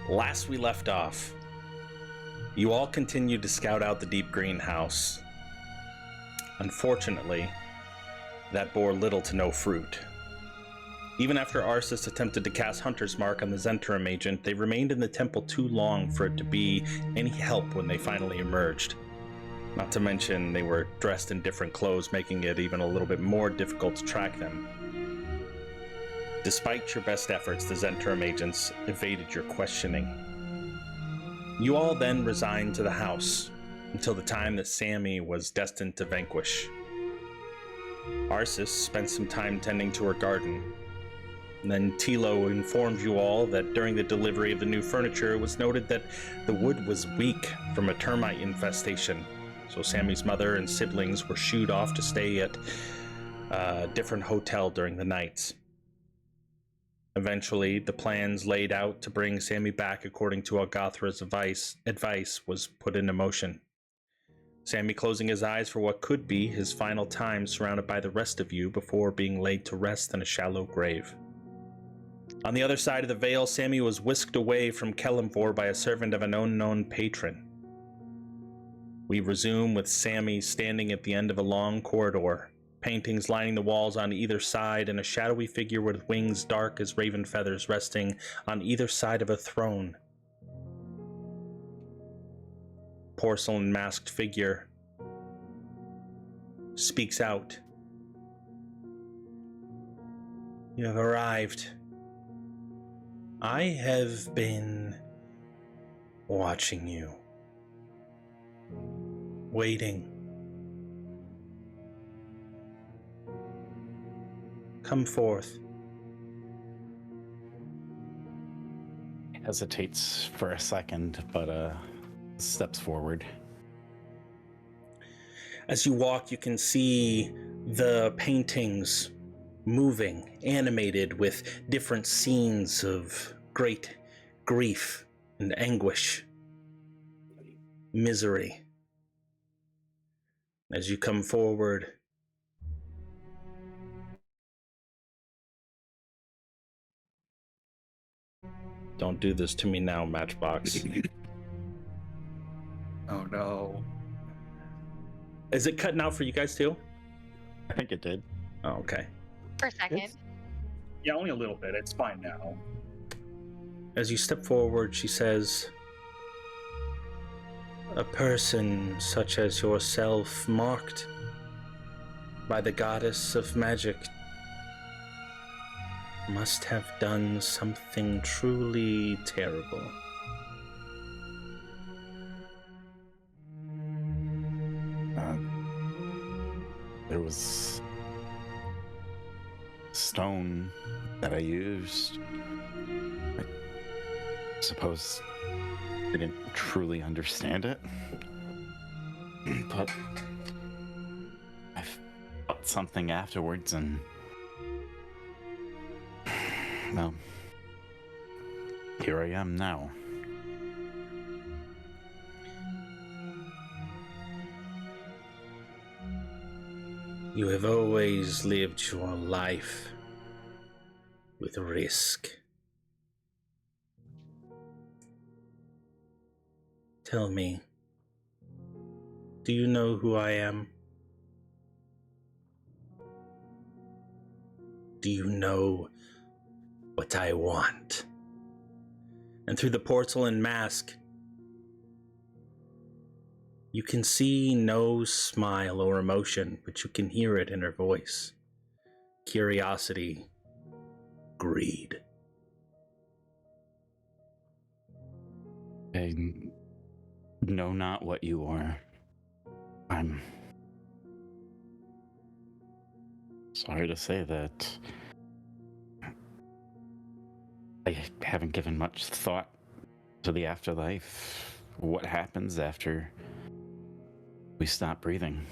Last we left off, you all continued to scout out the deep greenhouse. Unfortunately, that bore little to no fruit. Even after Arceus attempted to cast Hunter's Mark on the Zentrum agent, they remained in the temple too long for it to be any help when they finally emerged. Not to mention, they were dressed in different clothes, making it even a little bit more difficult to track them. Despite your best efforts, the Zentrum agents evaded your questioning. You all then resigned to the house until the time that Sammy was destined to vanquish. Arceus spent some time tending to her garden. And then Tilo informed you all that during the delivery of the new furniture, it was noted that the wood was weak from a termite infestation. So Sammy's mother and siblings were shooed off to stay at a different hotel during the nights. Eventually, the plans laid out to bring Sammy back according to Algothra's advice was put into motion. Sammy closing his eyes for what could be his final time surrounded by the rest of you before being laid to rest in a shallow grave. On the other side of the veil, Sammy was whisked away from Kelemvor by a servant of an unknown patron. We resume with Sammy standing at the end of a long corridor, paintings lining the walls on either side, and a shadowy figure with wings dark as raven feathers resting on either side of a throne. Porcelain masked figure speaks out. You have arrived. I have been watching you, waiting. Come forth. He hesitates for a second, but steps forward. As you walk, you can see the paintings moving, animated with different scenes of great grief and anguish, misery. As you come forward, don't do this to me now, Matchbox. Oh no. Is it cutting out for you guys too? I think it did. Oh, okay. For a second. Yeah, only a little bit. It's fine now. As you step forward, she says, a person such as yourself, marked by the goddess of magic, must have done something truly terrible. There was stone that I used. I suppose I didn't truly understand it, but I felt something afterwards, and well, here I am now. You have always lived your life with risk. Tell me, do you know who I am? Do you know what I want? And through the porcelain mask, you can see no smile or emotion, but you can hear it in her voice. Curiosity, greed. I know not what you are. I'm sorry to say that I haven't given much thought to the afterlife. What happens after we stop breathing?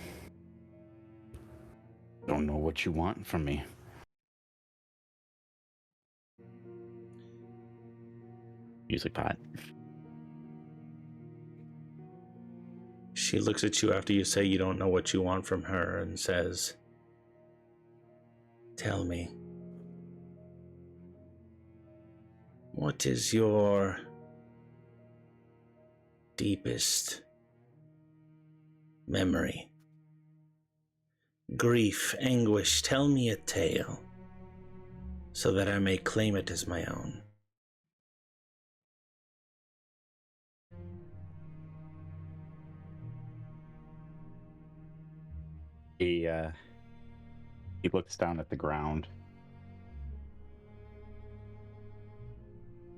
Don't know what you want from me. Music pot. She looks at you after you say you don't know what you want from her and says, tell me, what is your deepest memory. Grief, anguish, tell me a tale, so that I may claim it as my own. He looks down at the ground.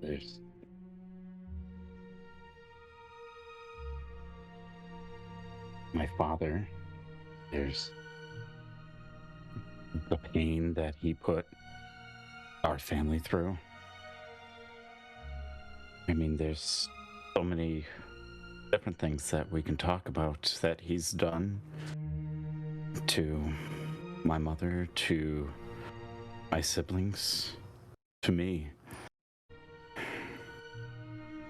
There's my father. There's the pain that he put our family through. I mean, there's so many different things that we can talk about that he's done to my mother, to my siblings, to me.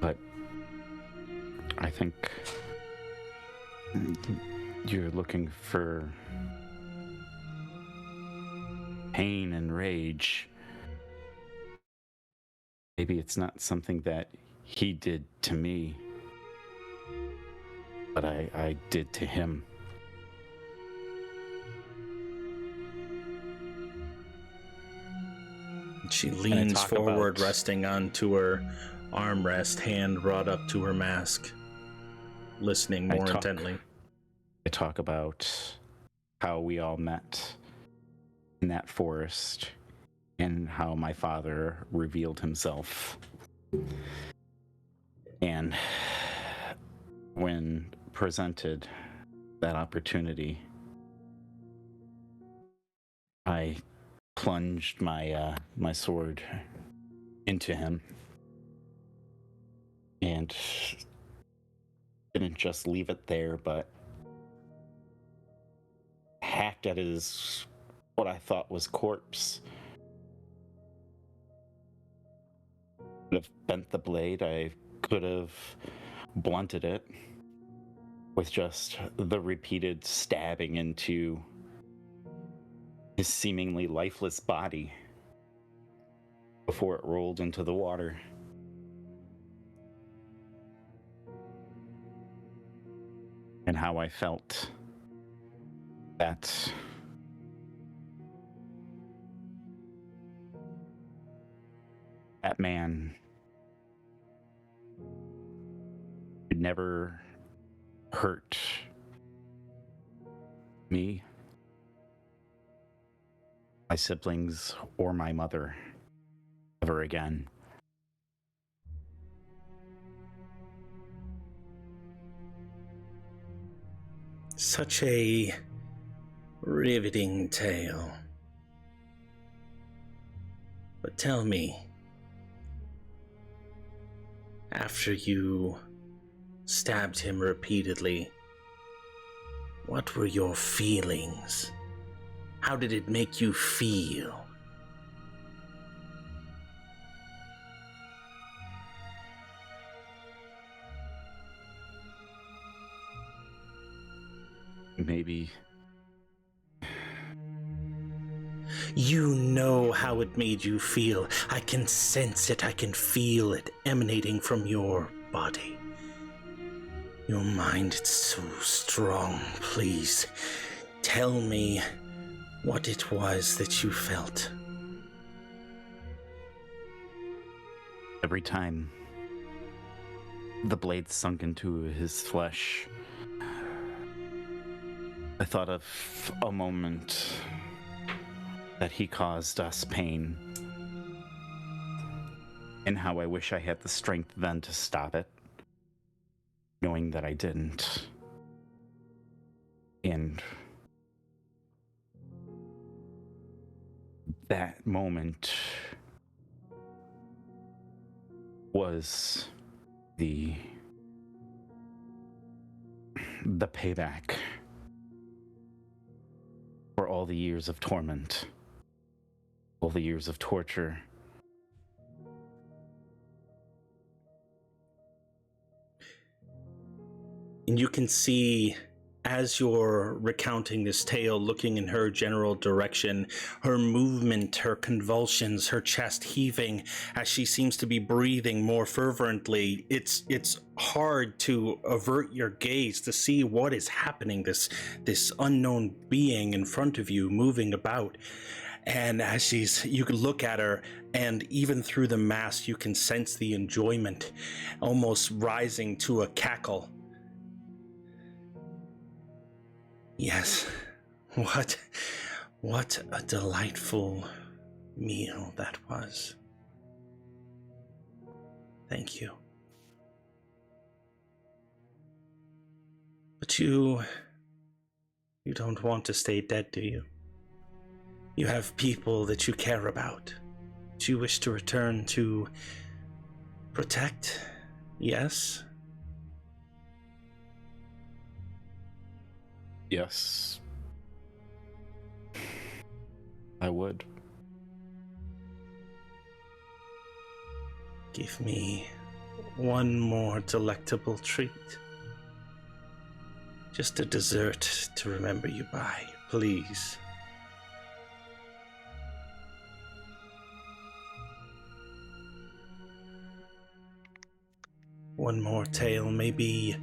But I think you're looking for pain and rage. Maybe it's not something that he did to me, but I did to him. She leans talk forward, about- resting onto her armrest, hand brought up to her mask, listening more intently. I talk about how we all met in that forest and how my father revealed himself. And when presented that opportunity, I plunged my sword into him and didn't just leave it there, but hacked at his what I thought was corpse. Could have bent the blade. I could have blunted it with just the repeated stabbing into his seemingly lifeless body before it rolled into the water. And how I felt that that man could never hurt me, my siblings, or my mother ever again. Such a riveting tale. But tell me, after you stabbed him repeatedly, what were your feelings? How did it make you feel? Maybe You know how it made you feel. I can sense it. I can feel it emanating from your body. Your mind, it's so strong. Please, tell me what it was that you felt. every time the blade sunk into his flesh, I thought of a moment that he caused us pain, and how I wish I had the strength then to stop it, knowing that I didn't. And that moment was the payback for all the years of torment, all the years of torture. And you can see as you're recounting this tale, looking in her general direction, her movement, her convulsions, her chest heaving as she seems to be breathing more fervently, it's hard to avert your gaze to see what is happening. This unknown being in front of you moving about. And as you can look at her, and even through the mask, you can sense the enjoyment almost rising to a cackle. Yes, what a delightful meal that was. Thank you. But you don't want to stay dead, do you? You have people that you care about, that you wish to return to protect, yes? Yes. I would. Give me one more delectable treat. Just a dessert to remember you by, please. One more tale, maybe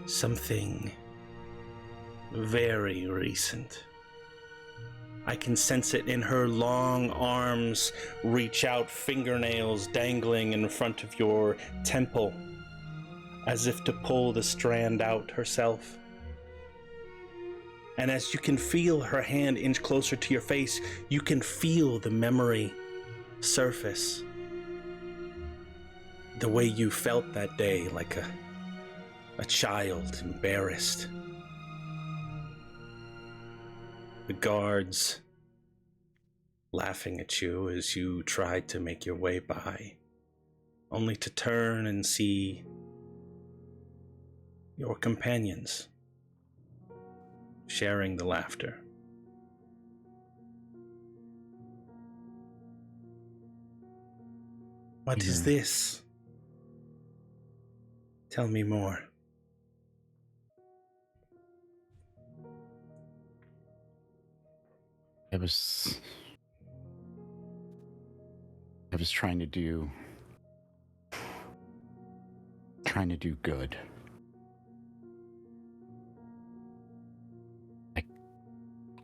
something very recent. I can sense it in her long arms reach out, fingernails dangling in front of your temple, as if to pull the strand out herself. And as you can feel her hand inch closer to your face, you can feel the memory surface. The way you felt that day, like a child, embarrassed. The guards laughing at you as you tried to make your way by, only to turn and see your companions sharing the laughter. What is this? Tell me more. I was trying to do good. I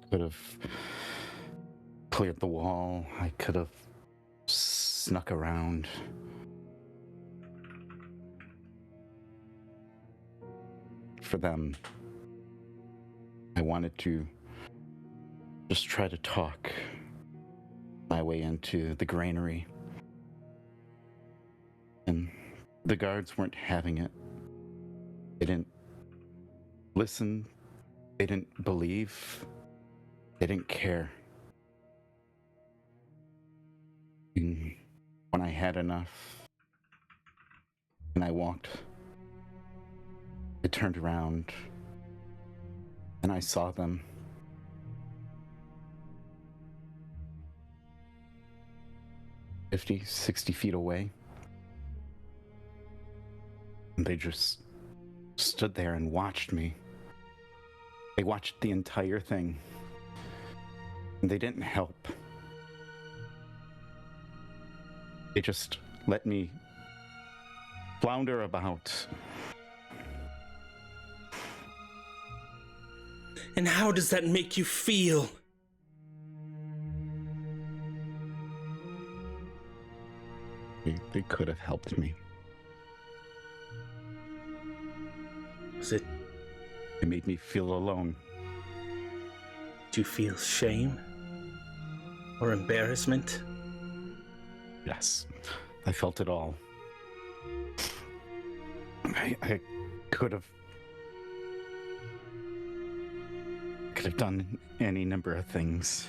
could have cleared the wall. I could have snuck around. For them, I wanted to just try to talk my way into the granary. And the guards weren't having it. They didn't listen. They didn't believe. They didn't care. And when I had enough and I walked, I turned around and I saw them. "50, 60 feet away. And they just stood there and watched me. They watched the entire thing. And they didn't help. They just let me flounder about. And how does that make you feel? They could have helped me. Was it? It made me feel alone. Do you feel shame? Or embarrassment? Yes, I felt it all. I could have done any number of things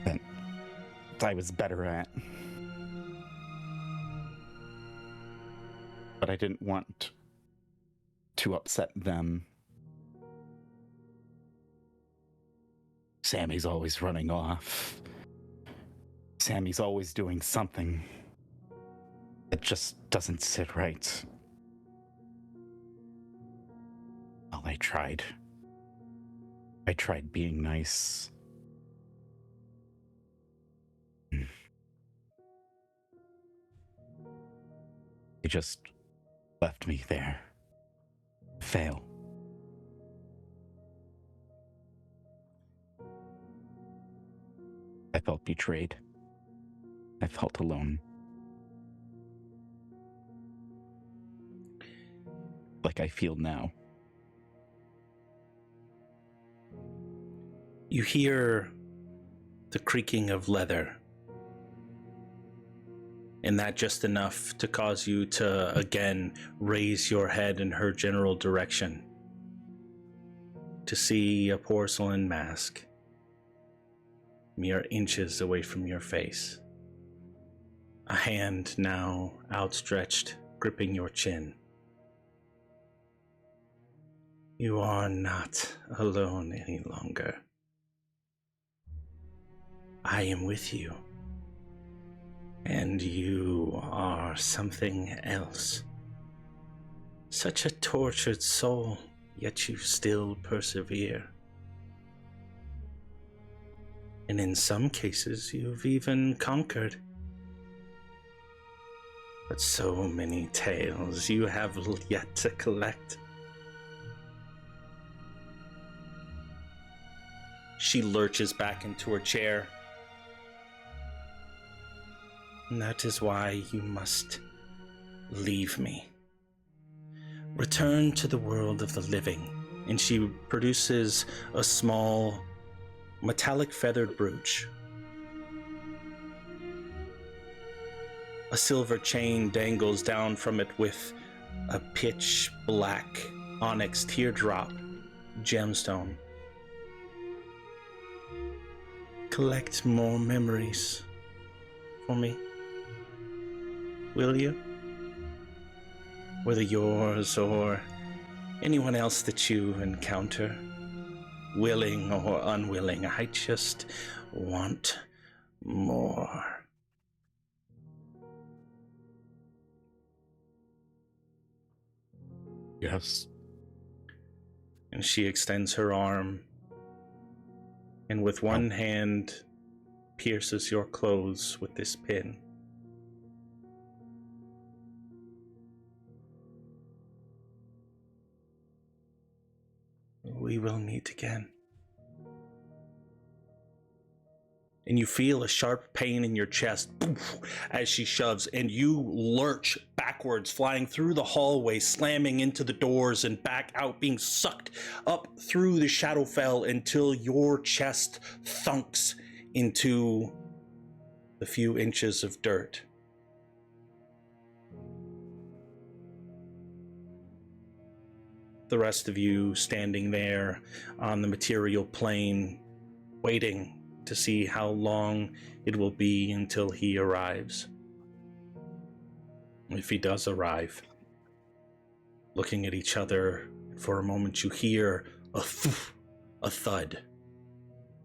that I was better at. But I didn't want to upset them. Sammy's always running off. Sammy's always doing something that just doesn't sit right. Well, I tried. I tried being nice. He just left me there. Fail. I felt betrayed. I felt alone. Like I feel now. You hear the creaking of leather, and that just enough to cause you to again raise your head in her general direction to see a porcelain mask mere inches away from your face. A hand now outstretched, gripping your chin. You are not alone any longer. I am with you. And you are something else. Such a tortured soul, yet you still persevere. And in some cases, you've even conquered. But so many tales you have yet to collect. She lurches back into her chair. And that is why you must leave me. Return to the world of the living. And she produces a small metallic feathered brooch. A silver chain dangles down from it with a pitch black onyx teardrop gemstone. Collect more memories for me. Will you? Whether yours or anyone else that you encounter, willing or unwilling, I just want more. Yes. And she extends her arm, and with one hand pierces your clothes with this pin. We will meet again. And you feel a sharp pain in your chest as she shoves, and you lurch backwards, flying through the hallway, slamming into the doors and back out, being sucked up through the Shadowfell until your chest thunks into the few inches of dirt. The rest of you standing there on the material plane, waiting to see how long it will be until he arrives. If he does arrive, looking at each other for a moment, you hear a thud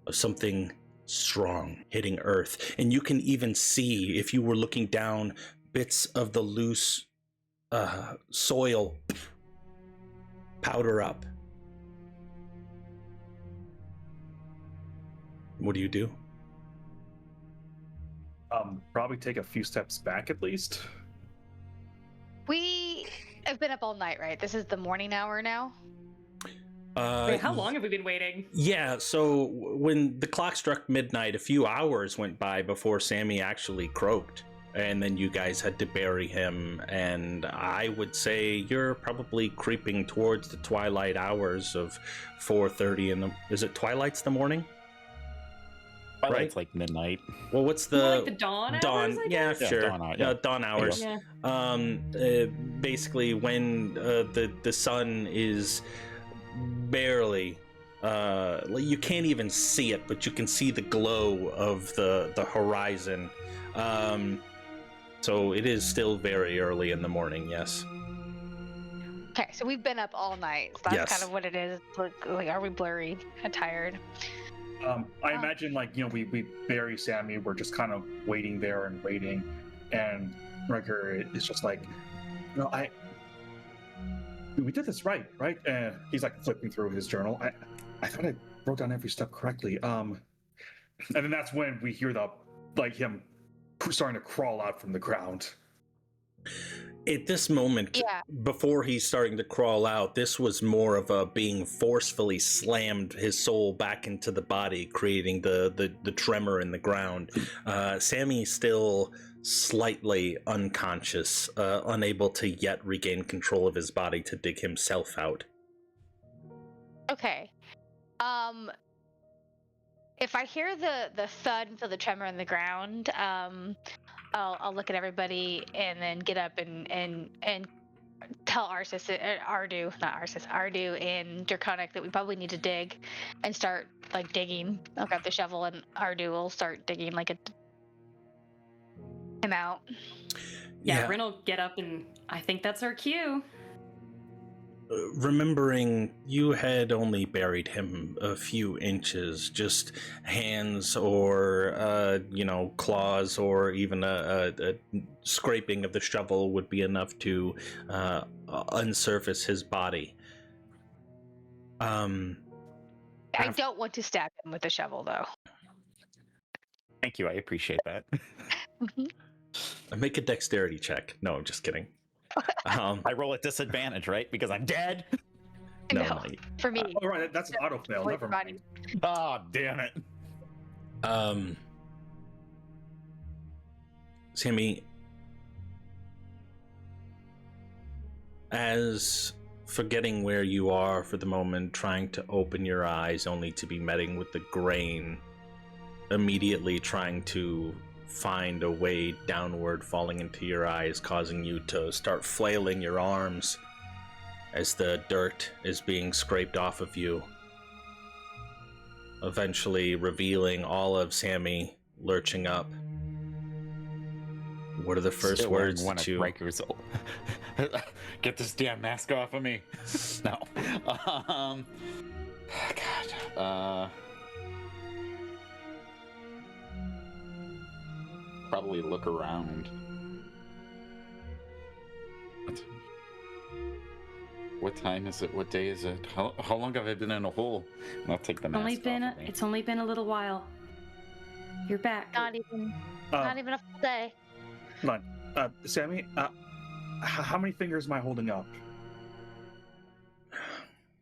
of something strong hitting earth. And you can even see, if you were looking down, bits of the loose soil powder up. What do you do? Probably take a few steps back at least. We have been up all night, right? This is the morning hour now? Wait, how long have we been waiting? Yeah, so when the clock struck midnight, a few hours went by before Sammy actually croaked. And then you guys had to bury him, and I would say you're probably creeping towards the twilight hours of 4:30 in the... Is it twilight's the morning? Twilight's like midnight. Well, what's the... More like the dawn hours, I yeah, guess? Yeah, sure. dawn hours. Dawn hours. Yeah. Basically, when the sun is barely... you can't even see it, but you can see the glow of the horizon. So it is still very early in the morning, yes. Okay, so we've been up all night. So that's Yes. kind of what it is. Like, are we blurry and tired? I imagine, like, we bury Sammy. We're just kind of waiting there and waiting, and Riker is just like, we did this right? And he's like flipping through his journal. I thought I wrote down every step correctly. And then that's when we hear him starting to crawl out from the ground. At this moment, before he's starting to crawl out, this was more of a being forcefully slammed his soul back into the body, creating the tremor in the ground. Sammy's still slightly unconscious, unable to yet regain control of his body to dig himself out. Okay. If I hear the thud and feel the tremor in the ground, I'll look at everybody and then get up and tell Ardu and Draconic that we probably need to dig and start like digging. I'll grab the shovel and Ardu will start digging him out. Yeah, Rin will get up and I think that's our cue. Remembering you had only buried him a few inches, just hands or claws or even a scraping of the shovel would be enough to unsurface his body. I don't want to stab him with the shovel though. Thank you, I appreciate that. Make a dexterity check. No, I'm just kidding. I roll at disadvantage, right? Because I'm dead? No, for me. Oh, right, that's an auto fail. Never mind. Oh, damn it. Sammy, as forgetting where you are for the moment, trying to open your eyes only to be meeting with the grain, immediately trying to find a way downward, falling into your eyes, causing you to start flailing your arms as the dirt is being scraped off of you, eventually revealing all of Sammy lurching up. What are the first Still words one to break your soul? Get this damn mask off of me. No. God. Probably look around. What time is it? What day is it? How long have I been in a hole? I'll take the mask off of me. It's only been a little while. You're back. Not even a full day. Hold on. Sammy, how many fingers am I holding up?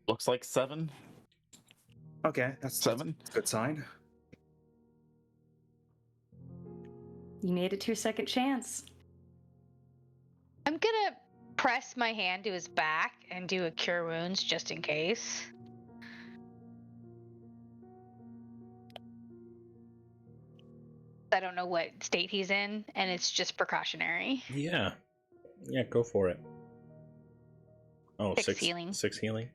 Looks like 7. Okay, that's 7. That's a good sign. You made it to your second chance. I'm gonna press my hand to his back and do a cure wounds just in case. I don't know what state he's in, and it's just precautionary. Yeah, go for it. Oh, 6 healing. 6 healing.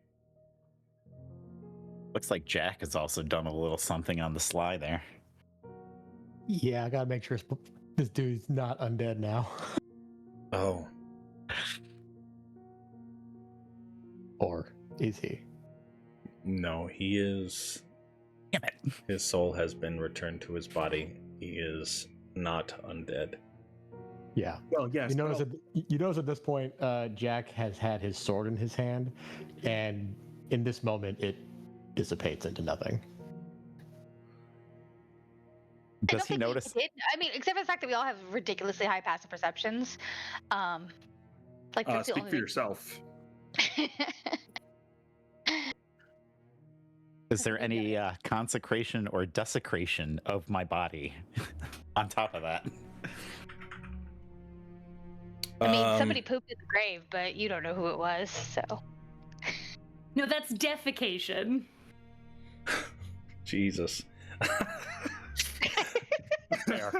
Looks like Jack has also done a little something on the sly there. Yeah, I gotta make sure this dude's not undead now. Oh. Or is he? No, he is. Damn it. His soul has been returned to his body. He is not undead. Yeah. Well, yes. You notice at this point, Jack has had his sword in his hand, and in this moment, it dissipates into nothing. Does he notice? He did. I mean, except for the fact that we all have ridiculously high passive perceptions. That's the speak only for thing. yourself. Is there any consecration or desecration of my body on top of that? I mean, somebody pooped in the grave, but you don't know who it was, so. No, that's defecation. Jesus. Fair.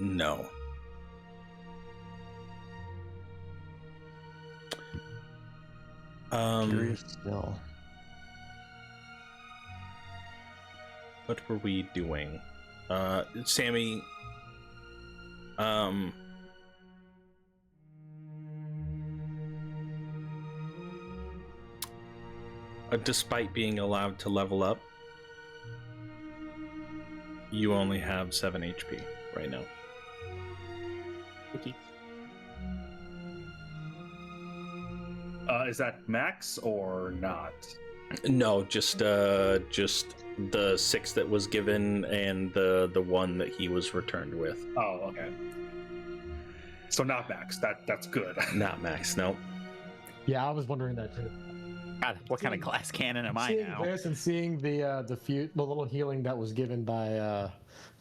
No. Curious still. What were we doing? Sammy, despite being allowed to level up, you only have 7 HP right now. Okay. Is that max or not? No, just the 6 that was given and the 1 that he was returned with. Oh, okay. So not max. That's good. Not max, no. Yeah, I was wondering that too. God, what kind of glass cannon am I Seeing now? this and seeing the little healing that was given by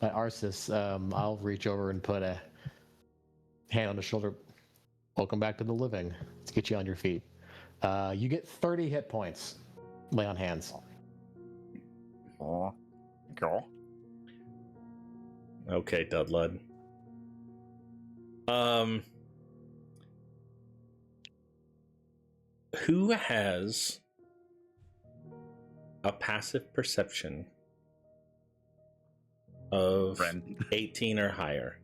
Arsis, I'll reach over and put a hand on the shoulder. Welcome back to the living. Let's get you on your feet. You get 30 hit points. Lay on hands. Oh, go. Okay, Dudlud. Who has a passive perception of Ren. 18 or higher?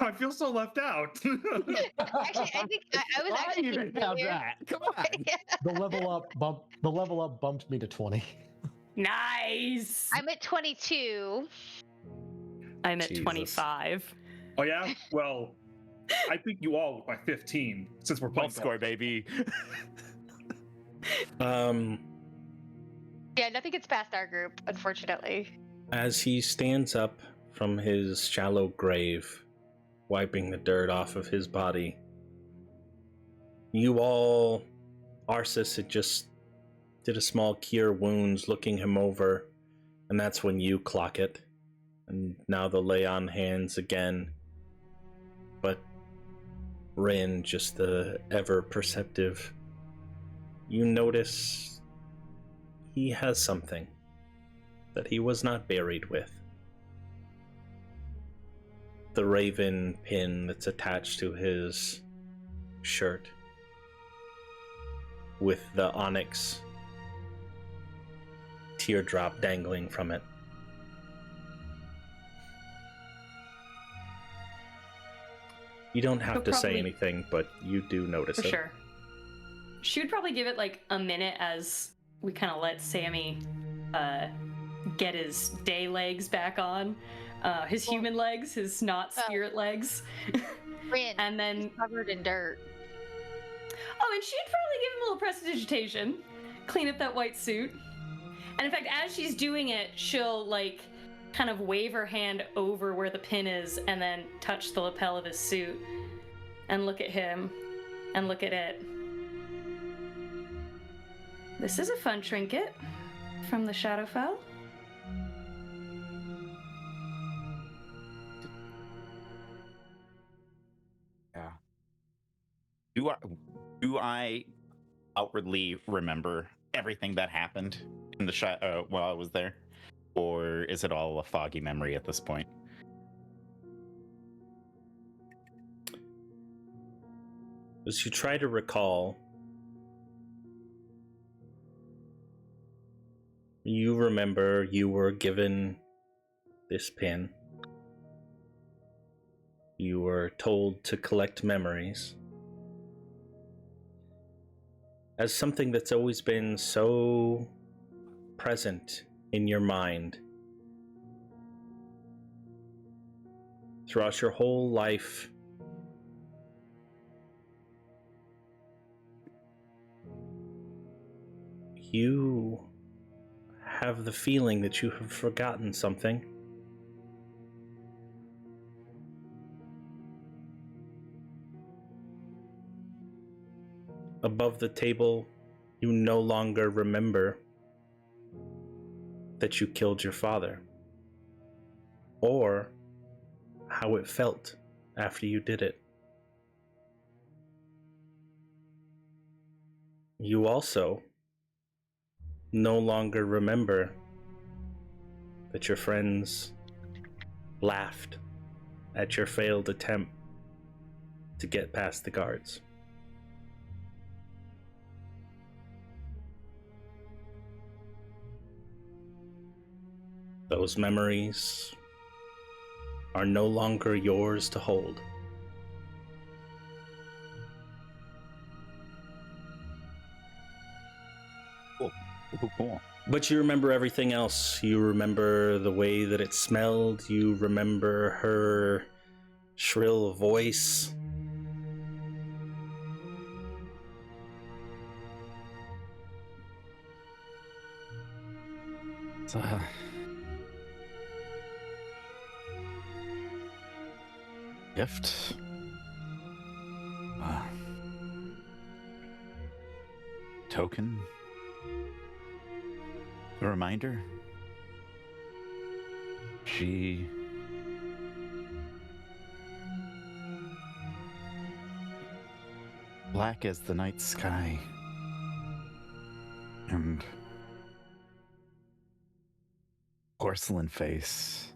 I feel so left out. Actually, I think I was I actually even thinking have earlier- that. Come on. Yeah. The level up bumped me to 20. Nice. I'm at 22. I'm at Jesus. 25. Oh yeah. Well, I think you all with my 15 since we're playing Ball score, baby. Yeah, nothing gets past our group, unfortunately. As he stands up from his shallow grave, wiping the dirt off of his body, you all, Arsis had just did a small cure wounds, looking him over, and that's when you clock it. And now they'll lay on hands again. But Rin, just the ever perceptive, you notice he has something that he was not buried with. The raven pin that's attached to his shirt with the onyx teardrop dangling from it. You don't have He'll to say probably- anything, but you do notice For it. sure. She would probably give it like a minute as we kind of let Sammy get his day legs back on, his human legs, his not spirit legs, Rin, and then covered in dirt. oh, and she'd probably give him a little prestidigitation, clean up that white suit, and in fact, as she's doing it, she'll like kind of wave her hand over where the pin is, and then touch the lapel of his suit, and look at him, and look at it. This is a fun trinket from the Shadowfell. Yeah. Do I outwardly remember everything that happened in the while I was there, or is it all a foggy memory at this point? As you try to recall, you remember you were given this pin. You were told to collect memories. As something that's always been so present in your mind. Throughout your whole life, you have the feeling that you have forgotten something. Above the table, you no longer remember that you killed your father, or how it felt after you did it. You also no longer remember that your friends laughed at your failed attempt to get past the guards. Those memories are no longer yours to hold. Cool. But you remember everything else. You remember the way that it smelled. You remember her shrill voice. So, gift. Token. A reminder. She black as the night sky, and porcelain face.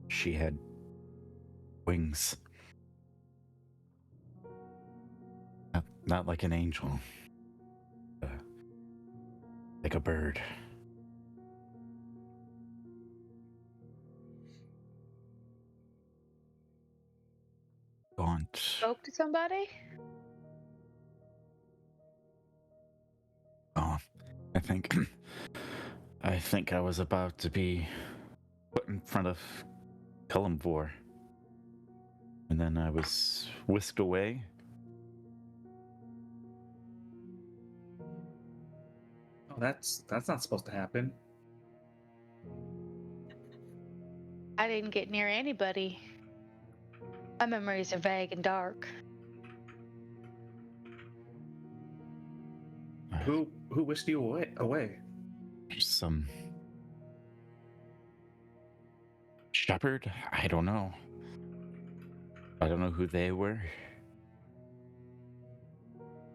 She had wings. Not like an angel. Like a bird. Gaunt. Spoke to somebody? Oh, I think I was about to be put in front of Cormyr. And then I was whisked away. Oh, that's not supposed to happen. I didn't get near anybody. My memories are vague and dark. Who whisked you away? Some shepherd? I don't know. I don't know who they were.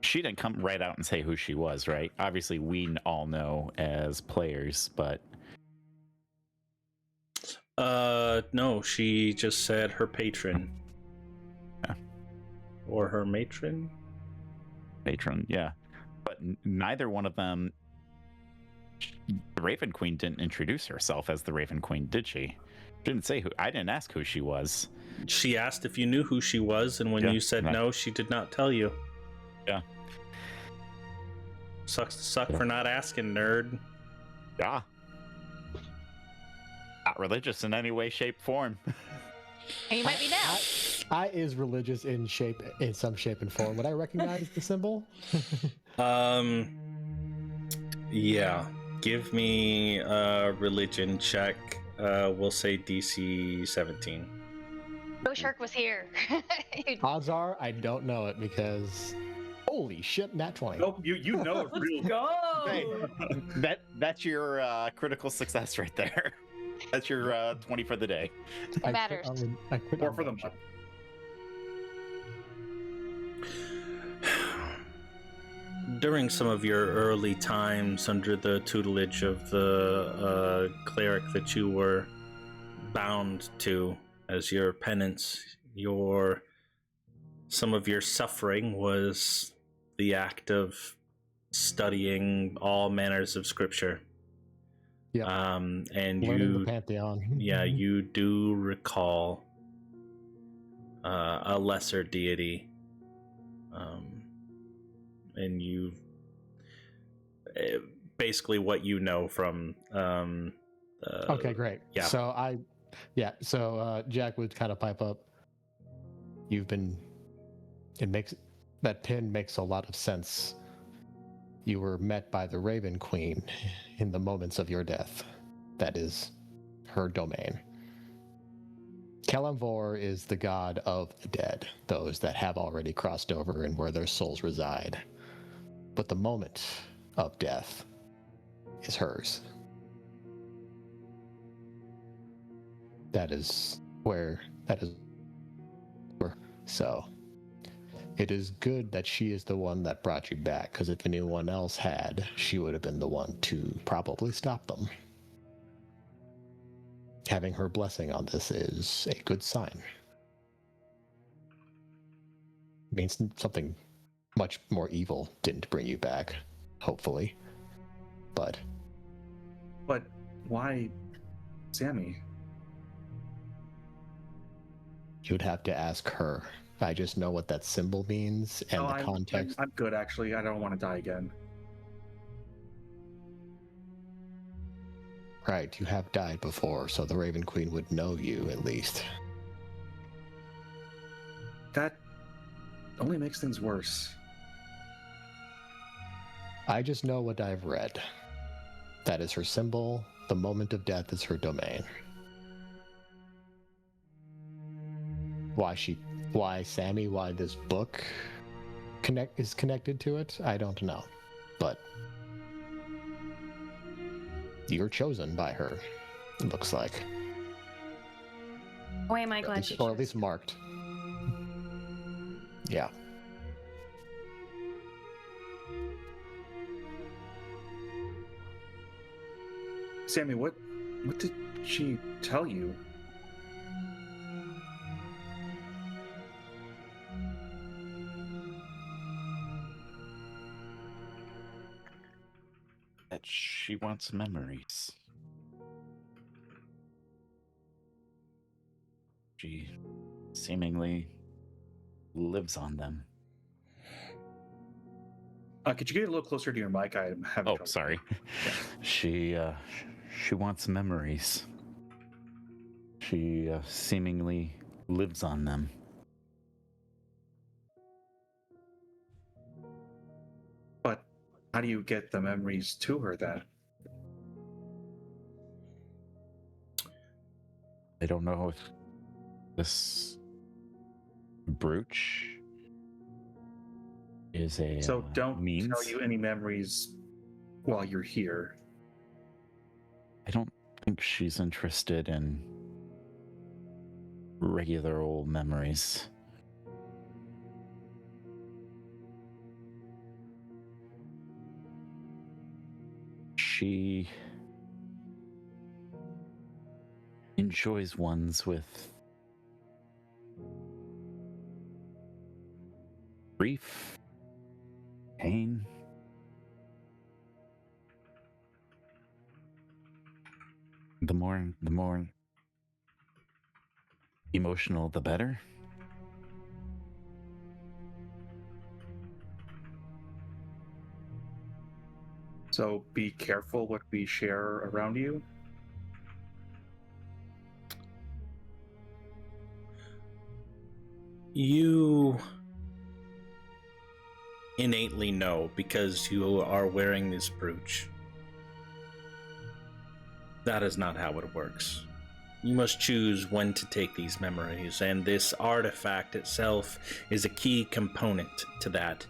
She didn't come right out and say who she was, right? Obviously, we all know as players, but... No, she just said her patron. Yeah. Or her matron? Patron, yeah. But neither one of them... The Raven Queen didn't introduce herself as the Raven Queen, did she? Didn't say who. I didn't ask who she was. She asked if you knew who she was, and when you said no, she did not tell you. Yeah. Sucks to suck for not asking, nerd. Yeah. Not religious in any way, shape, form. And you might be now. I is religious in some shape and form. Would I recognize the symbol? Yeah. Give me a religion check. We'll say DC 17. No shark was here. Odds are I don't know it because holy shit, nat 20. Nope, you know it real. Go! Hey, that's your critical success right there. That's your 20 for the day. I matters. quit Or on for the that month. During some of your early times under the tutelage of the cleric that you were bound to as your penance, some of your suffering was the act of studying all manners of scripture. Yep. And Learning the Pantheon. yeah, you do recall a lesser deity, and you basically what you know from. Okay, great. Yeah. So Jack would kind of pipe up. That pin makes a lot of sense. You were met by the Raven Queen in the moments of your death. That is her domain. Cormyr is the god of the dead, those that have already crossed over and where their souls reside. But the moment of death is hers. That is where. So, it is good that she is the one that brought you back, because if anyone else had, she would have been the one to probably stop them. Having her blessing on this is a good sign. It means something much more evil didn't bring you back, hopefully. But why Sammy? you'd have to ask her. I just know what that symbol means and the context. I'm good, actually. I don't want to die again. Right, you have died before, so the Raven Queen would know you at least. That only makes things worse. I just know what I've read. That is her symbol. The moment of death is her domain. Why Sammy, why this book is connected to it, I don't know. But you're chosen by her, it looks like. Boy, am I glad she Or at chose least you. marked. Yeah. Sammy, what did she tell you? That she wants memories. She seemingly lives on them. Could you get a little closer to your mic? I'm having Oh, trouble. sorry. She wants memories. She seemingly lives on them. But how do you get the memories to her then? I don't know if this brooch is a So don't means. tell you any memories while you're here. I don't think she's interested in regular old memories. She enjoys ones with grief, pain. The more emotional, the better. So be careful what we share around you. You innately know because you are wearing this brooch. That is not how it works. You must choose when to take these memories, and this artifact itself is a key component to that.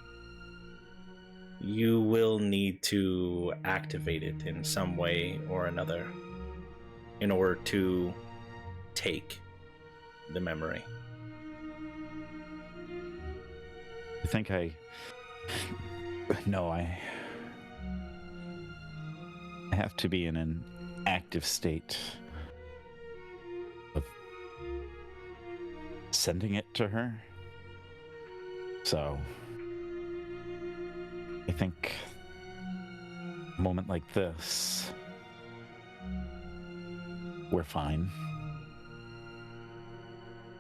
You will need to activate it in some way or another in order to take the memory. I think No, I have to be in an active state of sending it to her. So I think a moment like this, we're fine.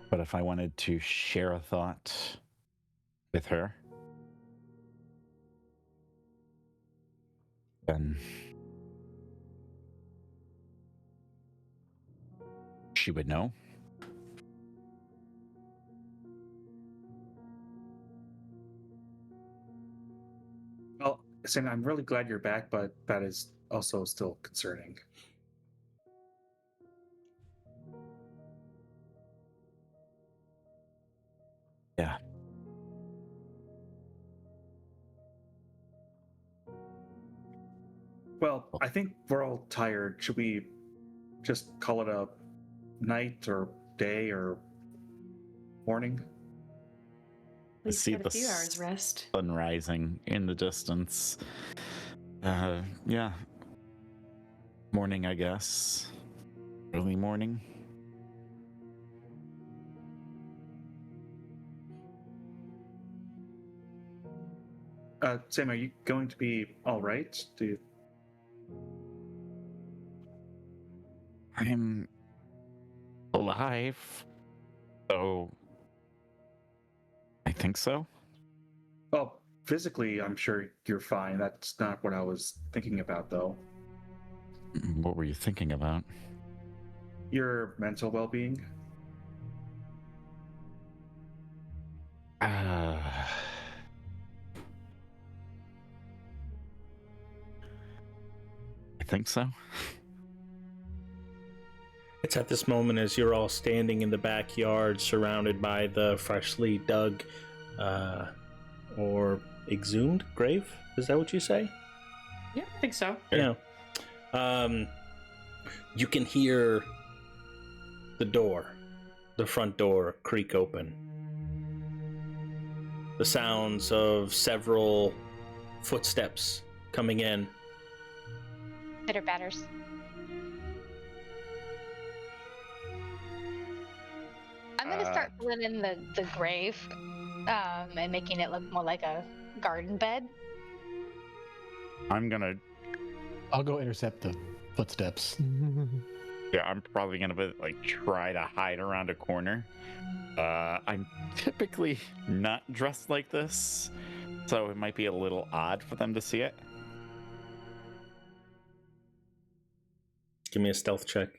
But if I wanted to share a thought with her, then she would know. Well, Sam, I'm really glad you're back, but that is also still concerning. Yeah. Well, I think we're all tired. Should we just call it a night or day or morning? At least See get a the few hours rest. sun rising in the distance. Yeah. Morning, I guess. Early morning. Sam, are you going to be all right? I'm alive. So I think so. Well, physically, I'm sure you're fine. That's not what I was thinking about, though. What were you thinking about? Your mental well-being. think so. It's at this moment as you're all standing in the backyard surrounded by the freshly dug or exhumed grave. Is that what you say? Yeah, I think so. Yeah. You can hear the front door creak open. The sounds of several footsteps coming in. Bitter batters. I'm gonna start filling in the grave, and making it look more like a garden bed. I'll go intercept the footsteps. Yeah, I'm probably gonna like try to hide around a corner. I'm typically not dressed like this, so it might be a little odd for them to see it. Give me a stealth check.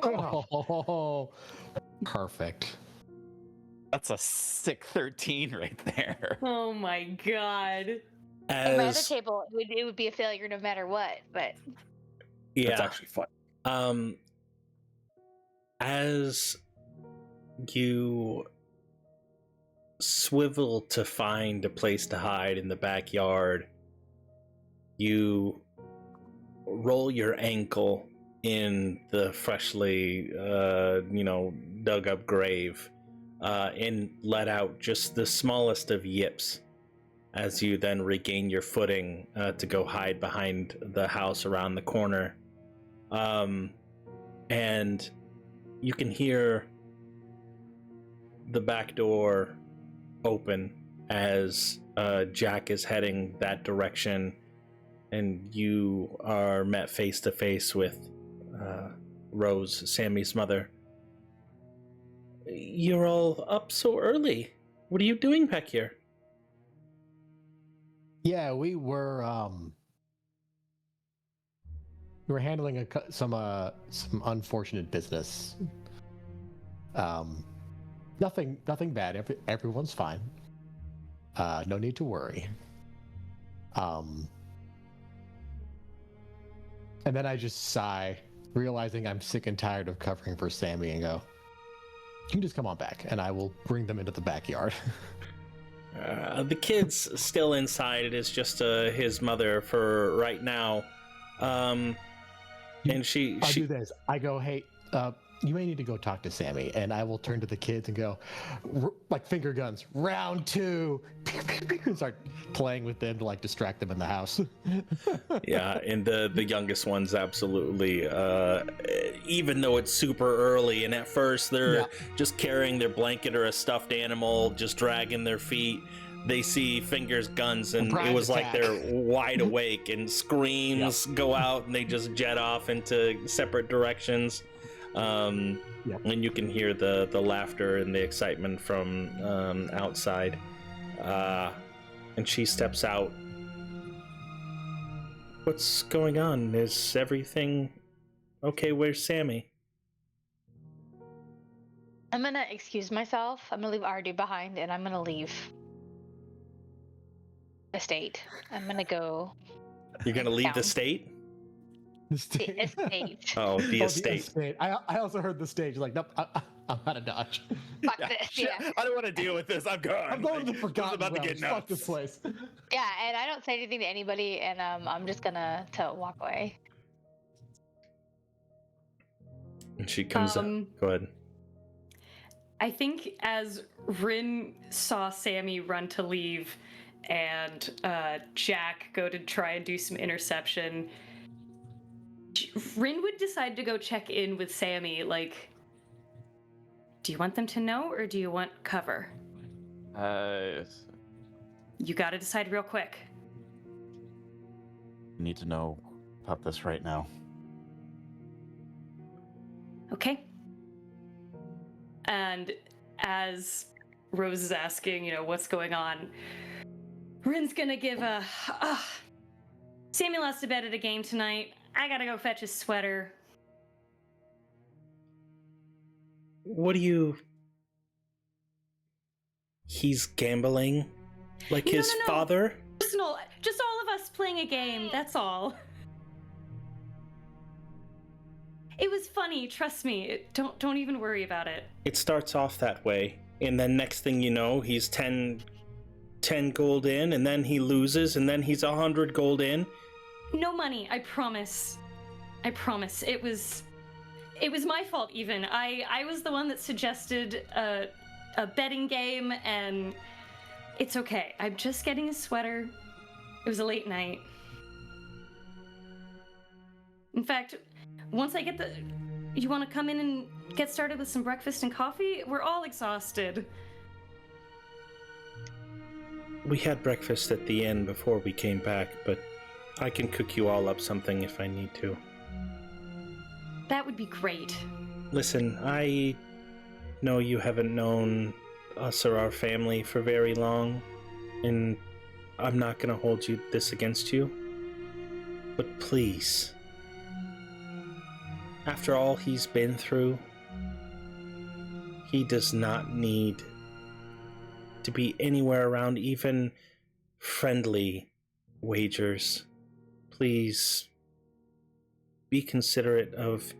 Oh, perfect. That's a sick 13 right there. Oh my god. At my other table, it would be a failure no matter what. But Yeah. That's actually fun. As you swivel to find a place to hide in the backyard, you roll your ankle in the freshly, dug up grave, and let out just the smallest of yips as you then regain your footing to go hide behind the house around the corner. And you can hear the back door open as Jack is heading that direction, and you are met face to face with Rose, Sammy's mother. You're all up so early. What are you doing back here? Yeah, we were handling some unfortunate business. Nothing bad. Everyone's fine. No need to worry. And then I just sigh, realizing I'm sick and tired of covering for Sammy, and go, "You can just come on back, and I will bring them into the backyard." The kid's still inside. It is just his mother for right now. And I do this. I go, "Hey, you may need to go talk to Sammy," and I will turn to the kids and go, like finger guns, round 2, and start playing with them to like distract them in the house. Yeah, and the youngest ones absolutely, even though it's super early, and at first they're just carrying their blanket or a stuffed animal, just dragging their feet. They see fingers, guns, and it was like they're wide awake, and screams go out, and they just jet off into separate directions. And you can hear the laughter and the excitement from outside. And she steps out. What's going on? Is everything okay? Where's Sammy? I'm gonna excuse myself. I'm gonna leave Ardu behind, and I'm gonna leave the state. I'm gonna go. You're gonna leave down. the state? The stage. The estate. Oh, the estate. I also heard the stage. Like, nope, I'm out of Dodge. Fuck this. Yeah. I don't want to deal with this. I'm going. I'm going to the forgotten about to realms. get Fuck this nuts. place. Yeah, and I don't say anything to anybody, and I'm just gonna walk away. And she comes up. Go ahead. I think as Rin saw Sammy run to leave and Jack go to try and do some interception, Rin would decide to go check in with Sammy, like, do you want them to know or do you want cover? You gotta decide real quick. Need to know about this right now. Okay. And as Rose is asking, what's going on, Rin's gonna give a, Sammy lost a bet at a game tonight. I gotta go fetch his sweater. What do you... he's gambling like No, his no, no. father? Personal, just all of us playing a game, that's all. It was funny, trust me. Don't even worry about it. It starts off that way, and then next thing you know, he's 10 gold in, and then he loses, and then he's 100 gold in. No money, I promise. I promise. It was my fault even. I was the one that suggested a betting game, and it's okay. I'm just getting a sweater. It was a late night. In fact, once I get you want to come in and get started with some breakfast and coffee? We're all exhausted. We had breakfast at the inn before we came back, but I can cook you all up something if I need to. That would be great. Listen, I know you haven't known us or our family for very long, and I'm not gonna hold this against you. But please, after all he's been through, he does not need to be anywhere around even friendly wagers. Please be considerate of...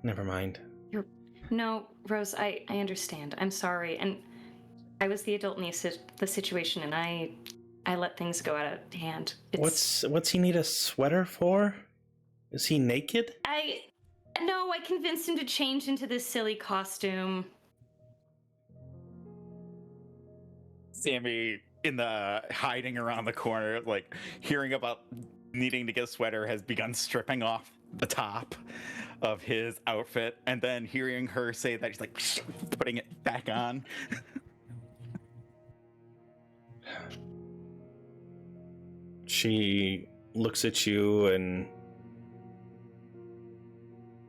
Never mind. No, Rose, I understand. I'm sorry. And I was the adult in the situation, and I let things go out of hand. What's he need a sweater for? Is he naked? No, I convinced him to change into this silly costume. Sammy, in the hiding around the corner, like hearing about needing to get a sweater, has begun stripping off the top of his outfit, and then hearing her say that, he's like putting it back on. She looks at you and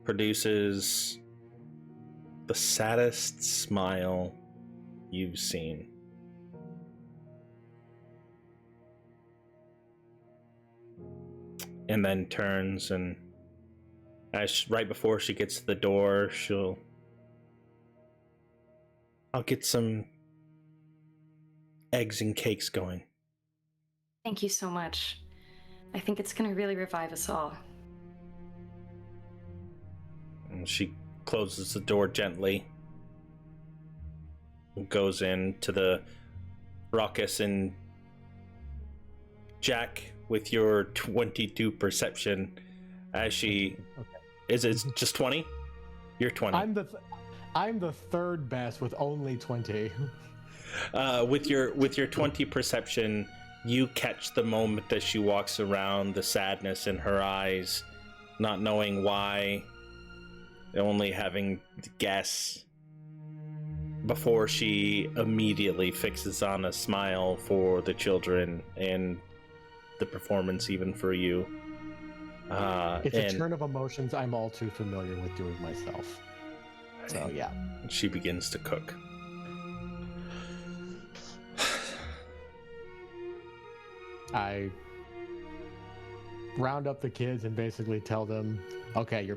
produces the saddest smile you've seen. And then turns, and right before she gets to the door, I'll get some eggs and cakes going. Thank you so much. I think it's gonna really revive us all. And she closes the door gently and goes into the raucous, and Jack, with your 22 perception, as she... Okay. Is it just 20? You're 20. I'm the third best with only 20. With your 20 perception, you catch the moment that she walks around, the sadness in her eyes, not knowing why, only having to guess, before she immediately fixes on a smile for the children and the performance even for you. It's a turn of emotions I'm all too familiar with doing myself. So yeah. She begins to cook. I round up the kids and basically tell them, okay,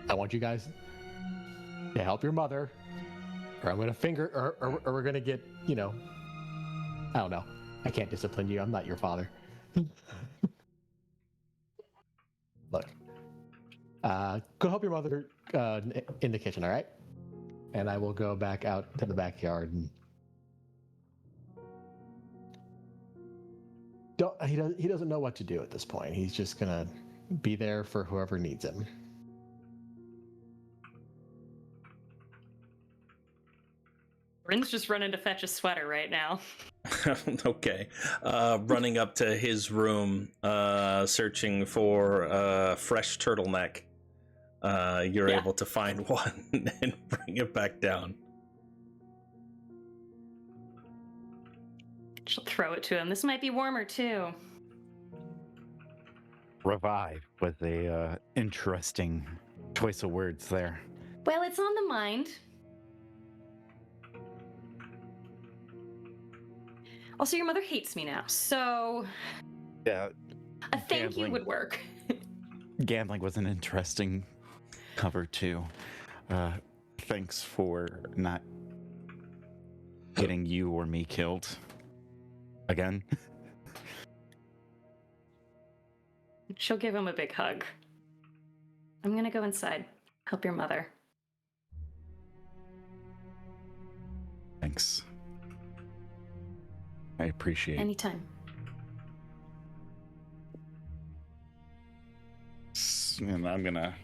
I want you guys to help your mother, or I'm going to finger, or we're going to get, I don't know. I can't discipline you. I'm not your father. Look, go help your mother in the kitchen, all right? And I will go back out to the backyard. And he doesn't know what to do at this point. He's just gonna be there for whoever needs him. Rin's just running to fetch a sweater right now. Okay. Running up to his room, searching for a fresh turtleneck. You're able to find one and bring it back down. She'll throw it to him. This might be warmer too. Revive was a interesting choice of words there. Well, it's on the mind. Also, your mother hates me now, so Yeah, a thank you gambling. would work. Gambling was an interesting cover too. Thanks for not getting you or me killed again. She'll give him a big hug. I'm gonna go inside. Help your mother. Thanks. I appreciate it. Anytime. And I'm gonna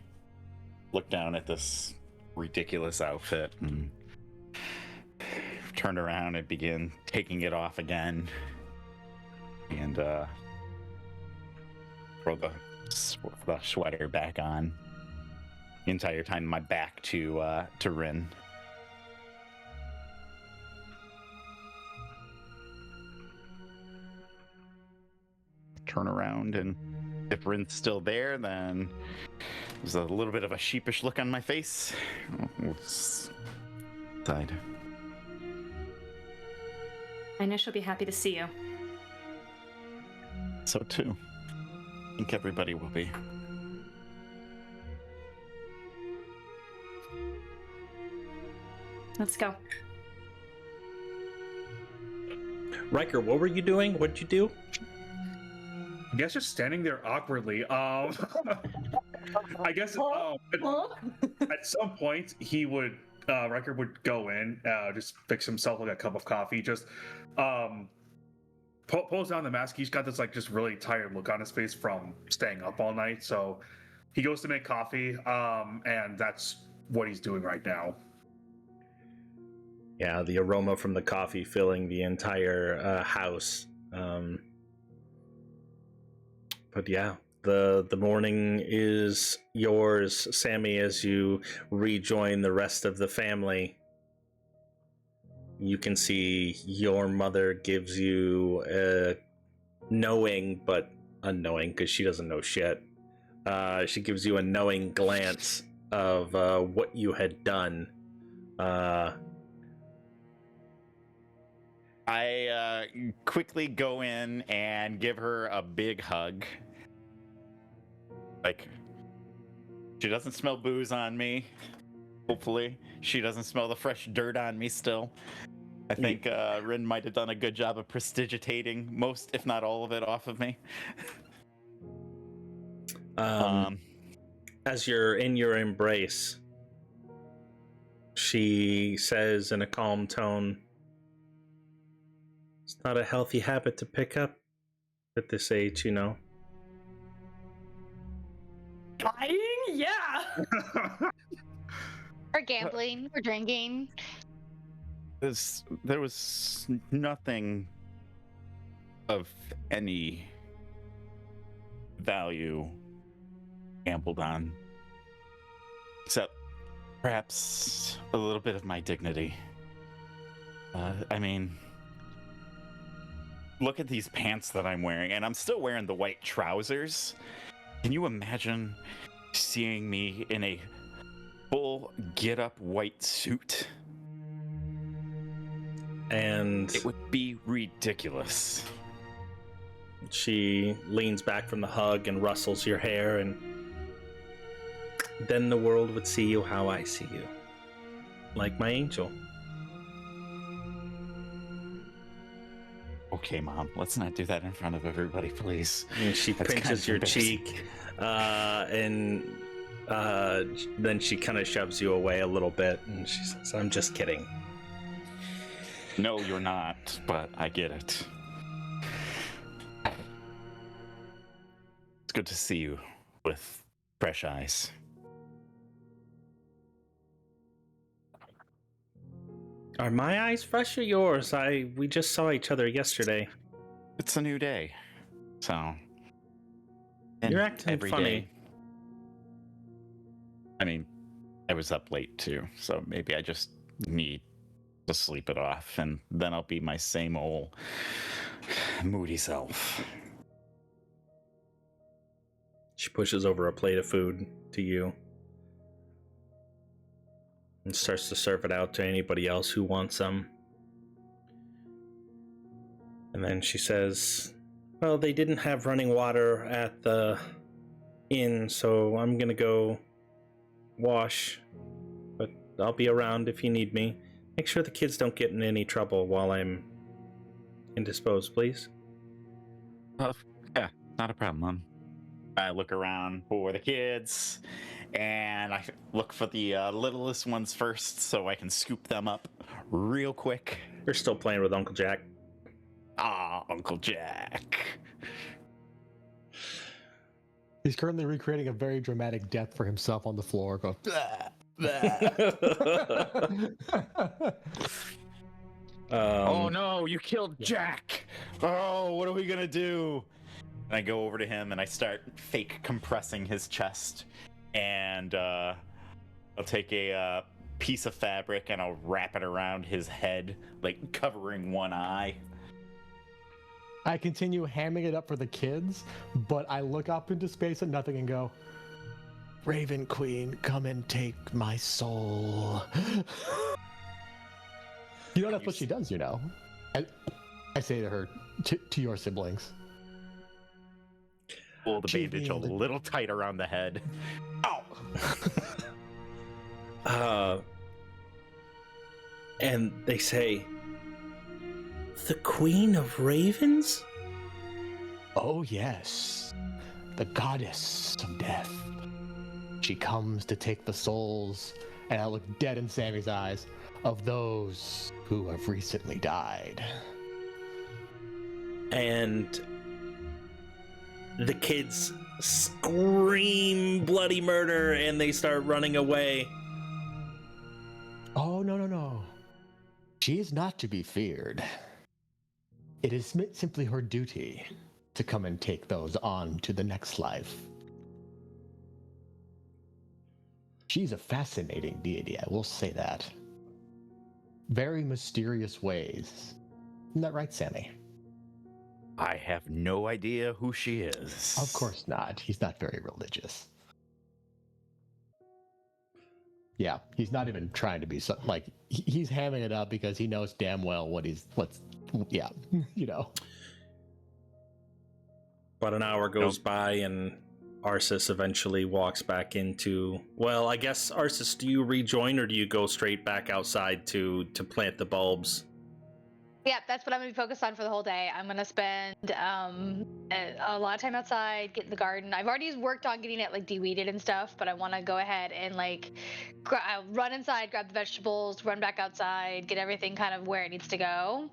look down at this ridiculous outfit and turn around and begin taking it off again, and throw the sweater back on. The entire time, my back to Rin. Turn around, and if Rin's still there, then there's a little bit of a sheepish look on my face. Side. I know she'll be happy to see you. So too. I think everybody will be. Let's go. Riker, what were you doing? What did you do? I guess just standing there awkwardly. I guess at some point he would, Riker would go in, just fix himself like a cup of coffee, just pulls down the mask. He's got this like just really tired look on his face from staying up all night. So he goes to make coffee, and that's what he's doing right now. Yeah, the aroma from the coffee filling the entire house. But yeah, the morning is yours, Sammy, as you rejoin the rest of the family. You can see your mother gives you a knowing but unknowing, because she doesn't know shit. She gives you a knowing glance of what you had done. I quickly go in and give her a big hug. Like, she doesn't smell booze on me. Hopefully. She doesn't smell the fresh dirt on me still. I think Rin might have done a good job of prestidigitating most, if not all of it, off of me. As you're in your embrace, she says in a calm tone, "It's not a healthy habit to pick up at this age, you know." Dying? Yeah. Or gambling, or drinking. There was nothing of any value gambled on, except perhaps a little bit of my dignity. I mean, look at these pants that I'm wearing, and I'm still wearing the white trousers. Can you imagine seeing me in a full get-up white suit? And it would be ridiculous. She leans back from the hug and rustles your hair, and then the world would see you how I see you, like my angel. Okay, Mom, let's not do that in front of everybody, please. And she That's pinches kind of your cheek, and then she kind of shoves you away a little bit, and she says, "I'm just kidding." No, you're not, but I get it. It's good to see you with fresh eyes. Are my eyes fresh or yours? We just saw each other yesterday. It's a new day, so... You're acting funny. Day, I mean, I was up late too, so maybe I just need to sleep it off, and then I'll be my same old moody self. She pushes over a plate of food to you and starts to serve it out to anybody else who wants some. And then she says, "Well, they didn't have running water at the inn, so I'm gonna go wash, but I'll be around if you need me. Make sure the kids don't get in any trouble while I'm indisposed, please. Yeah, not a problem. I look around for the kids, and I look for the littlest ones first so I can scoop them up real quick. You're still playing with Uncle Jack. Ah, Uncle Jack. He's currently recreating a very dramatic death for himself on the floor, going, "Blah, blah." Oh no, you killed Jack! Oh, what are we gonna do? And I go over to him and I start fake compressing his chest. And I'll take a piece of fabric and I'll wrap it around his head, like covering one eye. I continue hamming it up for the kids, but I look up into space at nothing and go, Raven Queen, come and take my soul. You know that's what she does, you know. I say to her, to your siblings. Pull the bandage a little tight around the head. Ow! And they say, the Queen of Ravens? Oh yes, the goddess of death. She comes to take the souls, and I look dead in Sammy's eyes, of those who have recently died. And the kids scream bloody murder and they start running away. Oh, no. She is not to be feared. It is simply her duty to come and take those on to the next life. She's a fascinating deity, I will say that. Very mysterious ways. Isn't that right, Sammy? I have no idea who she is. Of course not. He's not very religious. Yeah, he's not even trying to be like he's hamming it up because he knows damn well yeah, you know. About an hour goes by and Arsis eventually walks back into, well, I guess, Arsis, do you rejoin or do you go straight back outside to plant the bulbs? Yeah, that's what I'm going to be focused on for the whole day. I'm going to spend a lot of time outside, get in the garden. I've already worked on getting it like de-weeded and stuff, but I want to go ahead and like run inside, grab the vegetables, run back outside, get everything kind of where it needs to go.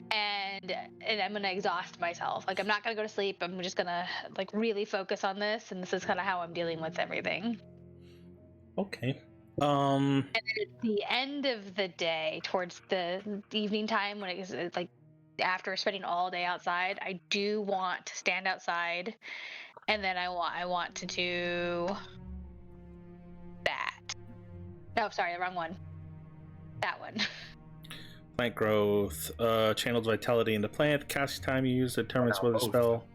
And I'm going to exhaust myself. Like I'm not going to go to sleep. I'm just going to like really focus on this. And this is kind of how I'm dealing with everything. Okay. And then at the end of the day, towards the evening time, when it's like after spending all day outside, I do want to stand outside, and then I want to do that. No, sorry, the wrong one. That one. Plant growth, channels vitality in the plant. Casting time you use determines whether the spell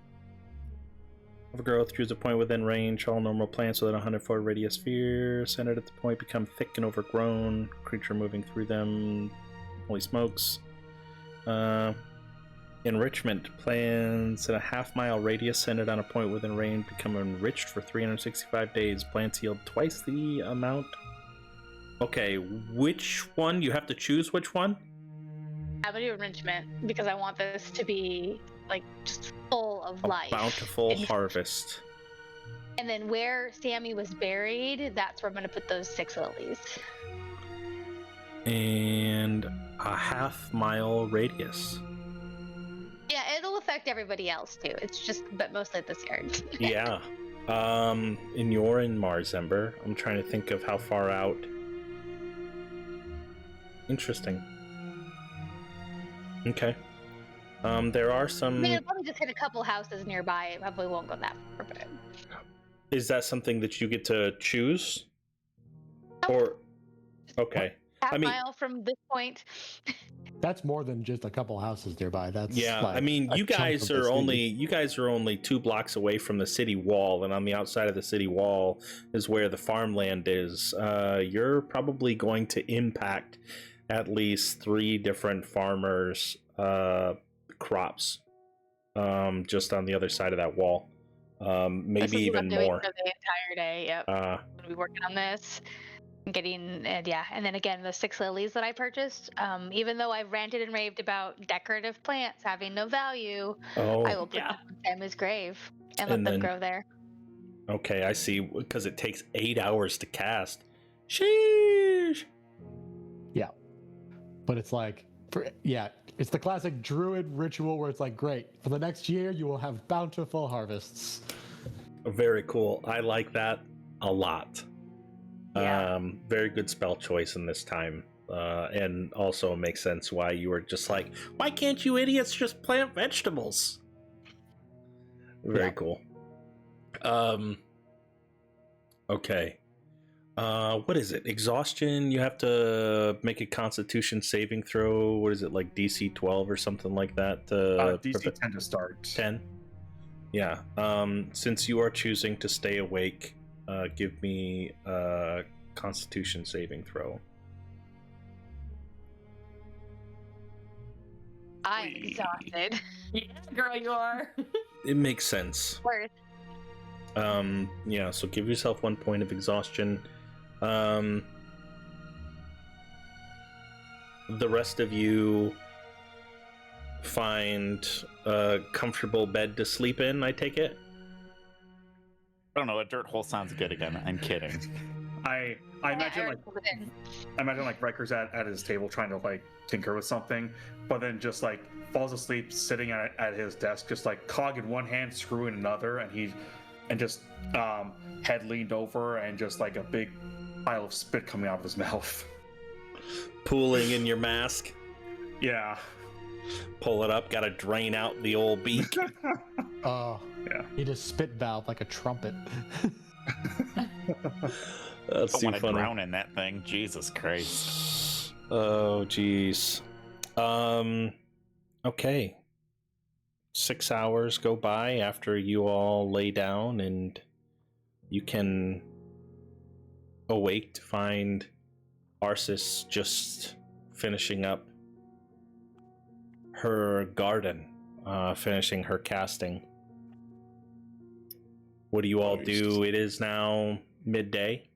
overgrowth. Choose a point within range. All normal plants within a 100-foot radius sphere centered at the point become thick and overgrown. Creature moving through them. Holy smokes. Enrichment. Plants in a half-mile radius centered on a point within range become enriched for 365 days. Plants yield twice the amount. Okay, which one? You have to choose which one? I'm gonna do enrichment because I want this to be like just full of life. Bountiful harvest. And then where Sammy was buried, that's where I'm gonna put those 6 lilies. And a half-mile radius. Yeah, it'll affect everybody else too. It's just, but mostly at this yard. Yeah. And you're in Marsember. I'm trying to think of how far out. Interesting. Okay. There are some. I mean, it'll probably just hit a couple houses nearby. It probably won't go that far, but. Is that something that you get to choose? Or. Okay. Half mile from this point. That's more than just a couple houses nearby. That's yeah. like I mean, you guys are only 2 blocks away from the city wall, and on the outside of the city wall is where the farmland is. You're probably going to impact at least 3 different farmers' crops, just on the other side of that wall. This maybe is what even I'm doing more. for the entire day. Yep. Uh, I'm gonna be working on this. Getting and then again the 6 lilies that I purchased. Even though I've ranted and raved about decorative plants having no value, I will put Yeah. them on Sammy's grave and And let them then- grow there. okay, I see. Because it takes 8 hours to cast. Sheesh. But it's like, it's the classic druid ritual where it's like, great, for the next year you will have bountiful harvests. Very cool. I like that a lot. Yeah. Very good spell choice in this time. And also makes sense why you were just like, why can't you idiots just plant vegetables? Very Yeah. cool. Okay. What is it? Exhaustion. You have to make a Constitution saving throw. What is it, like DC 12 or something like that? DC 10 to start. 10. Yeah. Since you are choosing to stay awake, give me a Constitution saving throw. I'm exhausted. Yeah, girl, you are. It makes sense. Worth. Yeah. So give yourself 1 point of exhaustion. The rest of you find a comfortable bed to sleep in, I take it? I don't know. A dirt hole sounds good again. I'm kidding. I imagine like Riker's at his table trying to like tinker with something, but then just like falls asleep sitting at his desk, just like cog in one hand, screw in another, and just head leaned over and just like a big pile of spit coming out of his mouth. Pooling in your mask. Yeah. Pull it up. Got to drain out the old beak. Oh, Yeah. he just spit valve like a trumpet. That's I too want to funny. drown in that thing. Jesus Christ. Oh, jeez. Okay. 6 hours go by after you all lay down, and you can awake to find Arsis just finishing up her garden, finishing her casting. What do you all do? It is now midday.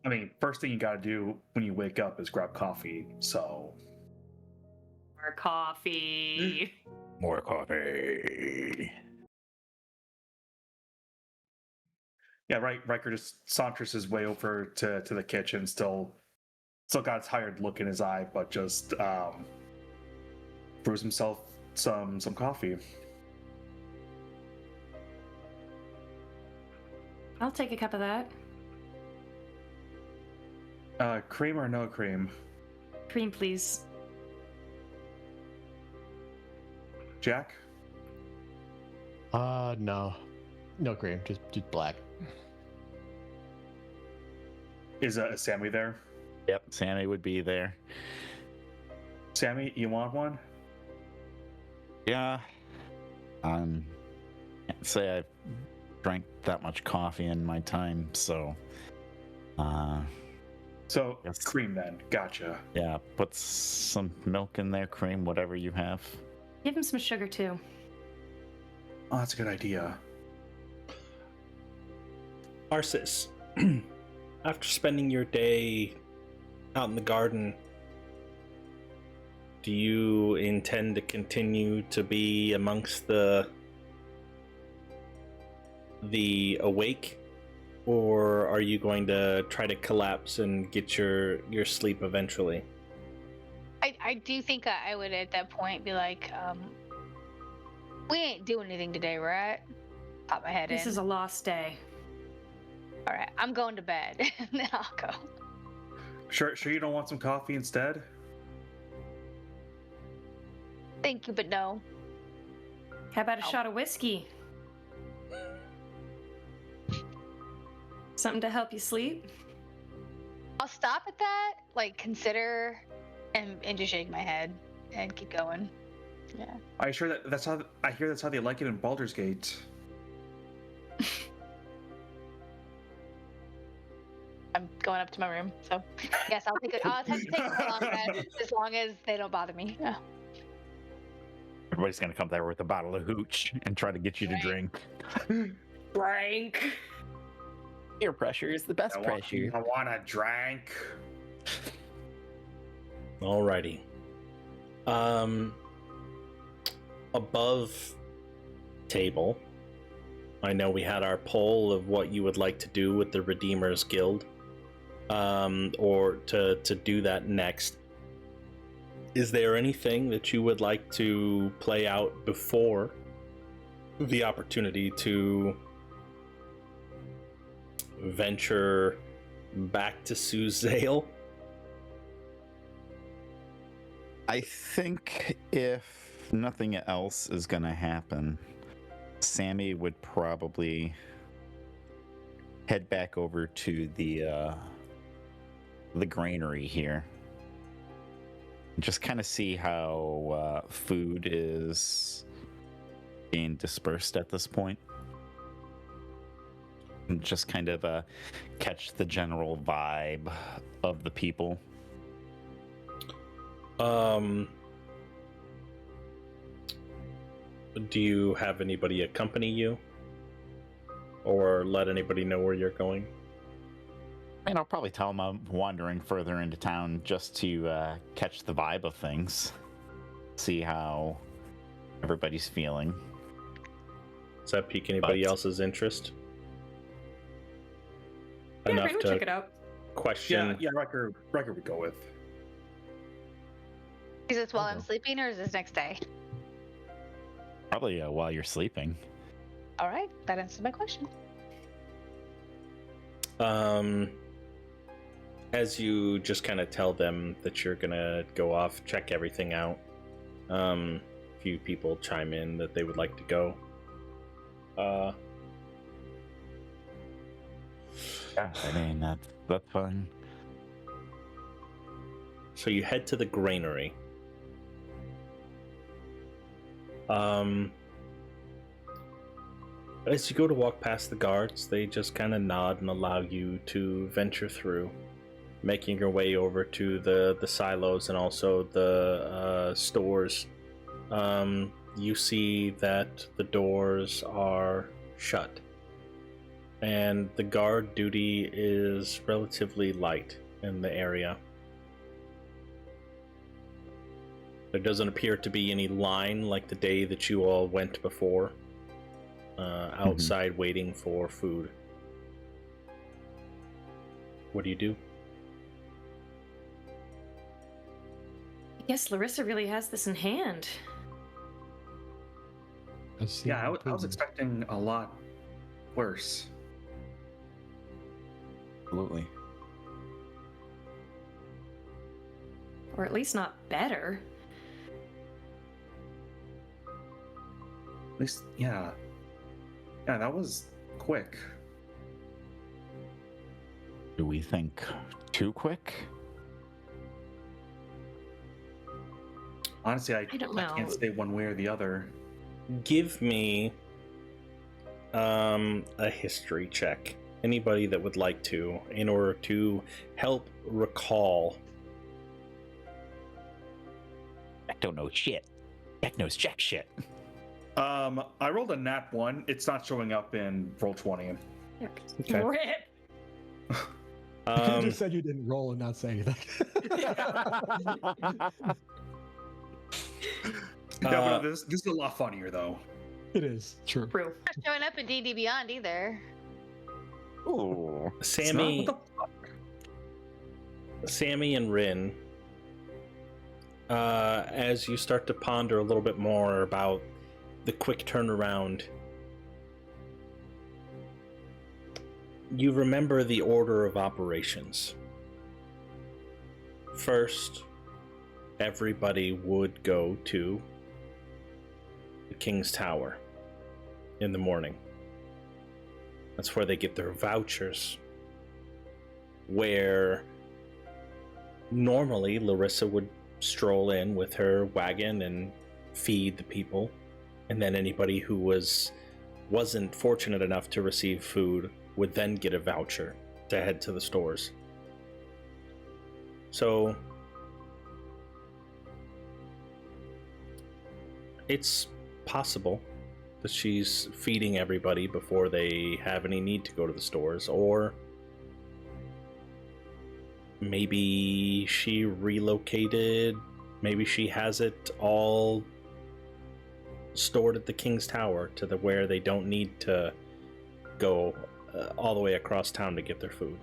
I mean, first thing you gotta do when you wake up is grab coffee. So More coffee. More coffee. yeah, Riker just saunters his way over to the kitchen, still got a tired look in his eye, but just brews himself some coffee. I'll take a cup of that. Cream or no cream? Cream, please. Jack? No cream, just black. Is Sammy there? Yep, Sammy would be there. Sammy, you want one? Yeah. Can't say I've drank that much coffee in my time, so So Yes. cream then. Gotcha. yeah, put some milk in there, cream, whatever you have. Give him some sugar too. Oh, that's a good idea. Arsis, after spending your day out in the garden, do you intend to continue to be amongst the awake, or are you going to try to collapse and get your sleep eventually? I do think I would at that point be like, we ain't doing anything today, right? Pop my head This in. is a lost day. All right, I'm going to bed, and then I'll go. Sure you don't want some coffee instead? Thank you, but no. How about a shot of whiskey? Something to help you sleep? I'll stop at that, like consider, and just shake my head and keep going. Yeah. Are you sure that's how they like it in Baldur's Gate? I'm going up to my room, so yes, I'll take a long rest as long as they don't bother me. Yeah. Everybody's gonna come there with a bottle of hooch and try to get you to drink. Frank. Peer pressure is the best pressure. I want a drink. Alrighty. Above table, I know we had our poll of what you would like to do with the Redeemers Guild, or to do that next. Is there anything that you would like to play out before the opportunity to venture back to Suzail? I think if nothing else is gonna happen, Sammy would probably head back over to the granary here. Just kind of see how food is being dispersed at this point. And just kind of catch the general vibe of the people. Do you have anybody accompany you? Or let anybody know where you're going? And I'll probably tell them I'm wandering further into town just to catch the vibe of things. See how everybody's feeling. Does that pique anybody else's interest? Yeah, Enough we'll to check it out. question. Yeah, Riker would go with. Is this while I'm sleeping or is this next day? Probably while you're sleeping. All right, that answers my question. As you just kind of tell them that you're gonna go off, check everything out, a few people chime in that they would like to go. Yeah, I mean, that's fun. So you head to the granary. As you go to walk past the guards, they just kind of nod and allow you to venture through, making your way over to the silos and also the stores. You see that the doors are shut, and the guard duty is relatively light in the area. There doesn't appear to be any line like the day that you all went before, outside waiting for food. What do you do? I guess Larissa really has this in hand. Yeah, I was expecting a lot worse. Absolutely. Or at least not better. At least, yeah. Yeah, that was quick. Do we think too quick? Honestly, I don't know. can't say one way or the other. Give me a history check. Anybody that would like to, in order to help recall. Jack don't know shit. Jack knows jack shit. I rolled a nat 1. It's not showing up in roll 20. Okay. Rip. You just said you didn't roll and not say anything. No, but this is a lot funnier though. It is true. True. Not showing up in D&D Beyond either. Ooh. Sammy, What the fuck? Sammy and Rin, as you start to ponder a little bit more about the quick turnaround, you remember the order of operations. First, everybody would go to the King's Tower in the morning. That's where they get their vouchers. Where normally Larissa would stroll in with her wagon and feed the people, and then anybody who wasn't fortunate enough to receive food would then get a voucher to head to the stores. So It's possible that she's feeding everybody before they have any need to go to the stores, or maybe she relocated. Maybe she has it all stored at the King's Tower to the where they don't need to go all the way across town to get their food.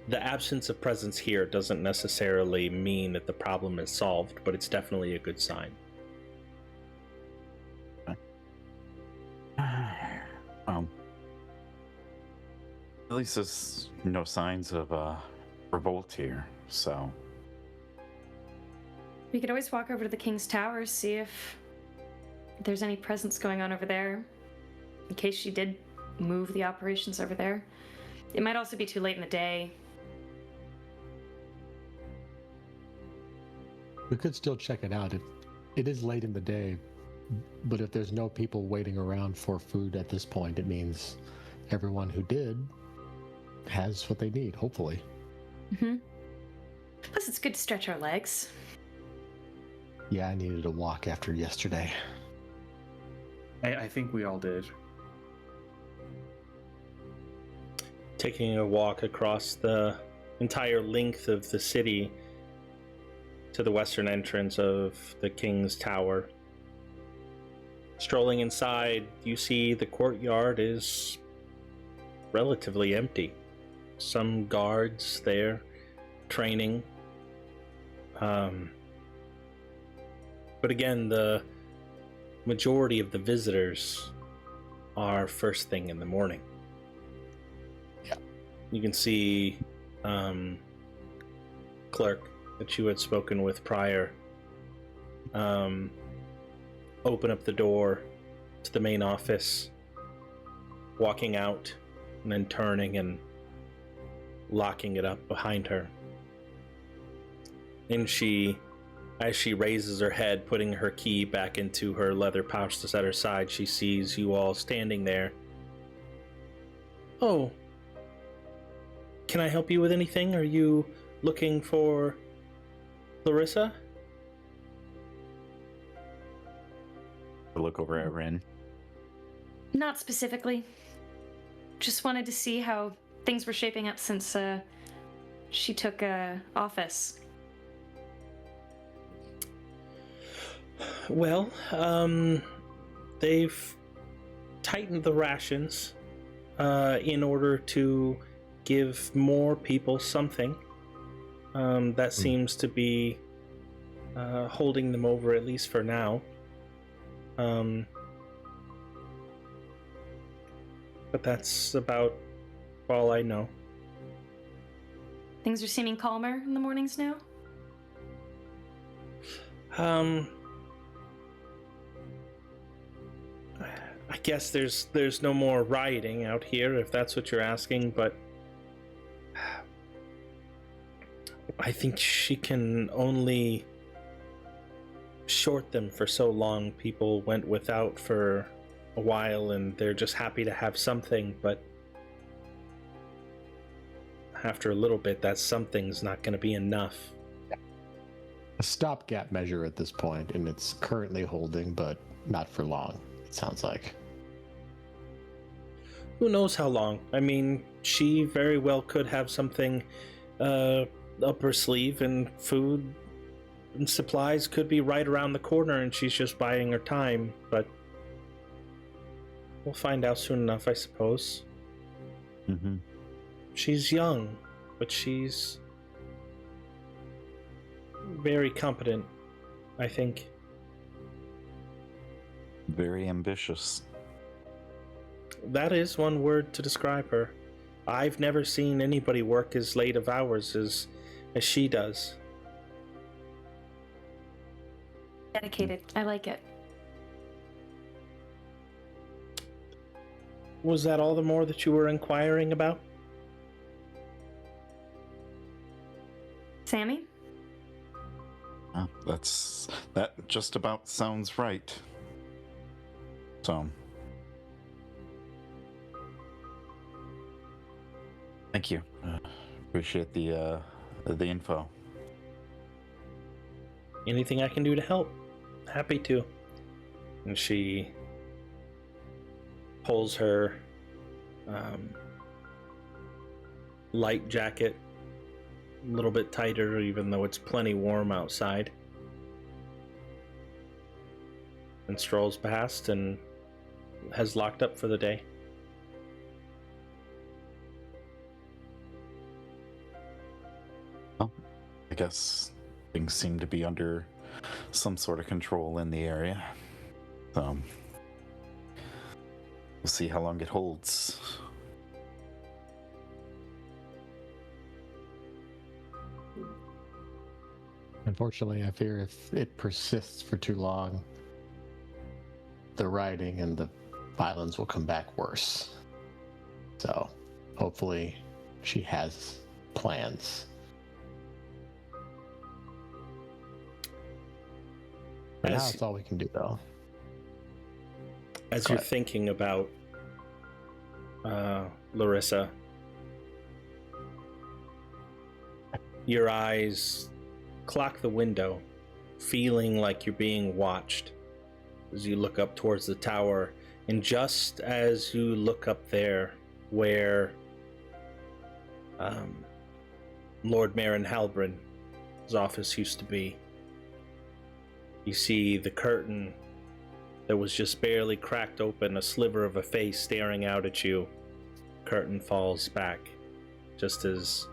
The absence of presence here doesn't necessarily mean that the problem is solved, but it's definitely a good sign. At least there's no signs of revolt here, so We could always walk over to the King's Tower, see if there's any presence going on over there, in case she did move the operations over there. It might also be too late in the day. We could still check it out. It is late in the day, but if there's no people waiting around for food at this point, it means everyone who did has what they need, hopefully. Mm-hmm. Plus, it's good to stretch our legs. Yeah, I needed a walk after yesterday. I think we all did. Taking a walk across the entire length of the city to the western entrance of the King's Tower. Strolling inside, you see the courtyard is relatively empty. Some guards there training. But again, the majority of the visitors are first thing in the morning. Yeah. You can see clerk that you had spoken with prior open up the door to the main office, walking out and then turning and locking it up behind her. And she, as she raises her head, putting her key back into her leather pouch that's at her side, she sees you all standing there. Oh, can I help you with anything? Are you looking for Larissa? I look over at Rin. Not specifically. Just wanted to see how things were shaping up since she took office. Well, they've tightened the rations in order to give more people something. That seems to be holding them over, at least for now. But that's about all I know. Things are seeming calmer in the mornings now? I guess there's no more rioting out here, if that's what you're asking, but I think she can only short them for so long. People went without for a while and they're just happy to have something, but after a little bit, that something's not going to be enough. A stopgap measure at this point, and it's currently holding, but not for long, it sounds like. Who knows how long? I mean, she very well could have something up her sleeve, and food and supplies could be right around the corner and she's just biding her time, but we'll find out soon enough, I suppose. Mm-hmm. She's young, but she's very competent, I think. Very ambitious. That is one word to describe her. I've never seen anybody work as late of hours as she does. Dedicated. I like it. Was that all the more that you were inquiring about? Sammy? That just about sounds right. So, thank you. Appreciate the info. Anything I can do to help? Happy to. And she pulls her light jacket a little bit tighter, even though it's plenty warm outside, and strolls past and has locked up for the day. Well, I guess things seem to be under some sort of control in the area. We'll see how long it holds. Unfortunately, I fear if it persists for too long, the rioting and the violence will come back worse. So, hopefully, she has plans. For now, As- it's all we can do, though. As Go you're ahead. thinking about Larissa, your eyes clock the window, feeling like you're being watched as you look up towards the tower. And just as you look up there, where Lord Marin Halbrin's office used to be, you see the curtain that was just barely cracked open, a sliver of a face staring out at you. Curtain falls back just as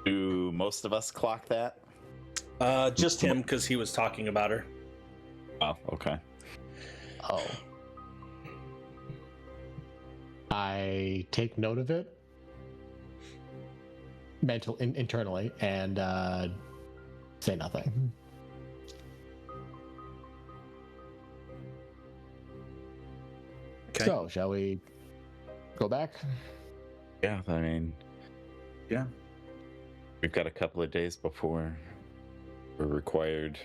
Do most of us clock that? just him, because he was talking about her. Oh, okay. Oh. I take note of it internally and say nothing. Okay. So, shall we go back? Yeah, I mean, Yeah. we've got a couple of days before we're required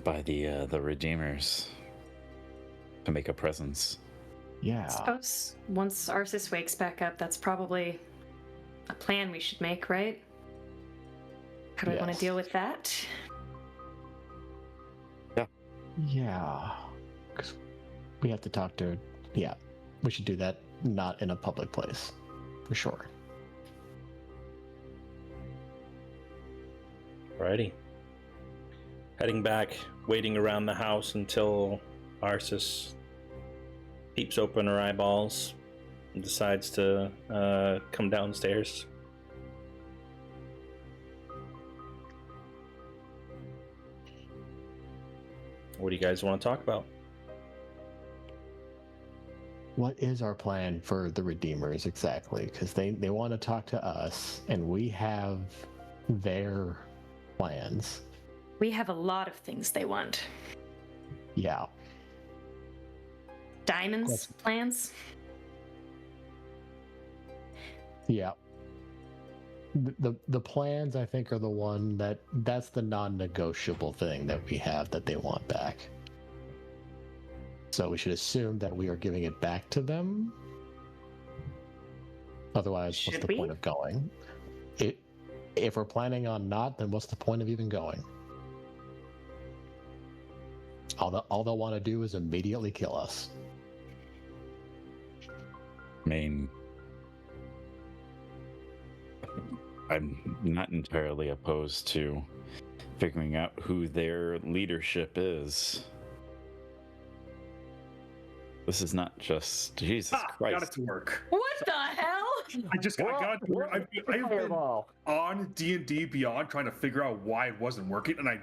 by the Redeemers to make a presence. Yeah. Suppose once Arsis wakes back up, that's probably a plan we should make, right? How do we want Yes. to deal with that? Yeah. 'Cause we have to talk to her. Yeah. We should do that not in a public place. For sure. Alrighty. Heading back, waiting around the house until Arsis peeps open her eyeballs and decides to come downstairs. What do you guys want to talk about? What is our plan for the Redeemers exactly? Because they want to talk to us, and we have their plans. We have a lot of things they want. Yeah. Diamonds, plans. Yeah. The plans, I think, are the one that's the non-negotiable thing that we have that they want back. So we should assume that we are giving it back to them. Otherwise, what's Should the we? point of going? If we're planning on not, then what's the point of even going? All they'll want to do is immediately kill us. I mean, I'm not entirely opposed to figuring out who their leadership is. This is not just Jesus Got it Christ. to work. What the hell? I got it to work. I've been on D&D Beyond trying to figure out why it wasn't working, and I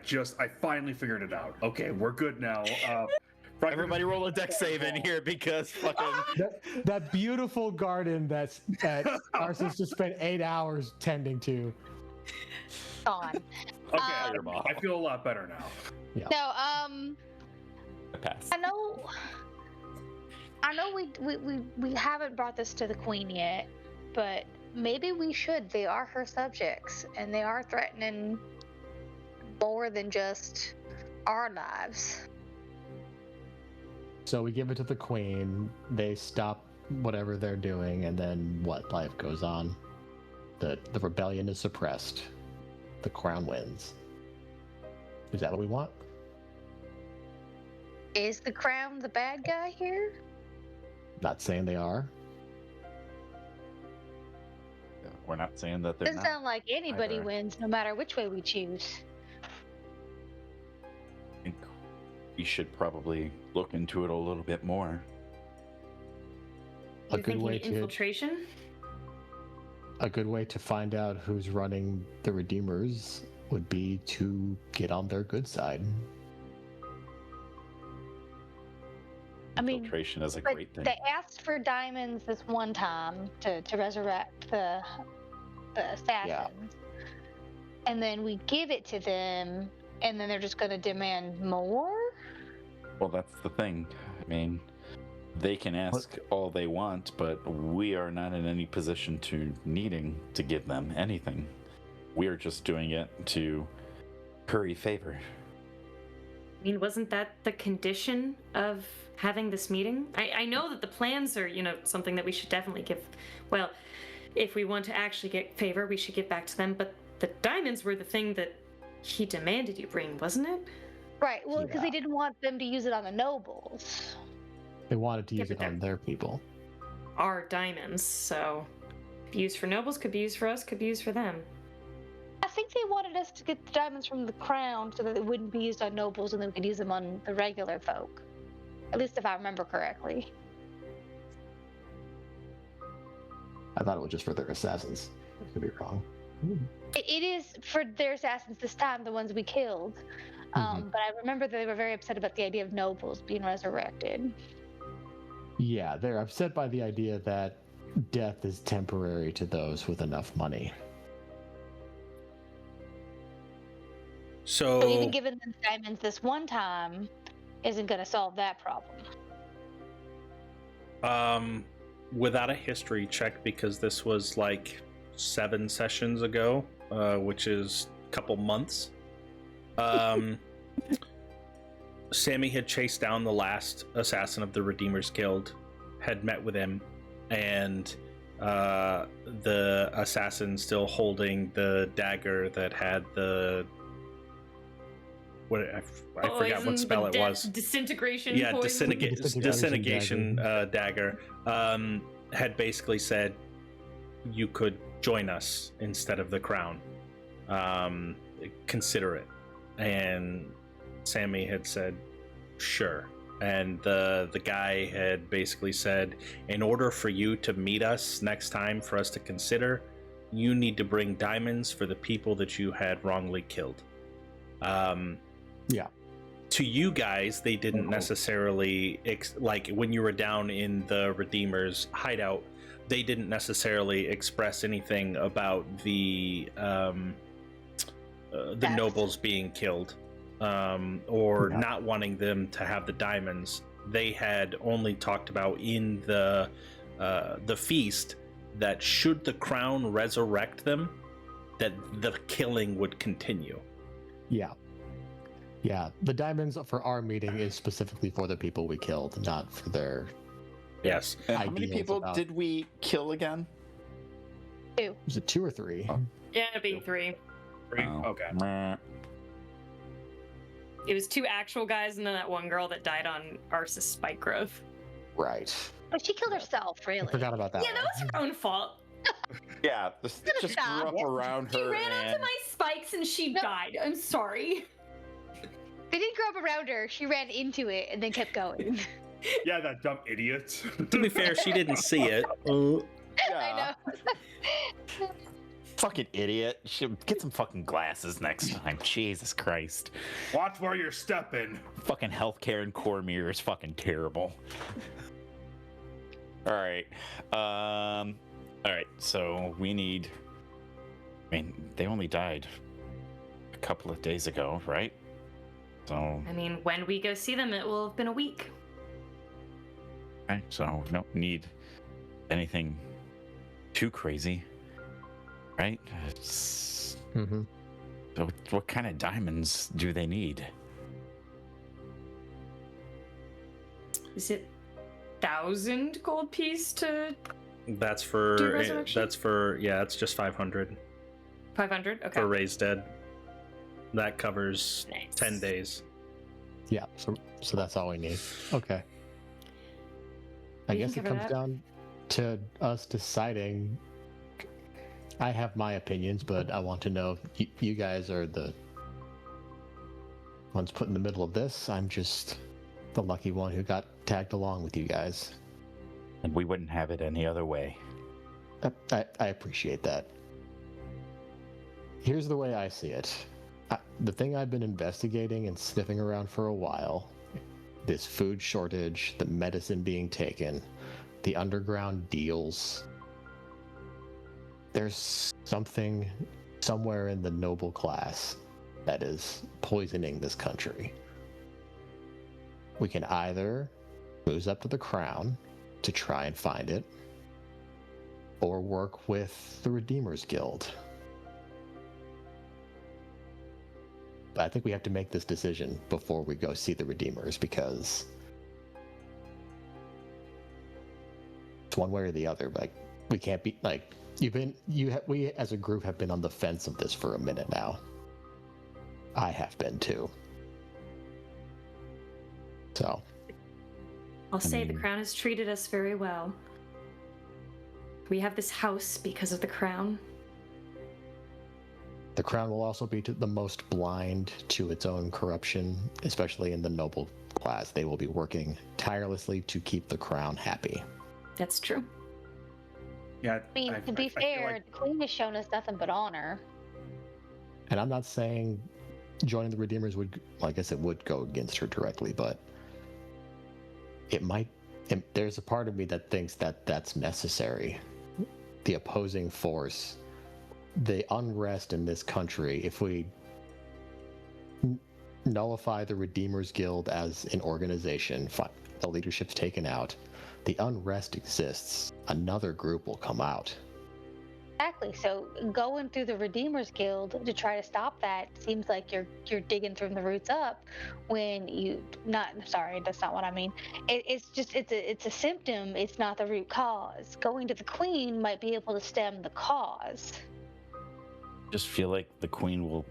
finally figured it out. Okay, we're good now. Everybody roll a deck save in here because fucking... That beautiful garden that Arsis just spent 8 hours tending to. Gone. Okay, Fireball. I feel a lot better now. So, I pass. I know we haven't brought this to the queen yet, but maybe we should. They are her subjects, and they are threatening more than just our lives. So we give it to the queen. They stop whatever they're doing, and then what? Life goes on. The rebellion is suppressed. The crown wins. Is that what we want? Is the crown the bad guy here? Not saying they are. We're not saying that they're Doesn't not. sound like anybody either. wins, no matter which way we choose. I think we should probably look into it a little bit more. A You're good way thinking to infiltration? a good way to find out who's running the Redeemers would be to get on their good side. I mean, Filtration is a but great thing. they asked for diamonds this one time to resurrect the assassins. And then we give it to them, and then they're just going to demand more? Well, that's the thing. I mean, they can ask all they want, but we are not in any position to needing to give them anything. We are just doing it to curry favor. I mean, wasn't that the condition of having this meeting? I know that the plans are, something that we should definitely give. Well, if we want to actually get favor, we should give back to them. But the diamonds were the thing that he demanded you bring, wasn't it? Right, well, because they Yeah. didn't want them to use it on the nobles. They wanted to Yeah, use but it on their people. Our diamonds, so could be used for nobles, could be used for us, could be used for them. I think they wanted us to get the diamonds from the crown so that they wouldn't be used on nobles and then we could use them on the regular folk. At least if I remember correctly. I thought it was just for their assassins. I could be wrong. It is for their assassins this time, the ones we killed. But I remember that they were very upset about the idea of nobles being resurrected. Yeah, they're upset by the idea that death is temporary to those with enough money. So So even giving them diamonds this one time isn't going to solve that problem. without a history check, because this was like 7 sessions ago, which is a couple months. Sammy had chased down the last assassin of the Redeemers Guild, had met with him, and the assassin still holding the dagger that had the I forgot what spell it was. Disintegration. Yeah, poison. disintegration dagger had basically said you could join us instead of the crown. Consider it. And Sammy had said, sure. And the guy had basically said, in order for you to meet us next time for us to consider, you need to bring diamonds for the people that you had wrongly killed. Yeah. To you guys, they didn't necessarily like when you were down in the Redeemers hideout, they didn't necessarily express anything about the nobles being killed, or not wanting them to have the diamonds. They had only talked about in the feast that should the crown resurrect them, that the killing would continue. Yeah. Yeah. The diamonds for our meeting is specifically for the people we killed, not for their... Yes. And how many Ideals people about- did we kill again? Was it 2 or 3? Oh. Yeah, it'd be 3. Oh. Okay. Meh. It was 2 actual guys and then that one girl that died on Arceus spike growth. Right. But she killed herself, I really. forgot about that Yeah, that was her own fault. Yeah, this just Stop. grew up around She her. ran and... onto my spikes and she No. died. I'm sorry. They didn't grow up around her. She ran into it and then kept going. Yeah, that dumb idiot. To be fair, she didn't see it. Yeah. I know. Fucking idiot. Should get some fucking glasses next time. Jesus Christ. Watch where you're stepping. Fucking healthcare in Cormyr is fucking terrible. Alright. Alright, so we need... I mean, they only died a couple of days ago, right? So, I mean, when we go see them, it will have been a week. okay, so we don't need anything too crazy, right? It's... Mm-hmm. So what kind of diamonds do they need? Is it 1,000 gold piece to That's Do for resurrection? it's just 500 500? Okay. for Raised Dead. That covers Nice. 10 days. Yeah, so that's all we need. Okay. I We can guess it cover comes that. down to us deciding. I have my opinions, but I want to know if you guys are the ones put in the middle of this. I'm just the lucky one who got tagged along with you guys. And we wouldn't have it any other way. I appreciate that. Here's the way I see it. The thing I've been investigating and sniffing around for a while, this food shortage, the medicine being taken, the underground deals. There's something somewhere in the noble class that is poisoning this country. We can either move up to the crown to try and find it, or work with the Redeemers Guild. But I think we have to make this decision before we go see the Redeemers, because it's one way or the other. Like, we can't be like we as a group have been on the fence of this for a minute now. I have been too. So I'll say the mean- crown has treated us very well. We have this house because of the crown. the crown will also be the most blind to its own corruption, especially in the noble class. They will be working tirelessly to keep the crown happy. That's true. Yeah. I mean, to be feel fair, like- the queen has shown us nothing but honor. And I'm not saying joining the Redeemers would, like I said, would go against her directly, but it might. There's a part of me that thinks that that's necessary. The opposing force, the unrest in this country, if we nullify the Redeemers Guild as an organization, the leadership's taken out, the unrest exists, another group will come out. Exactly. So going through the Redeemers Guild to try to stop that seems like you're digging from the roots up. When you not sorry, that's not what I mean. It's a symptom. It's not the root cause. Going to the queen might be able to stem the cause. Just feel like the queen will.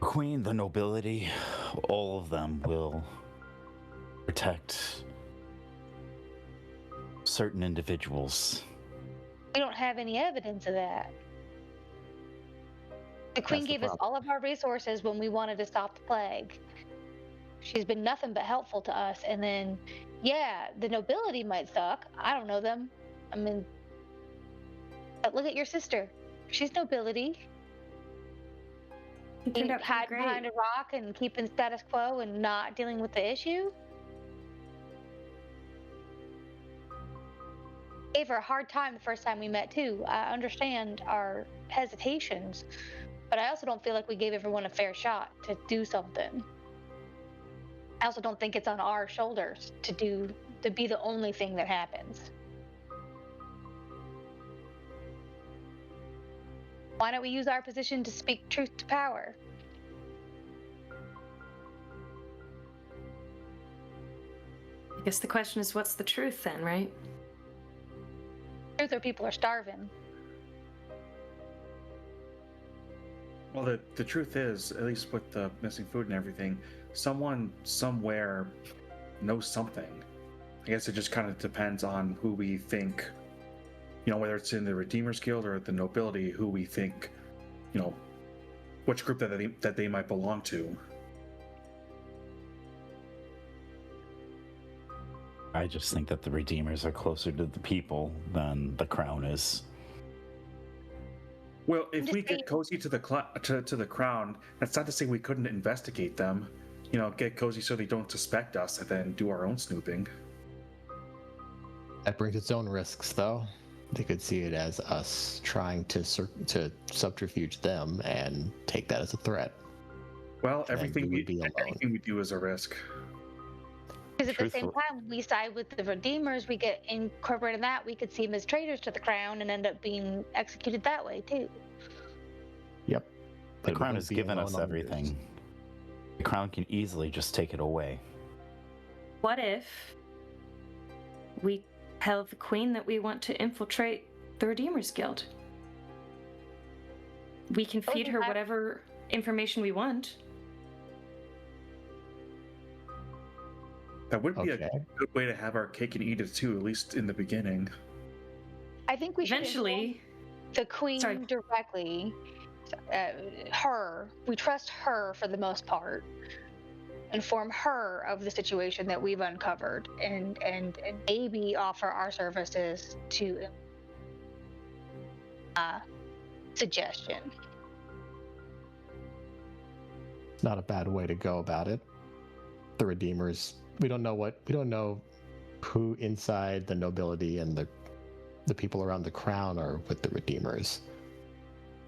Queen, the nobility, all of them will protect certain individuals. We don't have any evidence of that. The queen That's the gave us problem. all of our resources when we wanted to stop the plague. She's been nothing but helpful to us. And then, yeah, the nobility might suck. I don't know them. I mean, but look at your sister. She's nobility. It turned out Hide pretty behind great. a rock and keeping status quo and not dealing with the issue. Gave her a hard time the first time we met too. I understand our hesitations, but I also don't feel like we gave everyone a fair shot to do something. I also don't think it's on our shoulders to be the only thing that happens. Why don't we use our position to speak truth to power? I guess the question is, what's the truth then, right? Truth or people are starving. Well, the truth is, at least with the missing food and everything, someone somewhere knows something. I guess it just kind of depends on who we think, whether it's in the Redeemers Guild or the nobility, who we think, which group that they might belong to. I just think that the Redeemers are closer to the people than the crown is. Well, if just we get saying- cozy to the crown, that's not to say we couldn't investigate them. Get cozy so they don't suspect us, and then do our own snooping. That brings its own risks, though. They could see it as us trying to subterfuge them and take that as a threat. Well, Then everything we would be alone. anything we do is a risk. Because at the same Truthful- time, we side with the Redeemers, we get incorporated in that, we could see them as traitors to the crown and end up being executed that way, too. Yep. The But crown we'll has be given alone us on the everything. news. The crown can easily just take it away. What if we tell the Queen that we want to infiltrate the Redeemers Guild? We can feed her whatever information we want. That would be Okay. a good way to have our cake and eat it too, at least in the beginning. I think we should Eventually, inform the queen Sorry. directly. Her, we trust her for the most part. Inform her of the situation that we've uncovered, and maybe offer our services to suggestion. It's not a bad way to go about it. The Redeemers, we don't know who inside the nobility and the people around the crown are with the Redeemers.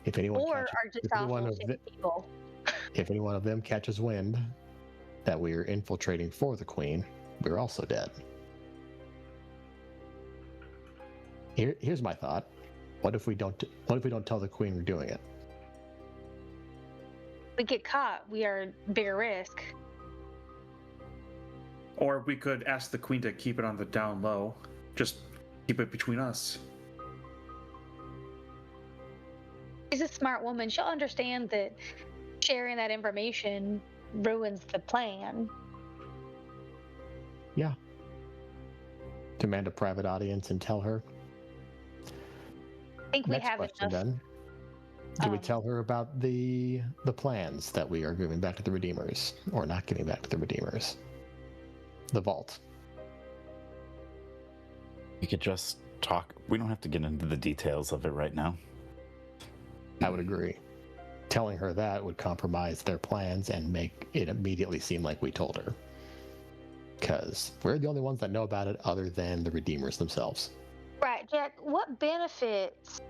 If anyone Or catches, are just awful shitty people. if any one of them catches wind that we are infiltrating for the Queen, we're also dead. Here's my thought. What if we don't tell the Queen we're doing it? We get caught, we are bigger risk. Or we could ask the queen to keep it on the down low. Just keep it between us. She's a smart woman. She'll understand that sharing that information ruins the plan. Yeah. Demand a private audience and tell her. I think we Next have question enough. then. Do we um, tell her about the plans that we are giving back to the Redeemers, or not giving back to the Redeemers? The vault. We could just talk. We don't have to get into the details of it right now. I would agree. Telling her that would compromise their plans and make it immediately seem like we told her. Because we're the only ones that know about it other than the Redeemers themselves. Right, Jack, what benefits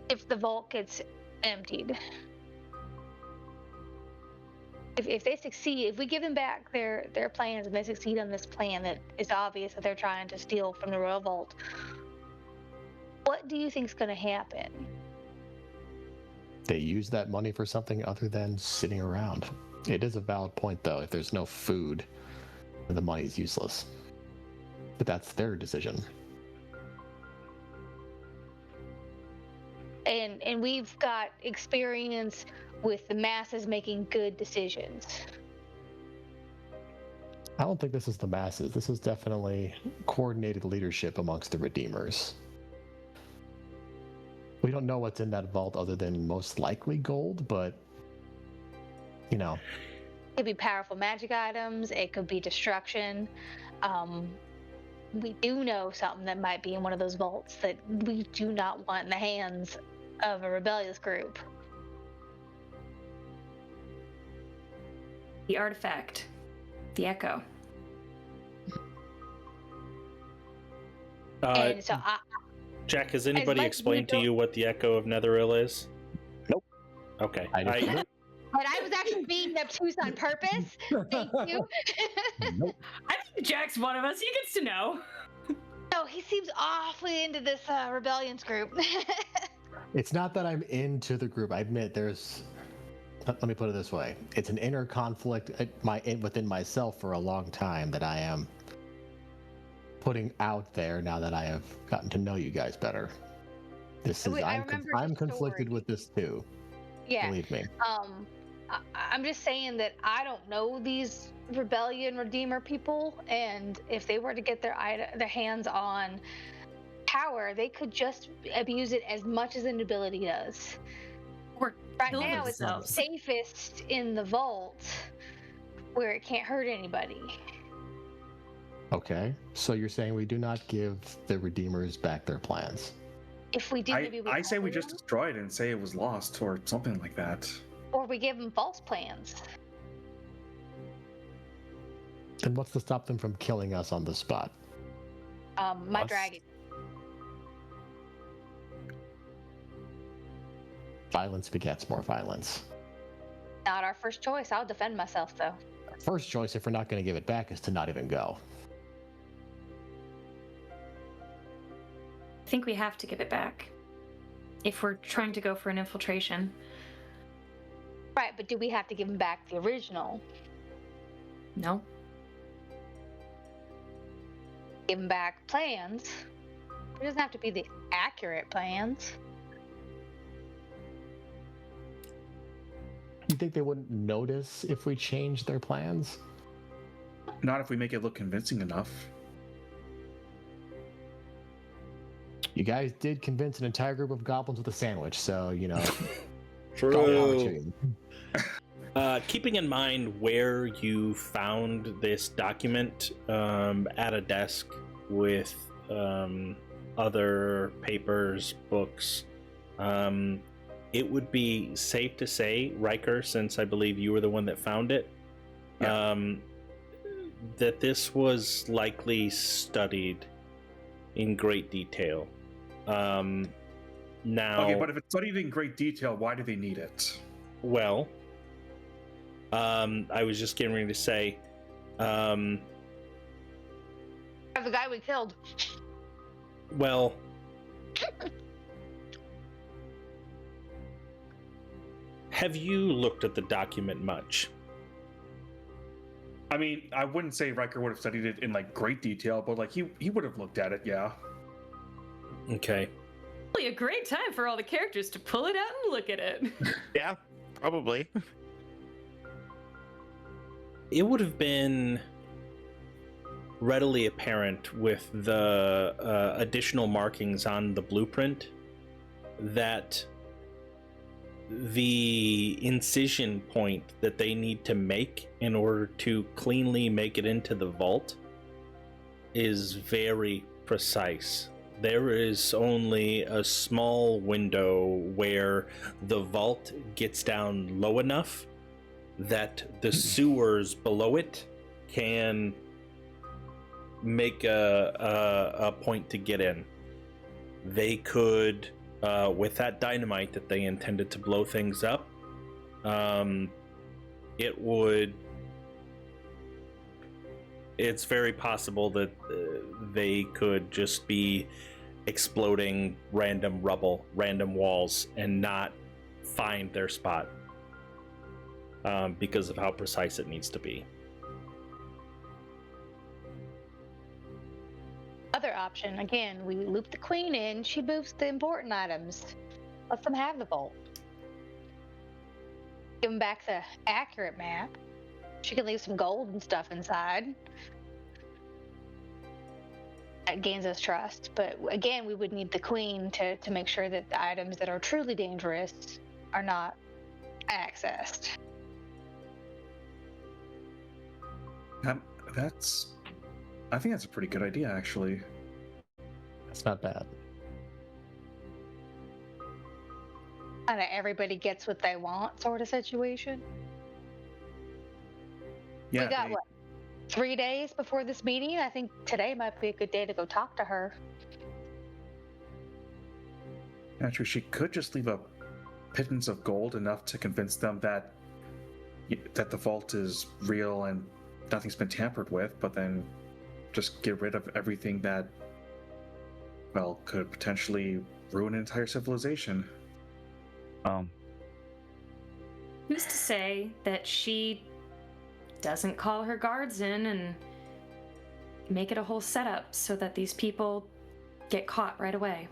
if the vault gets emptied? If they succeed, if we give them back their plans and they succeed on this plan that is obvious that they're trying to steal from the Royal Vault, what do you think's going to happen? They use that money for something other than sitting around. It is a valid point, though. If there's no food, then the money's useless. But that's their decision. And we've got experience with the masses making good decisions. I don't think this is the masses. This is definitely coordinated leadership amongst the Redeemers. We don't know what's in that vault other than most likely gold, but, you know. It could be powerful magic items, it could be destruction. We do know something that might be in one of those vaults that we do not want in the hands of a rebellious group. the artifact, the echo. And so Jack, has anybody much explained to you you what the Echo of Netheril is? Nope. Okay. I just- but I was actually being obtuse on purpose. Thank you. Nope. I think Jack's one of us. He gets to know. No, he seems awfully into this rebellions group. It's not that I'm into the group. I admit there's. Let me put it this way: it's an inner conflict within myself for a long time that I am putting out there now that I have gotten to know you guys better. This is I'm conflicted with this too. Yeah. Believe me. I'm just saying that I don't know these rebellion redeemer people, and if they were to get their hands on power, they could just abuse it as much as the nobility does. Or Right kill now, it's themselves. safest in the vault, where it can't hurt anybody. Okay, so you're saying we do not give the Redeemers back their plans? If we do, maybe I say we help just destroy it and say it was lost or something like that. them, or we give them false plans. Then what's to stop them from killing us on the spot? My Us? dragon. Violence begets more violence. Not our first choice. I'll defend myself, though. First choice, if we're not going to give it back, is to not even go. I think we have to give it back if we're trying to go for an infiltration. Right, but do we have to give them back the original? No. give him back plans. It doesn't have to be the accurate plans. You think they wouldn't notice if we changed their plans? Not if we make it look convincing enough. You guys did convince an entire group of goblins with a sandwich, so, you know. True. Keeping in mind where you found this document at a desk with other papers, books, it would be safe to say, Riker, since I believe you were the one that found it, that this was likely studied in great detail. Now, okay, but if it's studied in great detail, why do they need it? well, I was just getting ready to say, The guy we killed. well, have you looked at the document much? I mean, I wouldn't say Riker would have studied it in like great detail, but like he would have looked at it, yeah. Okay. Probably a great time for all the characters to pull it out and look at it. Yeah, probably. It would have been readily apparent with the additional markings on the blueprint that the incision point that they need to make in order to cleanly make it into the vault is very precise. There is only a small window where the vault gets down low enough that the sewers below it can make a point to get in. They could, with that dynamite that they intended to blow things up, it's very possible that they could just be exploding random rubble, random walls, and not find their spot because of how precise it needs to be. Other option, again, we loop the queen in, she moves the important items. Let them have the vault. Give them back the accurate map. She can leave some gold and stuff inside. That gains us trust. But again, we would need the queen to make sure that the items that are truly dangerous are not accessed. I think that's a pretty good idea, actually. That's not bad. Kind of everybody gets what they want sort of situation. Yeah, We got what? 3 days before this meeting? I think today might be a good day to go talk to her. Actually, she could just leave a pittance of gold enough to convince them that the vault is real and nothing's been tampered with, but then just get rid of everything that, well, could potentially ruin an entire civilization. Who's to say that she doesn't call her guards in and make it a whole setup so that these people get caught right away?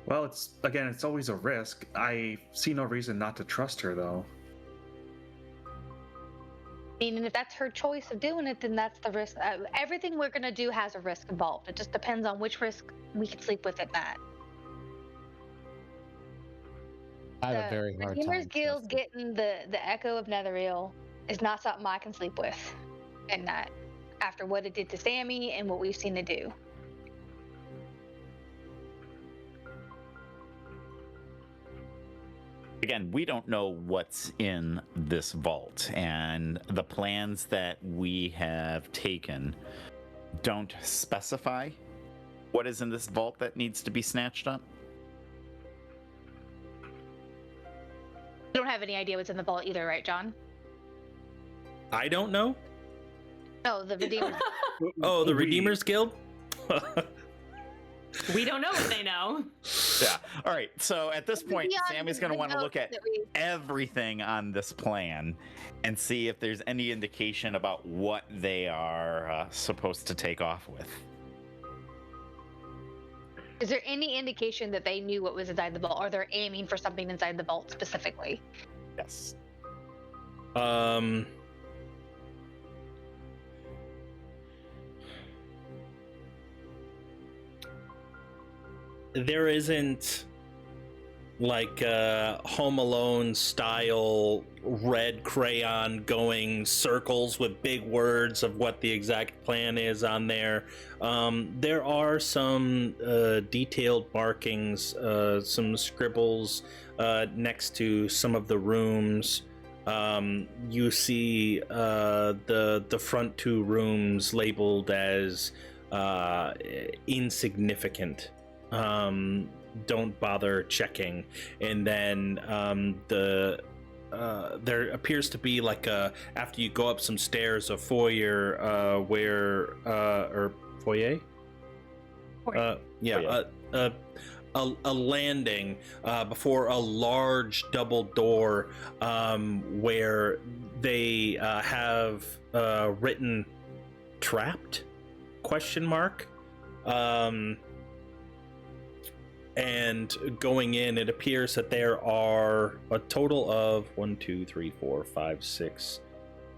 Well, it's always a risk. I see no reason not to trust her, though. I mean, and if that's her choice of doing it, then that's the risk. Everything we're going to do has a risk involved. It just depends on which risk we can sleep with at night. I have a very hard time. Redeemer's Guild trusting. getting the Echo of Netherreal is not something I can sleep with at night after what it did to Sammy and what we've seen it do. Again, we don't know what's in this vault, and the plans that we have taken don't specify what is in this vault that needs to be snatched up. You don't have any idea what's in the vault either, right, John? I don't know. No, the Redeemer's Oh, the Redeemers Guild? We don't know what they know. Yeah. All right. So at this point, Beyond Sammy's the going to want to notes look at that we- everything on this plan and see if there's any indication about what they are supposed to take off with. Is there any indication that they knew what was inside the vault, or they're aiming for something inside the vault specifically? Yes. There isn't like a Home Alone style red crayon going circles with big words of what the exact plan is on there. There are some detailed markings, some scribbles next to some of the rooms. You see the front two rooms labeled as insignificant. Don't bother checking. And then there appears to be like after you go up some stairs, a foyer or foyer? Yeah, a landing before a large double door where they have written trapped ? And going in, it appears that there are a total of 1, 2, 3, 4, 5, 6,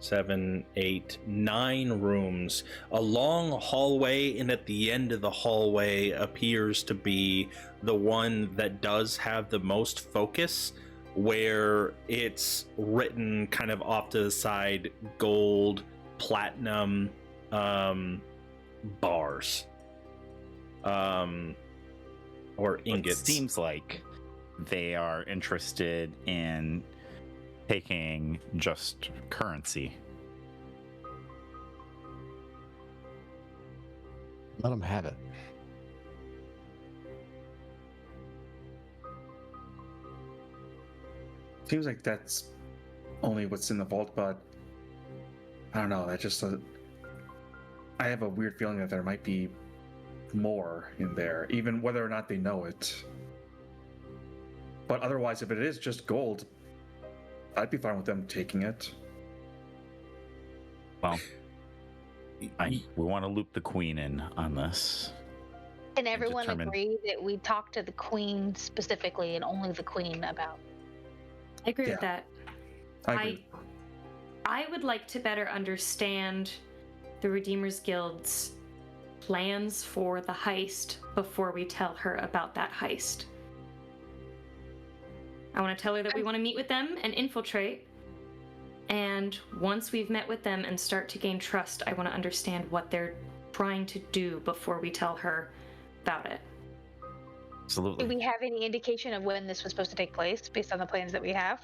7, 8, 9 rooms. A long hallway, and at the end of the hallway appears to be the one that does have the most focus, where it's written kind of off to the side, gold, platinum, bars. Or ingots. It seems like they are interested in taking just currency. Let them have it. Seems like that's only what's in the vault, but I don't know. That just I have a weird feeling that there might be more in there, even whether or not they know it. But otherwise, if it is just gold, I'd be fine with them taking it. Well, we want to loop the queen in on this. Can everyone determine- agree that we talk to the queen specifically and only the queen about? I agree Yeah. with that. I agree. I would like to better understand the Redeemers Guild's plans for the heist before we tell her about that heist. I want to tell her that we want to meet with them and infiltrate. And once we've met with them and start to gain trust, I want to understand what they're trying to do before we tell her about it. Absolutely. Do we have any indication of when this was supposed to take place based on the plans that we have?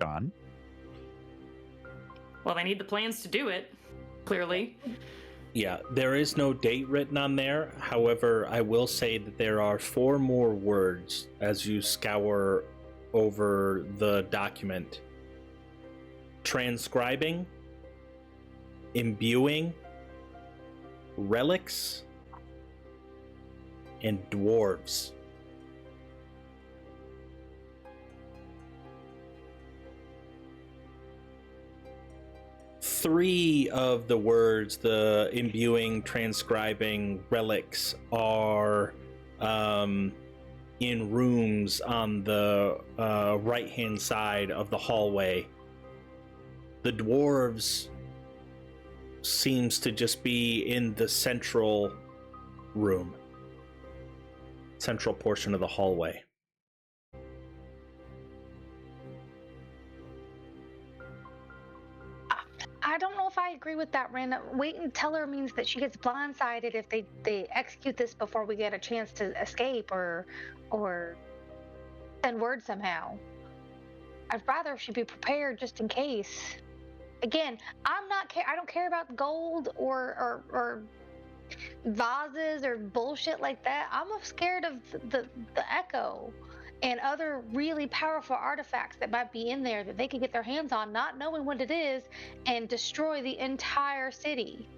John? Well, they need the plans to do it, clearly. Yeah, there is no date written on there. However, I will say that there are 4 more words as you scour over the document: transcribing, imbuing, relics, and dwarves. Three of the words, the imbuing, transcribing, relics, are in rooms on the right-hand side of the hallway. The dwarves seems to just be in the central room, central portion of the hallway. I don't know if I agree with that, Ren. Wait and tell her means that she gets blindsided if they execute this before we get a chance to escape or send word somehow. I'd rather she be prepared just in case. Again, I don't care about gold or vases or bullshit like that. I'm scared of the echo and other really powerful artifacts that might be in there that they could get their hands on, not knowing what it is, and destroy the entire city.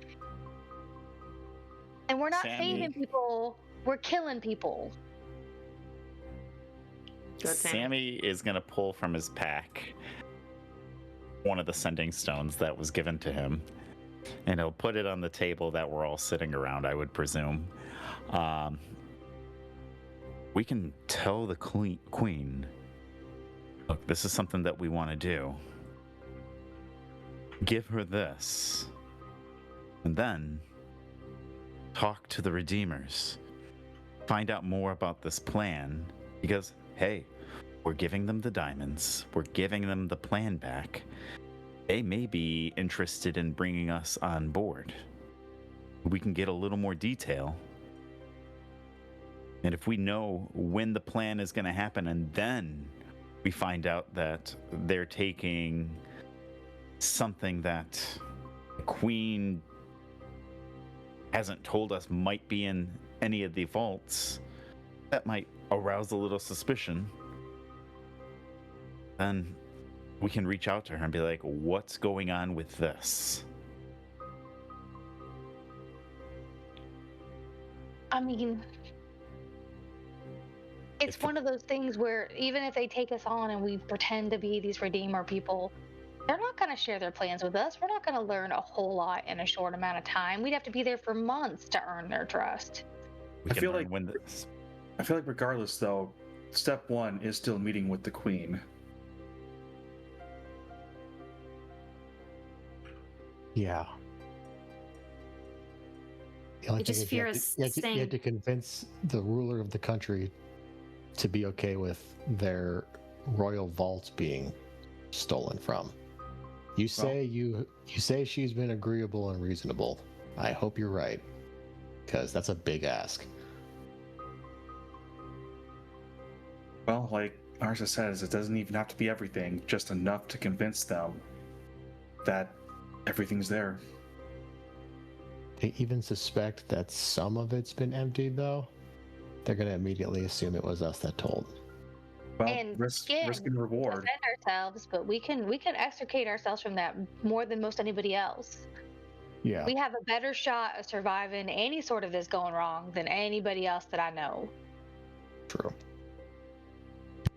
And we're not Sammy. saving people, we're killing people. Good, Sammy. Sammy is going to pull from his pack one of the sending stones that was given to him, and he'll put it on the table that we're all sitting around, I would presume. We can tell the queen, look, this is something that we want to do. Give her this, and then talk to the Redeemers. Find out more about this plan, because, hey, we're giving them the diamonds. We're giving them the plan back. They may be interested in bringing us on board. We can get a little more detail. And if we know when the plan is going to happen, and then we find out that they're taking something that the Queen hasn't told us might be in any of the vaults, that might arouse a little suspicion. Then we can reach out to her and be like, what's going on with this? I mean, it's one of those things where even if they take us on and we pretend to be these Redeemer people, they're not going to share their plans with us. We're not going to learn a whole lot in a short amount of time. We'd have to be there for months to earn their trust. I feel like regardless, though, step one is still meeting with the Queen. Yeah. The only I just thing fear is us you had to convince the ruler of the country to be okay with their royal vaults being stolen from. You say you say she's been agreeable and reasonable. I hope you're right, because that's a big ask. Well, like Arsa says, it doesn't even have to be everything, just enough to convince them that everything's there. They even suspect that some of it's been emptied, though. They're going to immediately assume it was us that told. Well, And risk again, and reward. Defend ourselves, but we can extricate ourselves from that more than most anybody else. Yeah. We have a better shot of surviving any sort of this going wrong than anybody else that I know. True.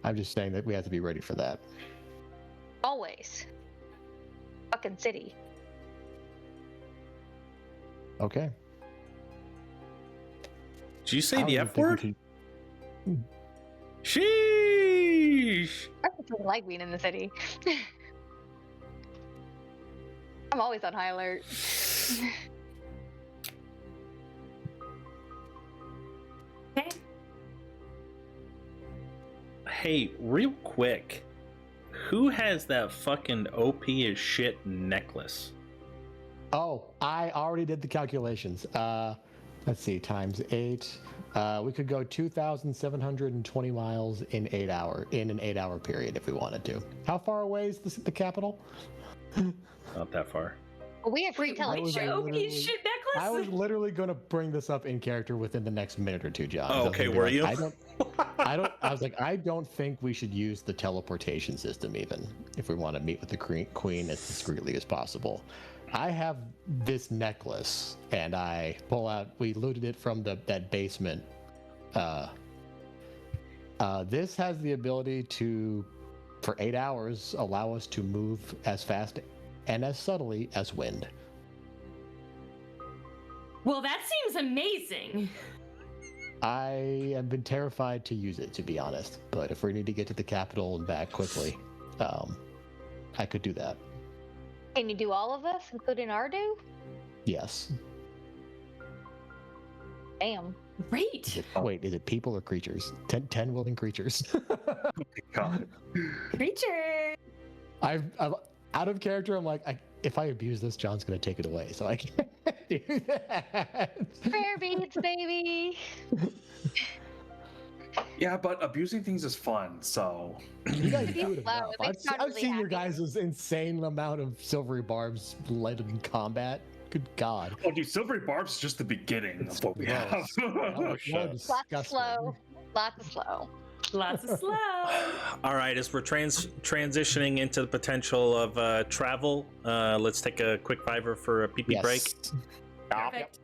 I'm just saying that we have to be ready for that. Always. Fucking city. Okay. Did you I say don't the even F think we word? can- Sheesh! I don't like being in the city. I'm always on high alert. Okay. Hey, real quick. Who has that fucking OP as shit necklace? Oh, I already did the calculations. Let's see, times 8. We could go 2,720 miles in an 8-hour period if we wanted to. How far away is the capital? Not that far. We have free Wait, television. OP shit necklace? I was literally going to bring this up in character within the next minute or two, John. Oh, I was okay, gonna be were like, you? I was like, I don't think we should use the teleportation system even if we want to meet with the queen as discreetly as possible. I have this necklace, and I pull out. We looted it from that basement. This has the ability to, for 8 hours, allow us to move as fast and as subtly as wind. Well, that seems amazing. I have been terrified to use it, to be honest. But if we need to get to the capital and back quickly, I could do that. Can you do all of us, including Ardu? Yes. Damn. Great. Wait, is it people or creatures? 10 willing creatures. God. Creature. I've out of character. I'm like, if I abuse this, John's gonna take it away, so I can't do that. Rare beats, baby. Yeah, but abusing things is fun, so. You guys Be do it slow, enough. it makes John I've really seen your happy. guys' insane amount of silvery barbs led in combat. Good God. Oh, dude, Silvery Barb's is just the beginning It's of what we gross. have. More Lots of disgusting. slow. Lots of slow. Lots of slow. All right, as we're transitioning into the potential of travel, let's take a quick fiver for a pee-pee Yes. break. Perfect.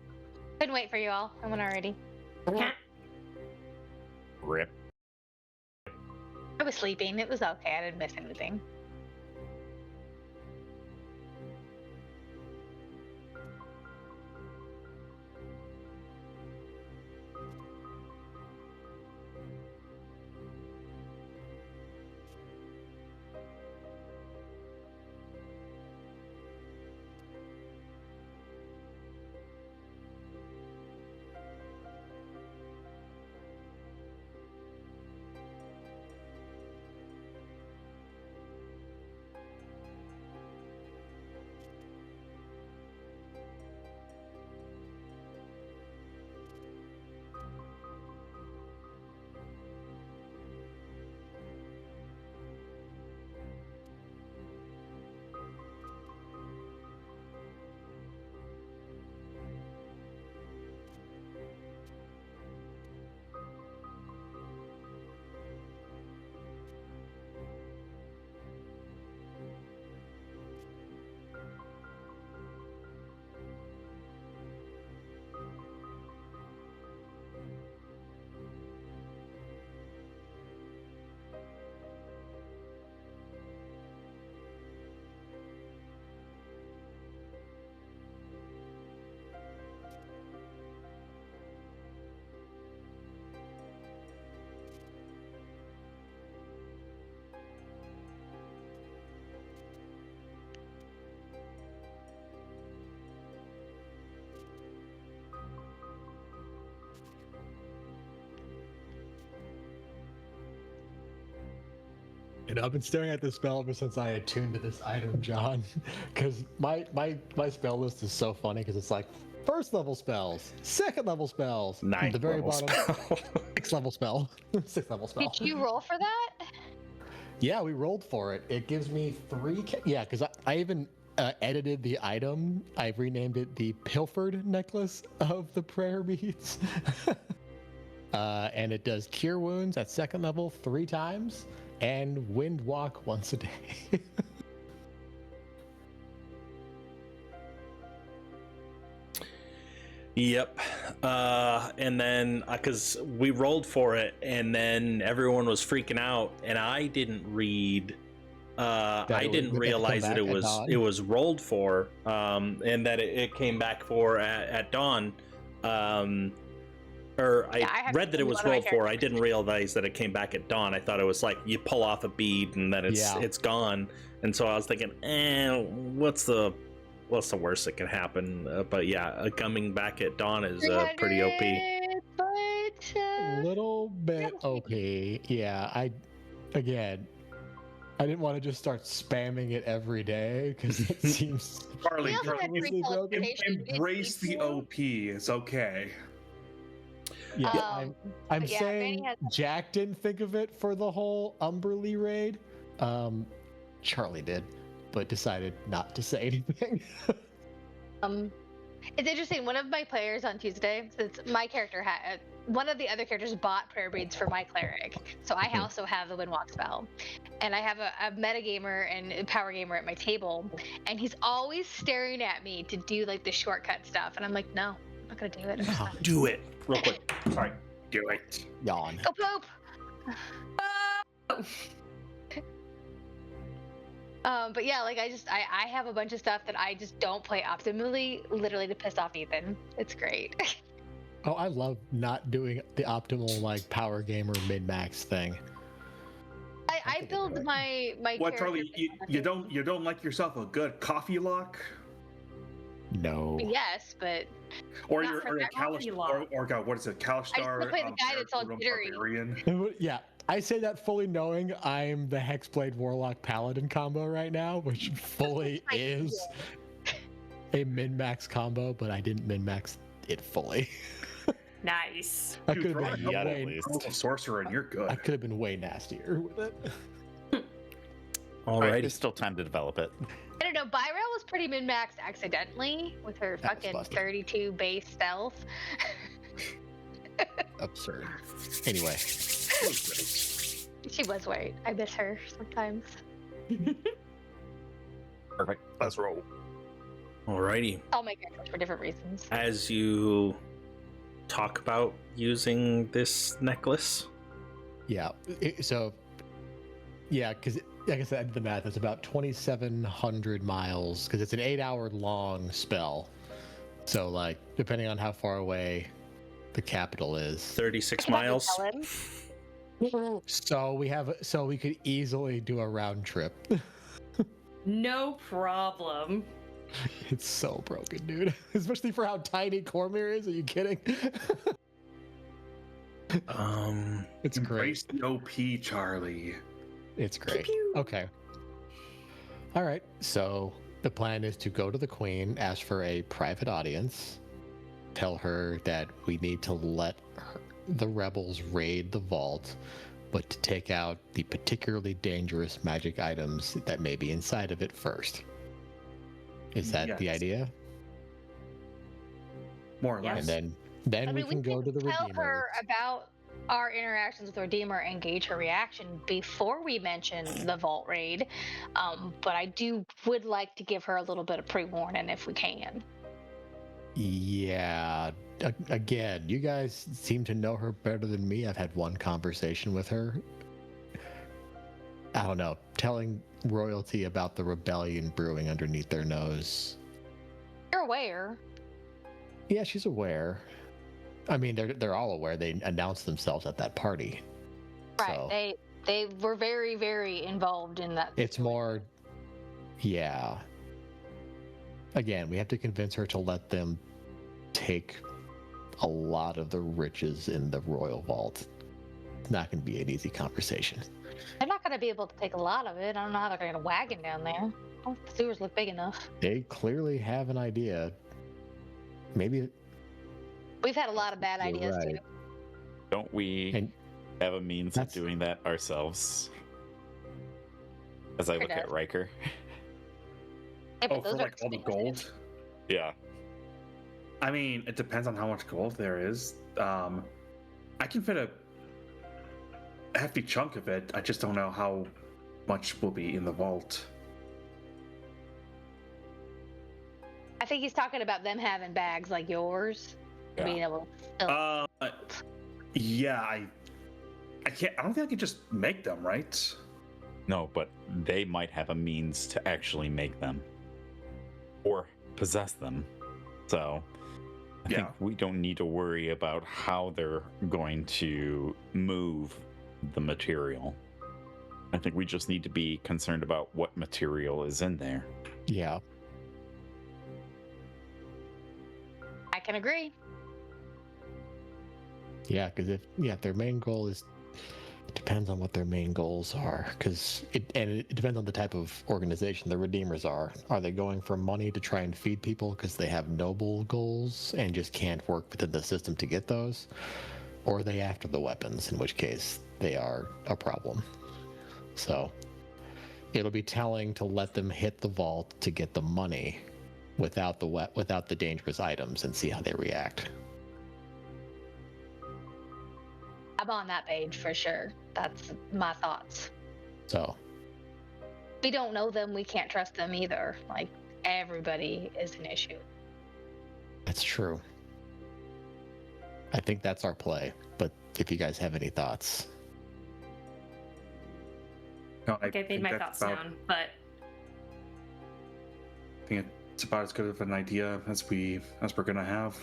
Couldn't wait for you all. I went already. Rip. I was sleeping. It was okay. I didn't miss anything. And I've been staring at this spell ever since I attuned to this item, John. Because my spell list is so funny because it's like first level spells, second level spells, Ninth at the very level bottom, spell. sixth level spell, sixth level spell. Did you roll for that? Yeah, we rolled for it. It gives me 3. Yeah, because I even edited the item. I've renamed it the Pilfered Necklace of the Prayer Beads. And it does Cure Wounds at second level 3 times and Wind Walk once a day. Yep. And then, because we rolled for it, and then everyone was freaking out, and I didn't read. I didn't realize that it was rolled for, and that it came back for at dawn. Or I read that it was rolled for. I didn't realize that it came back at dawn. I thought it was like you pull off a bead and then it's gone. And so I was thinking, what's the worst that can happen? But yeah, coming back at dawn is pretty OP. But Little bit OP. Yeah, I didn't want to just start spamming it every day because it seems Charlie, We also had Charlie, pre-qualification. embrace the OP. It's okay. Yeah, Um, I'm but yeah, saying Benny has- Jack didn't think of it for the whole Umberly raid. Charlie did, but decided not to say anything. It's interesting. One of my players on Tuesday, since my character had one of the other characters bought prayer beads for my cleric, so I also have the Windwalk spell, and I have a metagamer and a power gamer at my table, and he's always staring at me to do like the shortcut stuff, and I'm like, no, I'm not gonna do it. I'm just not. Do it real quick. Sorry. Do it. Yawn. Go poop. But yeah, like I have a bunch of stuff that I just don't play optimally, literally to piss off Ethan. It's great. Oh, I love not doing the optimal like power gamer mid max thing. I build my What, character Charlie? You don't like yourself a good coffee lock, No. Yes, but or Not you're for or a that Kalish, coffee lock. or God, what is it? Kalistar. wanna play the guy that's all jittery. Barbarian. Yeah, I say that fully knowing I'm the Hexblade Warlock Paladin combo right now, which fully is a min max combo, but I didn't min max it fully. Nice. I Dude, could throw have a been yet at way, least. Little sorcerer, and you're good. I could have been way nastier with it. Alrighty. There's still time to develop it. I don't know. Byrell was pretty min maxed accidentally with her That was fucking busted. 32 base stealth. Absurd. Anyway, She was white. I miss her sometimes. Perfect. Let's roll. Alrighty. All my characters for different reasons. As you talk about using this necklace? Yeah. Because like I said, I did the math. It's about 2,700 miles because it's an 8-hour long spell. So, like, depending on how far away the capital is. 36 Can I miles. tell him? So we could easily do a round trip. No problem. It's so broken, dude. Especially for how tiny Cormyr is. Are you kidding? It's Embrace great. the OP, Charlie. It's great. Pew, pew. Okay. All right. So the plan is to go to the queen, ask for a private audience, tell her that we need to let the rebels raid the vault, but to take out the particularly dangerous magic items that may be inside of it first. Is that the Yes. idea? More or Yeah. less. And then I we mean, can go to the tell Redeemer. her about our interactions with Redeemer and gauge her reaction before we mention the vault raid. But I would like to give her a little bit of pre-warning if we can. Yeah. Again, you guys seem to know her better than me. I've had one conversation with her. I don't know. Telling royalty about the rebellion brewing underneath their nose. You're aware. Yeah, she's aware. I mean, they're all aware. They announced themselves at that party. Right. So They were very, very involved in that. it's more, yeah. Again, we have to convince her to let them take a lot of the riches in the royal vault. It's not going to be an easy conversation. They're not going to be able to take a lot of it. I don't know how they're going to get a wagon down there. Oh, the sewers look big enough. They clearly have an idea. Maybe. We've had a lot of bad You're ideas right. too. Don't we And have a means of that's- doing that ourselves? As I Sure look at does. Riker. Yeah, but Oh, for those are like all the expensive. gold? Yeah. I mean, it depends on how much gold there is. I can fit a hefty chunk of it. I just don't know how much will be in the vault. I think he's talking about them having bags like yours. Yeah. Being able to Yeah, I can't. I don't think I can just make them, right? No, but they might have a means to actually make them. Or possess them. So I think we don't need to worry about how they're going to move the material. I think we just need to be concerned about what material is in there. Yeah. I can agree. Yeah, because if their main goal is, it depends on what their main goals are. Because it depends on the type of organization the Redeemers are. Are they going for money to try and feed people because they have noble goals and just can't work within the system to get those? Or are they after the weapons? In which case they are a problem. So it'll be telling to let them hit the vault to get the money without the dangerous items and see how they react. I'm on that page for sure. That's my thoughts. So We don't know them. We can't trust them either. Like, everybody is an issue. that's true. I think that's our play. But if you guys have any thoughts. No, I think I made my that's thoughts about, known, but I think it's about as good of an idea as we're gonna have.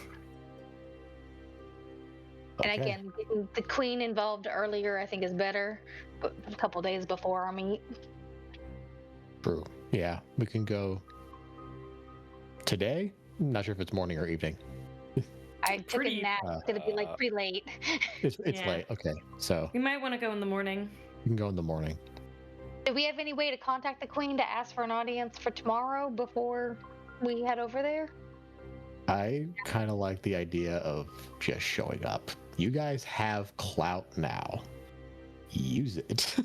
And Okay. again, getting the queen involved earlier, I think, is better. But a couple days before our meet. True. Yeah, we can go today. Not sure if it's morning or evening. I took Pretty- a nap. It's gonna be like pretty late. It's Yeah. late. Okay, so we might want to go in the morning. you can go in the morning. Do we have any way to contact the queen to ask for an audience for tomorrow before we head over there? I kind of like the idea of just showing up. You guys have clout now. Use it.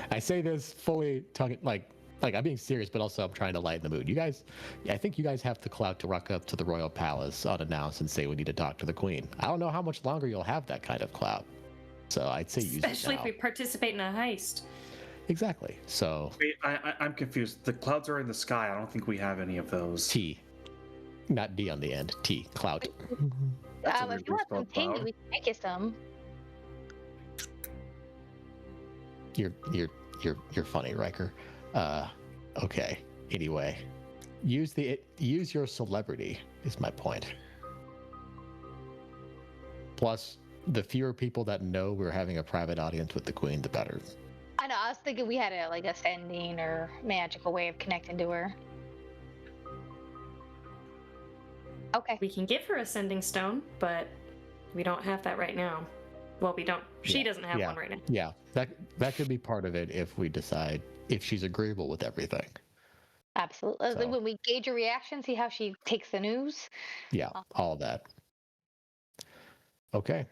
I say this fully talking like I'm being serious, but also I'm trying to lighten the mood. You guys, I think you guys have the clout to rock up to the royal palace unannounced and say we need to talk to the queen. I don't know how much longer you'll have that kind of clout, so I'd say use Especially it if now. we participate in a heist. Exactly. So Wait, I'm confused. The clouds are in the sky. I don't think we have any of those. T. Not D on the end. T. Clout. That's a If weird you want way some to spell tea, cloud. we can make you some. You're funny, Riker. Okay. Anyway, use your celebrity is my point. Plus, the fewer people that know we're having a private audience with the Queen, the better. I know. I was thinking we had a sending or magical way of connecting to her. Okay. We can give her a sending stone, but we don't have that right now. Well, we don't. She doesn't have one right now. Yeah, that could be part of it if we decide if she's agreeable with everything. Absolutely. So- When we gauge her reaction, see how she takes the news. Yeah, all that. Okay.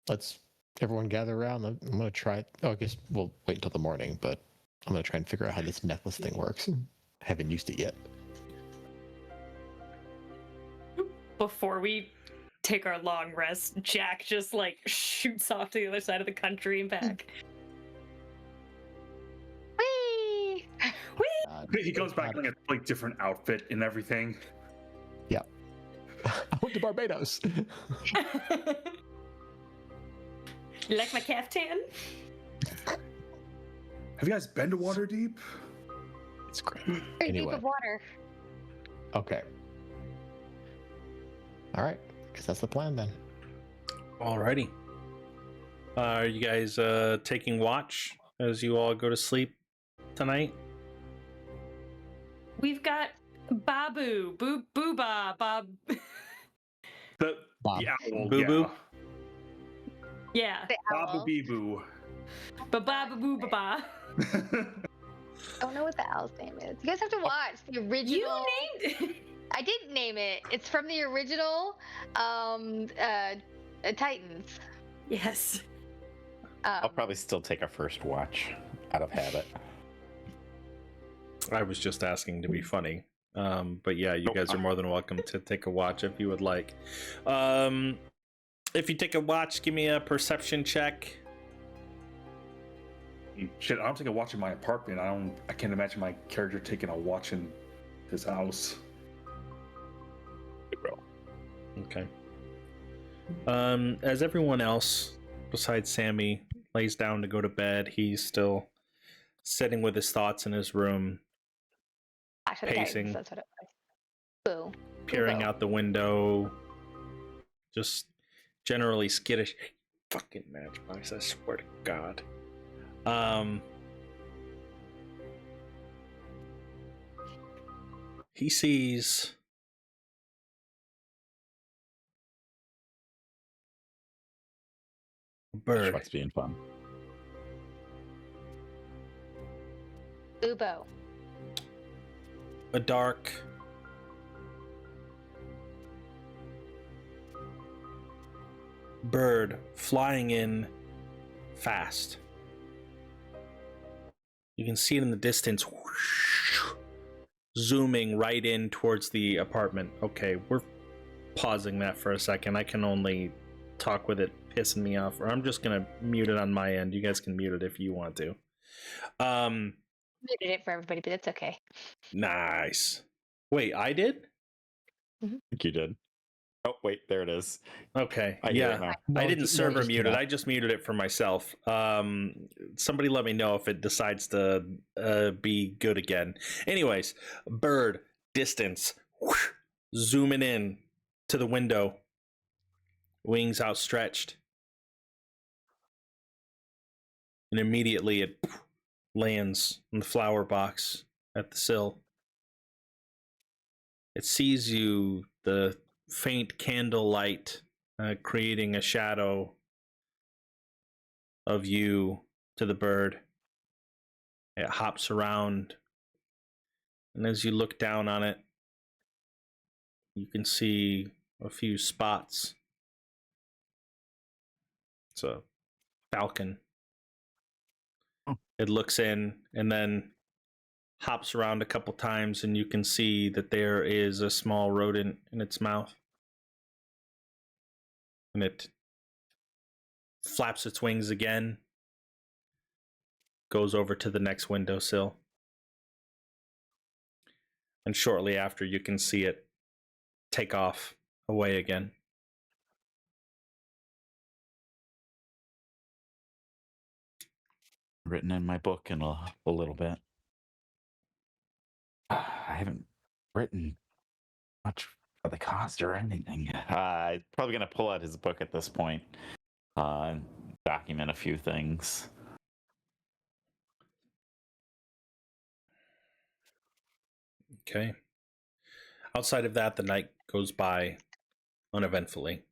Let's everyone gather around. I'm gonna try. Oh, I guess we'll wait until the morning, but I'm gonna try and figure out how this necklace thing works. Haven't used it yet. Before we take our long rest, Jack just like shoots off to the other side of the country and back. Whee! He goes back in a like different outfit and everything. I went to Barbados. You like my caftan? Have you guys been to Waterdeep? It's great. Very deep Anyway. of water. Okay. All right. Guess that's the plan then. Alrighty. Are you guys taking watch as you all go to sleep tonight? We've got Babu, Booba, Bob. Bob. The owl. Boo Boo? Yeah, The owl. Babu Beeboo. Babu, Baba. I don't know what the owl's name is. You guys have to watch the original. You named it. I didn't name it. It's from the original Titans. Yes. I'll probably still take a first watch out of habit. I was just asking to be funny. But yeah, you guys are more than welcome to take a watch if you would like. If you take a watch, give me a perception check. Shit, I don't take a watch in my apartment. I can't imagine my character taking a watch in his house. Okay. As everyone else besides Sammy lays down to go to bed, he's still sitting with his thoughts in his room, Clash of the Pacing. Titans, that's what it was. Boo. peering Boo. out the window, just generally skittish. Fucking Matchbox, I swear to God. He sees a bird. What's being fun? Ubo. A dark bird flying in fast. You can see it in the distance, whoosh, zooming right in towards the apartment. Okay, we're pausing that for a second. I can only talk with it pissing me off, or I'm just gonna mute it on my end. You guys can mute it if you want to. Muted it for everybody, but it's okay. Nice. Wait, I did? I think you did. Oh, wait, there it is. Okay. I hear it Yeah. now. No, I didn't just- server just mute it. not. I just muted it for myself. Somebody let me know if it decides to be good again. Anyways, bird, distance, whoosh, zooming in to the window, wings outstretched. And immediately it lands in the flower box at the sill. It sees you, the faint candlelight creating a shadow of you to the bird. It hops around, and as you look down on it, you can see a few spots. It's a falcon. It looks in and then hops around a couple times, and you can see that there is a small rodent in its mouth. And it flaps its wings again, goes over to the next windowsill. And shortly after, you can see it take off away again. Written in my book in a little bit. I haven't written much for the cost or anything. Probably gonna pull out his book at this point, and document a few things. Okay. Outside of that, the night goes by uneventfully.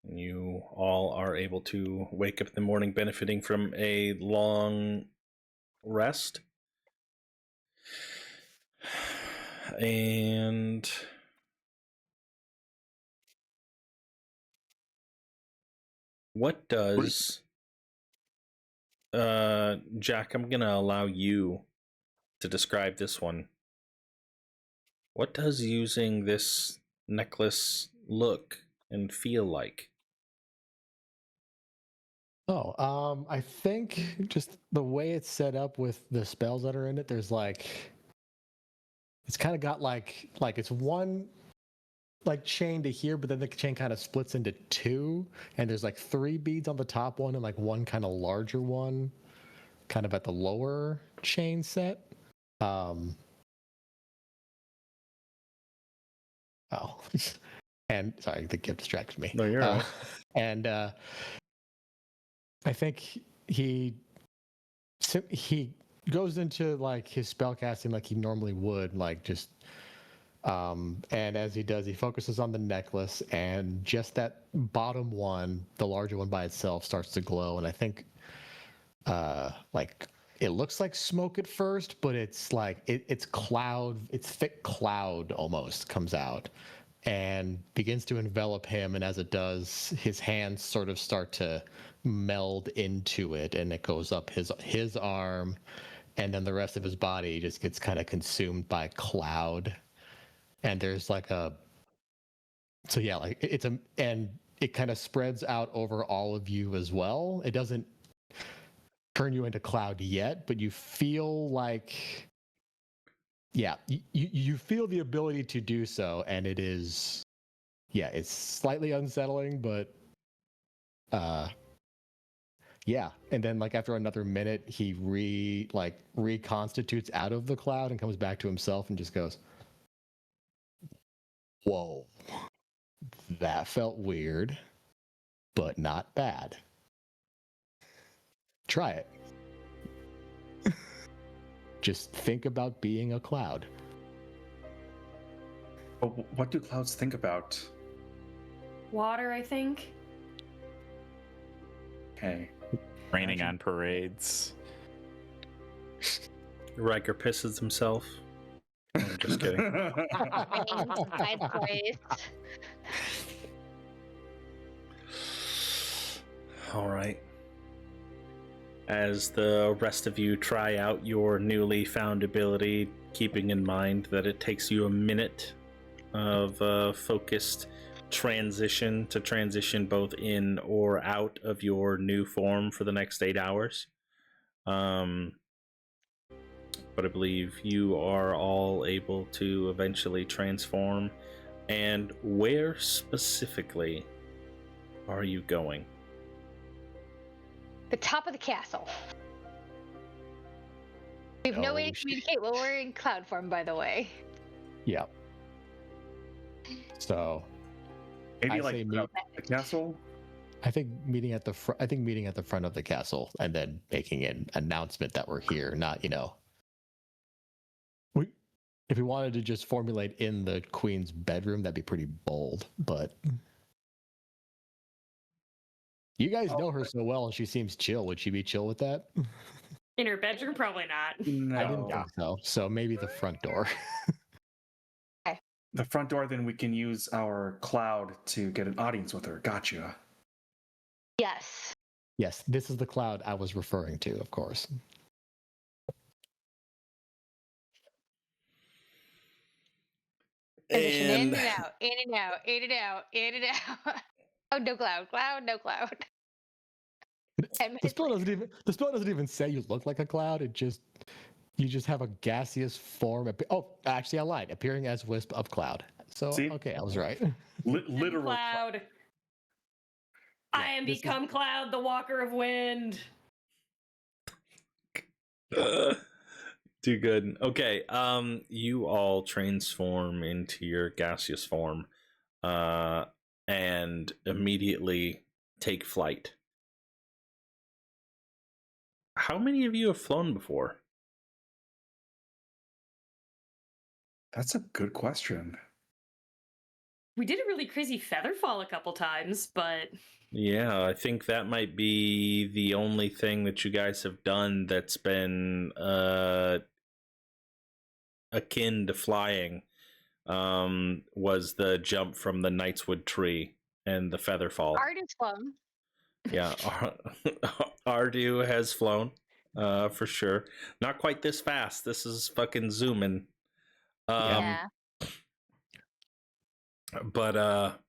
You all are able to wake up in the morning benefiting from a long rest. And what does Jack, I'm gonna allow you to describe this one. What does using this necklace look and feel like? Oh, I think just the way it's set up with the spells that are in it, there's it's kind of got like it's one like chain to here, but then the chain kind of splits into two, and there's like 3 beads on the top one and like one kind of larger one, kind of at the lower chain set. Oh, and sorry, the gift distracted me. No, you're right. And I think he goes into like his spell casting like he normally would, like just and as he does, he focuses on the necklace, and just that bottom one, the larger one by itself, starts to glow. And I think like it looks like smoke at first, but it's like it's thick cloud almost comes out and begins to envelop him. And as it does, his hands sort of start to meld into it, and it goes up his arm, and then the rest of his body just gets kind of consumed by cloud. And there's like and it kind of spreads out over all of you as well. It doesn't turn you into cloud yet, but you feel like, you feel the ability to do so, and it is, it's slightly unsettling, but and then like after another minute, he reconstitutes out of the cloud and comes back to himself and just goes, "Whoa, that felt weird, but not bad. Try it. Just think about being a cloud." But what do clouds think about? Water, I think. Okay. Raining on parades. Riker pisses himself. I'm just kidding. Five place. All right. As the rest of you try out your newly found ability, keeping in mind that it takes you a minute of focused transition to transition both in or out of your new form for the next 8 hours. But I believe you are all able to eventually transform. And where specifically are you going? The top of the castle. We have no way to communicate while we're in cloud form, by the way. Yeah. So Maybe I like say the castle. I think meeting at the front of the castle, and then making an announcement that we're here. Not, if we wanted to just formulate in the queen's bedroom, that'd be pretty bold. But you guys know her so well, and she seems chill. Would she be chill with that? In her bedroom, probably not. No. I didn't think so. So maybe the front door. The front door, then we can use our cloud to get an audience with her. Gotcha. Yes. Yes, this is the cloud I was referring to, of course. Transition in and out, in and out, in and out, in and out. Oh, no cloud, no cloud. The spell doesn't even say you look like a cloud. It just You just have a gaseous form. Oh, actually, I lied. Appearing as wisp of cloud. So, See? okay, I was right. Literal Cloud. I am this is- become Cloud, the Walker of Wind. Too good. Okay, you all transform into your gaseous form, and immediately take flight. How many of you have flown before? That's a good question. We did a really crazy feather fall a couple times, but Yeah, I think that might be the only thing that you guys have done that's been akin to flying. Was the jump from the Knightswood tree and the feather fall. Art is flown. Yeah, Ardu has flown, for sure. Not quite this fast. This is fucking zooming. Yeah. But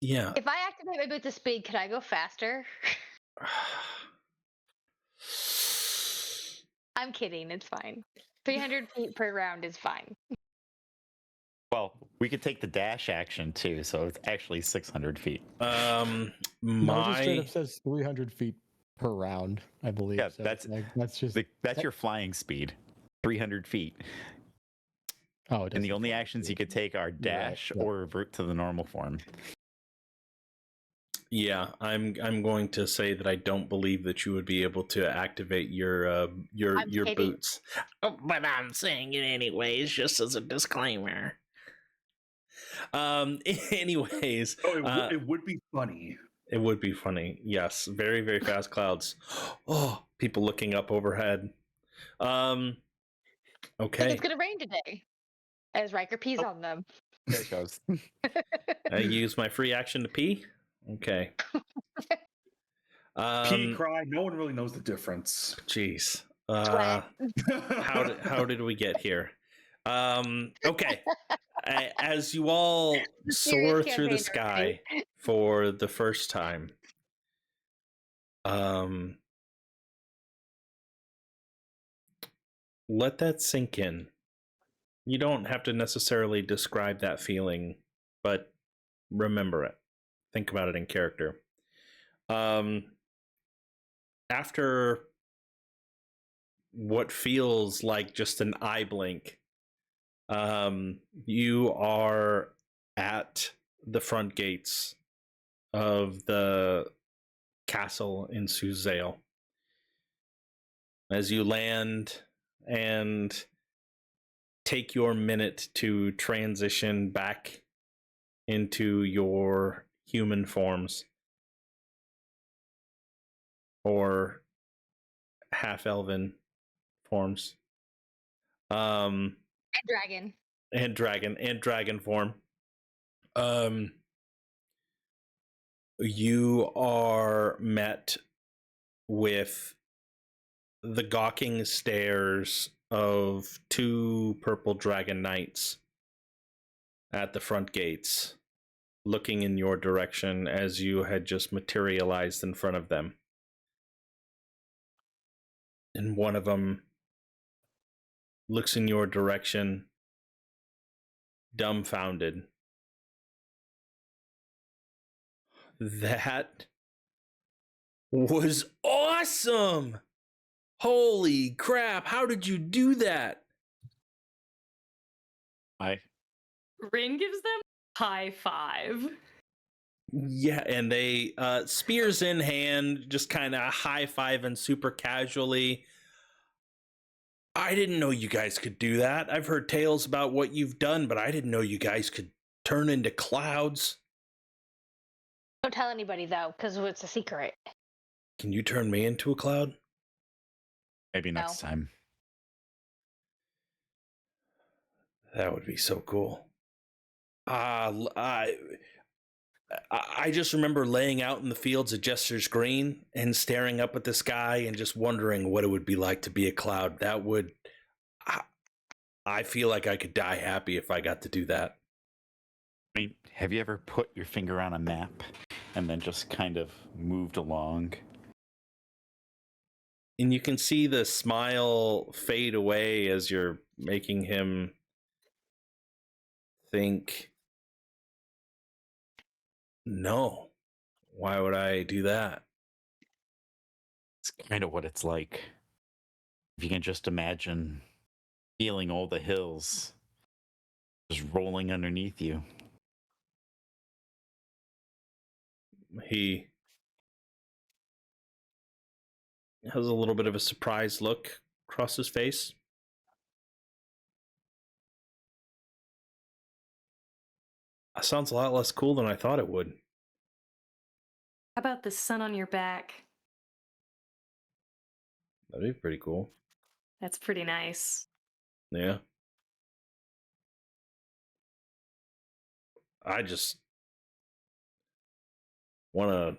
yeah. If I activate my boots of speed, could I go faster? I'm kidding. It's fine. 300 feet per round is fine. Well, we could take the dash action too, so it's actually 600 feet. No, it just straight My up says 300 feet per round, I believe. Yeah, So that's- that's just. That's your flying speed, 300 feet. Oh, it And the doesn't only fly. actions you could take are dash yeah. or revert to the normal form. yeah, I'm going to say that I don't believe that you would be able to activate your kidding. boots. Oh, but I'm saying it anyways, just as a disclaimer. Anyways, It would be funny. it would be funny. Yes, very very fast clouds. Oh, people looking up overhead. I think Okay. it's gonna rain today. As Riker pees on them. There it goes. I use my free action to pee. Okay. Pee, cry. No one really knows the difference. Jeez. Sweat. How did we get here? Okay. As you all soar Serious through the campaign, sky for the first time, let that sink in. You don't have to necessarily describe that feeling, but remember it. Think about it in character. After what feels like just an eye blink, you are at the front gates of the castle in Suzail. As you land and take your minute to transition back into your human forms or half-elven forms, And dragon. and dragon form, you are met with the gawking stares of two purple dragon knights at the front gates, looking in your direction as you had just materialized in front of them. And one of them looks in your direction, dumbfounded. That was awesome! Holy crap, how did you do that? Rin gives them high five. Yeah, and they, spears in hand, just kind of high-fiving super casually. I didn't know you guys could do that. I've heard tales about what you've done, but I didn't know you guys could turn into clouds. Don't tell anybody though, because it's a secret. Can you turn me into a cloud? Maybe next time. That would be so cool. I just remember laying out in the fields of Jester's Green and staring up at the sky and just wondering what it would be like to be a cloud. That would... I feel like I could die happy if I got to do that. I mean, have you ever put your finger on a map and then just kind of moved along? And you can see the smile fade away as you're making him think, no, why would I do that? It's kind of what it's like. If you can just imagine feeling all the hills just rolling underneath you. He has a little bit of a surprised look across his face. That sounds a lot less cool than I thought it would. How about the sun on your back? That'd be pretty cool. That's pretty nice. Yeah. I just want to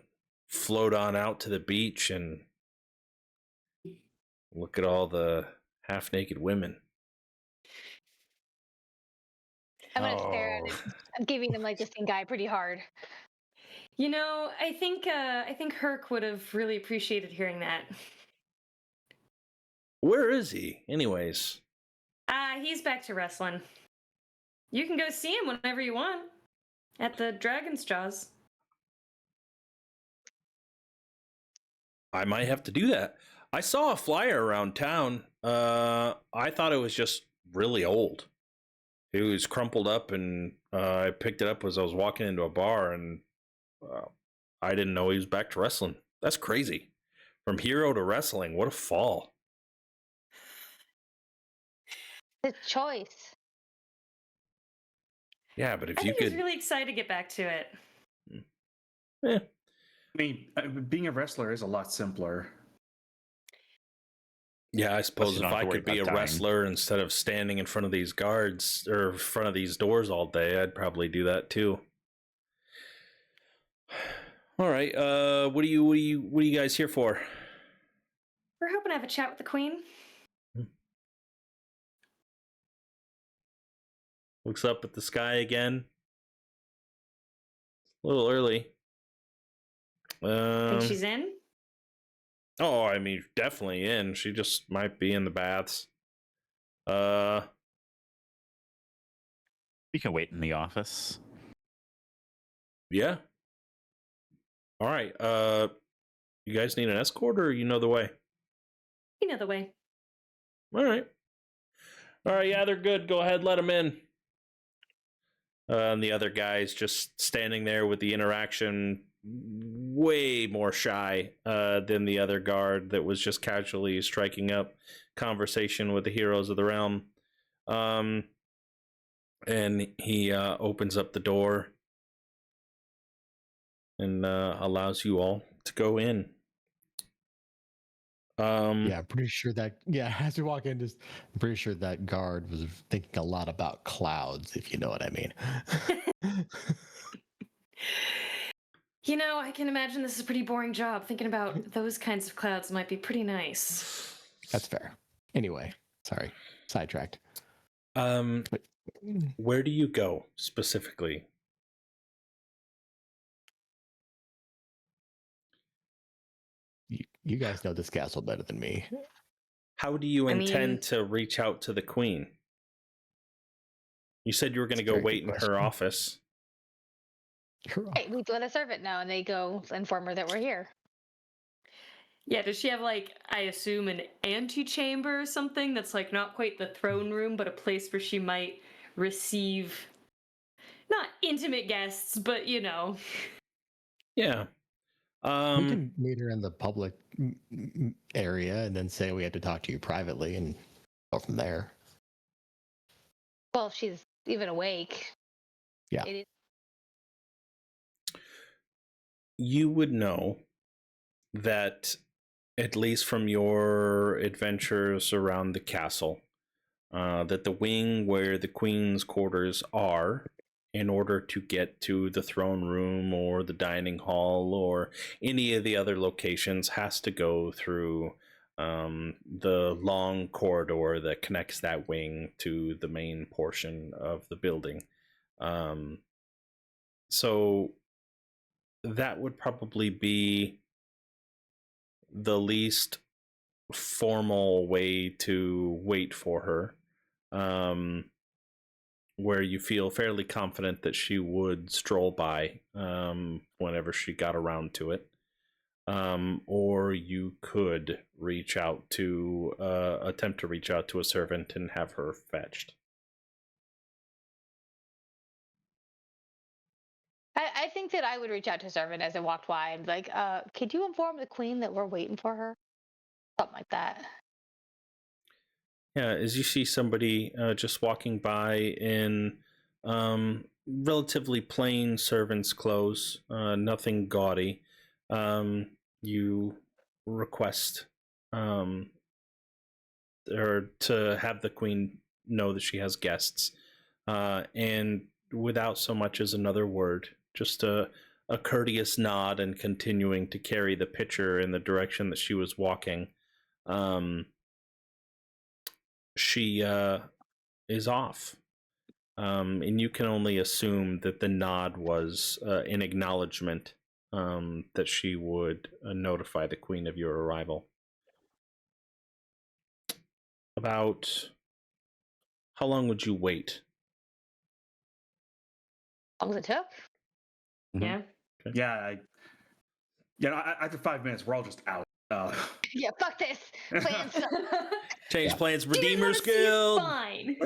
float on out to the beach and look at all the half-naked women. I'm gonna stare at it. I'm giving him like the stink eye pretty hard. You know, I think Herc would have really appreciated hearing that. Where is he, anyways? He's back to wrestling. You can go see him whenever you want. At the Dragon's Jaws. I might have to do that. I saw a flyer around town. I thought it was just really old. It was crumpled up, and I picked it up as I was walking into a bar, and I didn't know he was back to wrestling. That's crazy. From hero to wrestling, what a fall. His choice. Yeah, but if I you think he's could... really excited to get back to it. Eh, I mean, being a wrestler is a lot simpler. yeah, I suppose you if don't have I to worry could be a about dying. wrestler instead of standing in front of these guards or in front of these doors all day, I'd probably do that too. All right, what are you guys here for? We're hoping to have a chat with the Queen. Looks up at the sky again. A little early. Think she's in? Oh, I mean, definitely in. She just might be in the baths. We can wait in the office. Yeah. All right. You guys need an escort, or you know the way? You know the way. All right. All right. Yeah, they're good. Go ahead, let them in. And the other guy's just standing there with the interaction, way more shy than the other guard that was just casually striking up conversation with the heroes of the realm. And he opens up the door and allows you all to go in. Yeah, I'm pretty sure that. Yeah, as we walk in, I'm pretty sure that guard was thinking a lot about clouds, if you know what I mean. You know, I can imagine this is a pretty boring job. Thinking about those kinds of clouds might be pretty nice. That's fair. Anyway, sorry, sidetracked. Where do you go specifically? You guys know this castle better than me. How do you intend mean- to reach out to the queen? You said you were going to That's a go very wait good in her question. office. Hey, we let a servant know, and they go inform her that we're here. Yeah, does she have, like, I assume an antechamber or something that's, like, not quite the throne room, but a place where she might receive, not intimate guests, but, you know. Yeah. We can meet her in the public area and then say we have to talk to you privately and go from there. Well, if she's even awake. Yeah. It is. You would know that, at least from your adventures around the castle, that the wing where the queen's quarters are, in order to get to the throne room or the dining hall or any of the other locations, has to go through the long corridor that connects that wing to the main portion of the building. So that would probably be the least formal way to wait for her, where you feel fairly confident that she would stroll by whenever she got around to it. Or you could reach out to attempt to reach out to a servant and have her fetched. I think that I would reach out to a servant as I walked by and be like, could you inform the queen that we're waiting for her? Something like that. Yeah, as you see somebody just walking by in relatively plain servant's clothes, nothing gaudy, you request her to have the queen know that she has guests, and without so much as another word, just a courteous nod and continuing to carry the pitcher in the direction that she was walking. She is off. And you can only assume that the nod was an acknowledgement that she would notify the queen of your arrival. About how long would you wait? As long as it took. Mhm. Yeah. Yeah, after 5 minutes, we're all just out. Yeah, fuck this. Plans. Change plans, Do you Redeemer's wanna see it's Guild. Fine.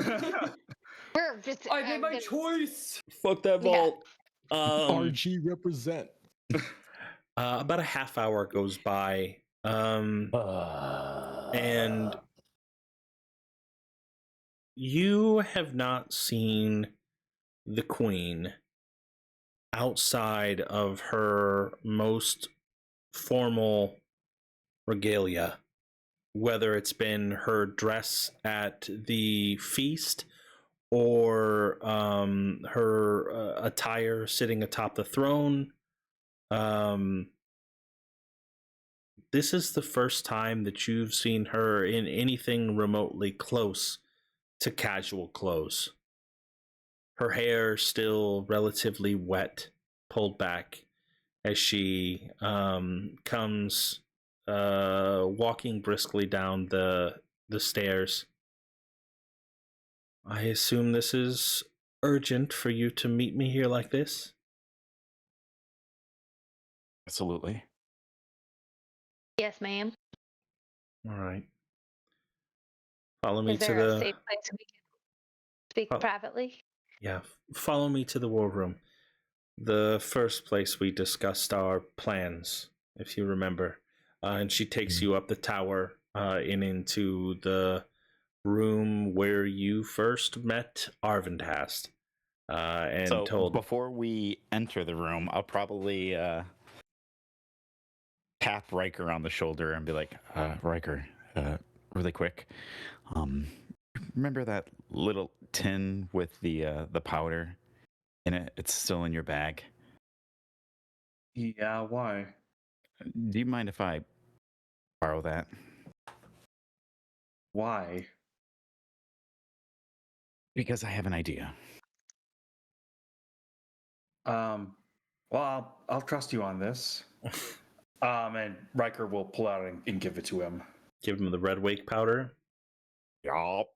We're just. I made I'm my gonna- choice. Fuck that Yeah. vault. RG represent. About a half hour goes by, and you have not seen the queen outside of her most formal regalia, whether it's been her dress at the feast or her attire sitting atop the throne. This is the first time that you've seen her in anything remotely close to casual clothes. Her hair still relatively wet, pulled back as she comes walking briskly down the stairs. I assume this is urgent for you to meet me here like this? Absolutely. Yes, ma'am. All right. Follow me Is to there a the safe place we can speak Oh. privately? yeah. Follow me to the war room. The first place we discussed our plans, if you remember. And she takes you up the tower and into the room where you first met Arvindhast. And So told before we enter the room, I'll probably tap Riker on the shoulder and be like, Riker, really quick. Remember that little tin with the powder in it? It's still in your bag. Yeah, why? Do you mind if I borrow that? Why? Because I have an idea. Well, I'll trust you on this. And Riker will pull out and give it to him. give him the red wake powder. Yup.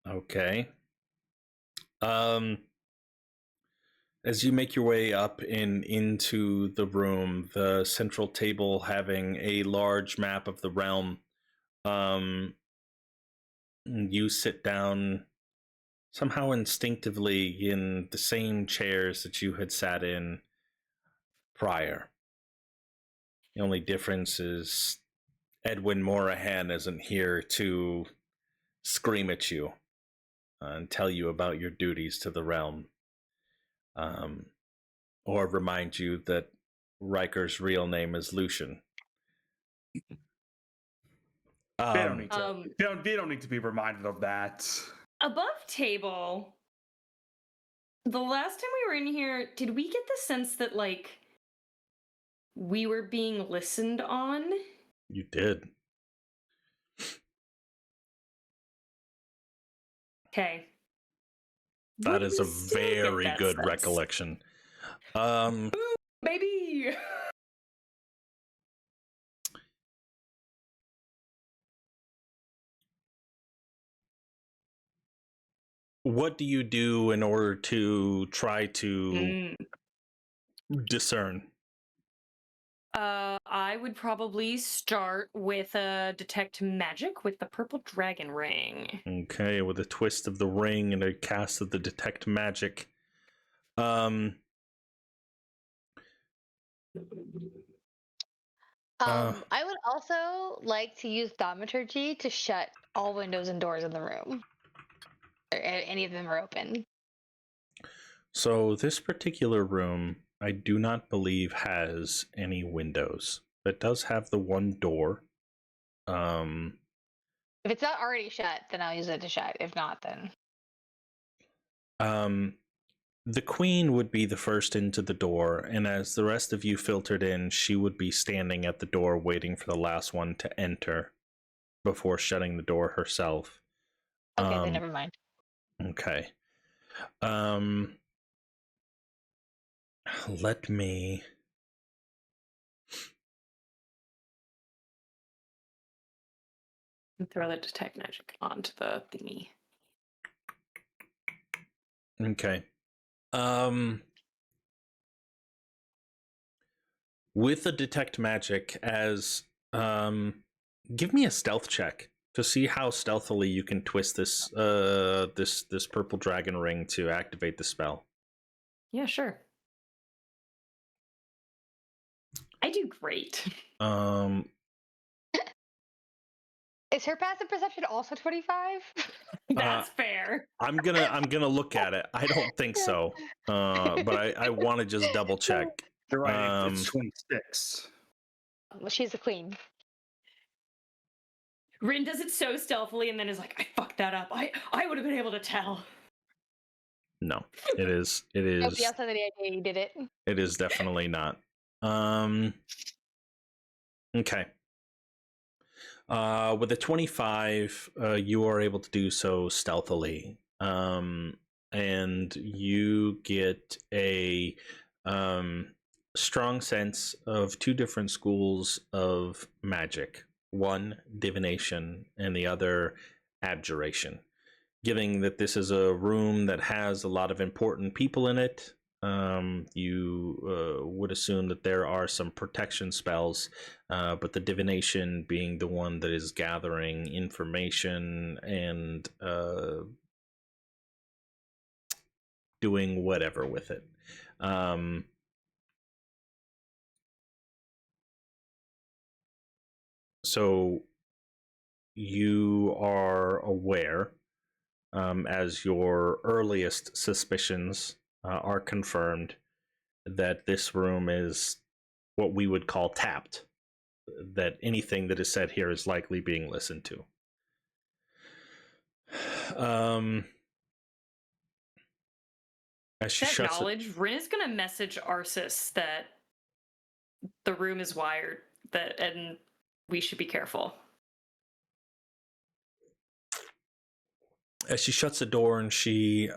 Okay. As you make your way up and into the room, the central table having a large map of the realm, you sit down somehow instinctively in the same chairs that you had sat in prior. The only difference is Edwin Morahan isn't here to scream at you and tell you about your duties to the realm, or remind you that Riker's real name is Lucian. They don't need to. Um, They don't need to be reminded of that. Above table, the last time we were in here, did we get the sense that, like, we were being listened on? You did. Okay. That Would is we a still get very that good sense? recollection. Baby! what do you do in order to try to discern? I would probably start with detect magic with the purple dragon ring. Okay, with a twist of the ring and a cast of the detect magic. I would also like to use thaumaturgy to shut all windows and doors in the room. Or any of them are open. So this particular room, I do not believe has any windows. It does have the one door. If it's not already shut, then I'll use it to shut. If not, then the queen would be the first into the door, and as the rest of you filtered in, she would be standing at the door waiting for the last one to enter before shutting the door herself. okay, then never mind. Okay. Let me Throw the detect magic onto the thingy. Okay. With the detect magic, as give me a stealth check to see how stealthily you can twist this this purple dragon ring to activate the spell. Yeah, sure. I do great. Is her passive perception also 25? That's fair. I'm gonna look at it. I don't think so, but I want to just double check. You're right. It's 26. Well, she's the queen. Rin does it so stealthily and then is like, I fucked that up. I would have been able to tell. No, it is. Nobody else had any idea you did it. It is definitely not. Okay. With a 25, you are able to do so stealthily. And you get a strong sense of two different schools of magic. One, divination, and the other, abjuration. Given that this is a room that has a lot of important people in it, you would assume that there are some protection spells, but the divination being the one that is gathering information and doing whatever with it. So you are aware, as your earliest suspicions are confirmed, that this room is what we would call tapped, that anything that is said here is likely being listened to. As she That shuts knowledge, Rin is gonna message Arsis that the room is wired, and we should be careful. As she shuts the door and she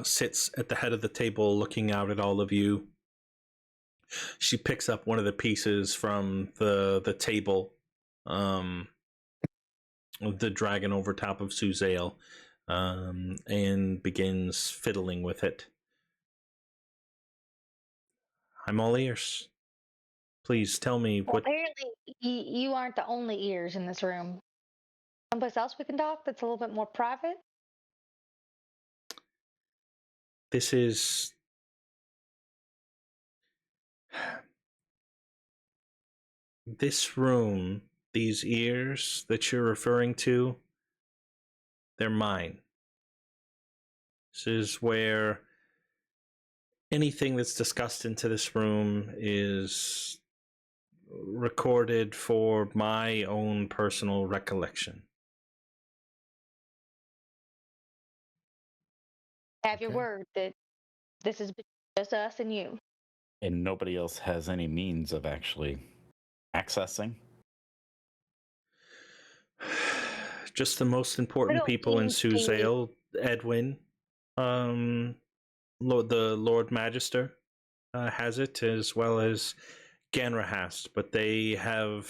sits at the head of the table looking out at all of you, she picks up one of the pieces from the table, the dragon over top of Suzail, and begins fiddling with it. I'm all ears. Please tell me Well, what... apparently, you aren't the only ears in this room. Someplace else we can talk that's a little bit more private? This is... This room, these ears that you're referring to, they're mine. This is where anything that's discussed into this room is recorded for my own personal recollection. Have your word that this is just us and you. And nobody else has any means of actually accessing? Just the most important people in Suzail, Edwin, the Lord Magister has it, as well as Ganrahast, but they have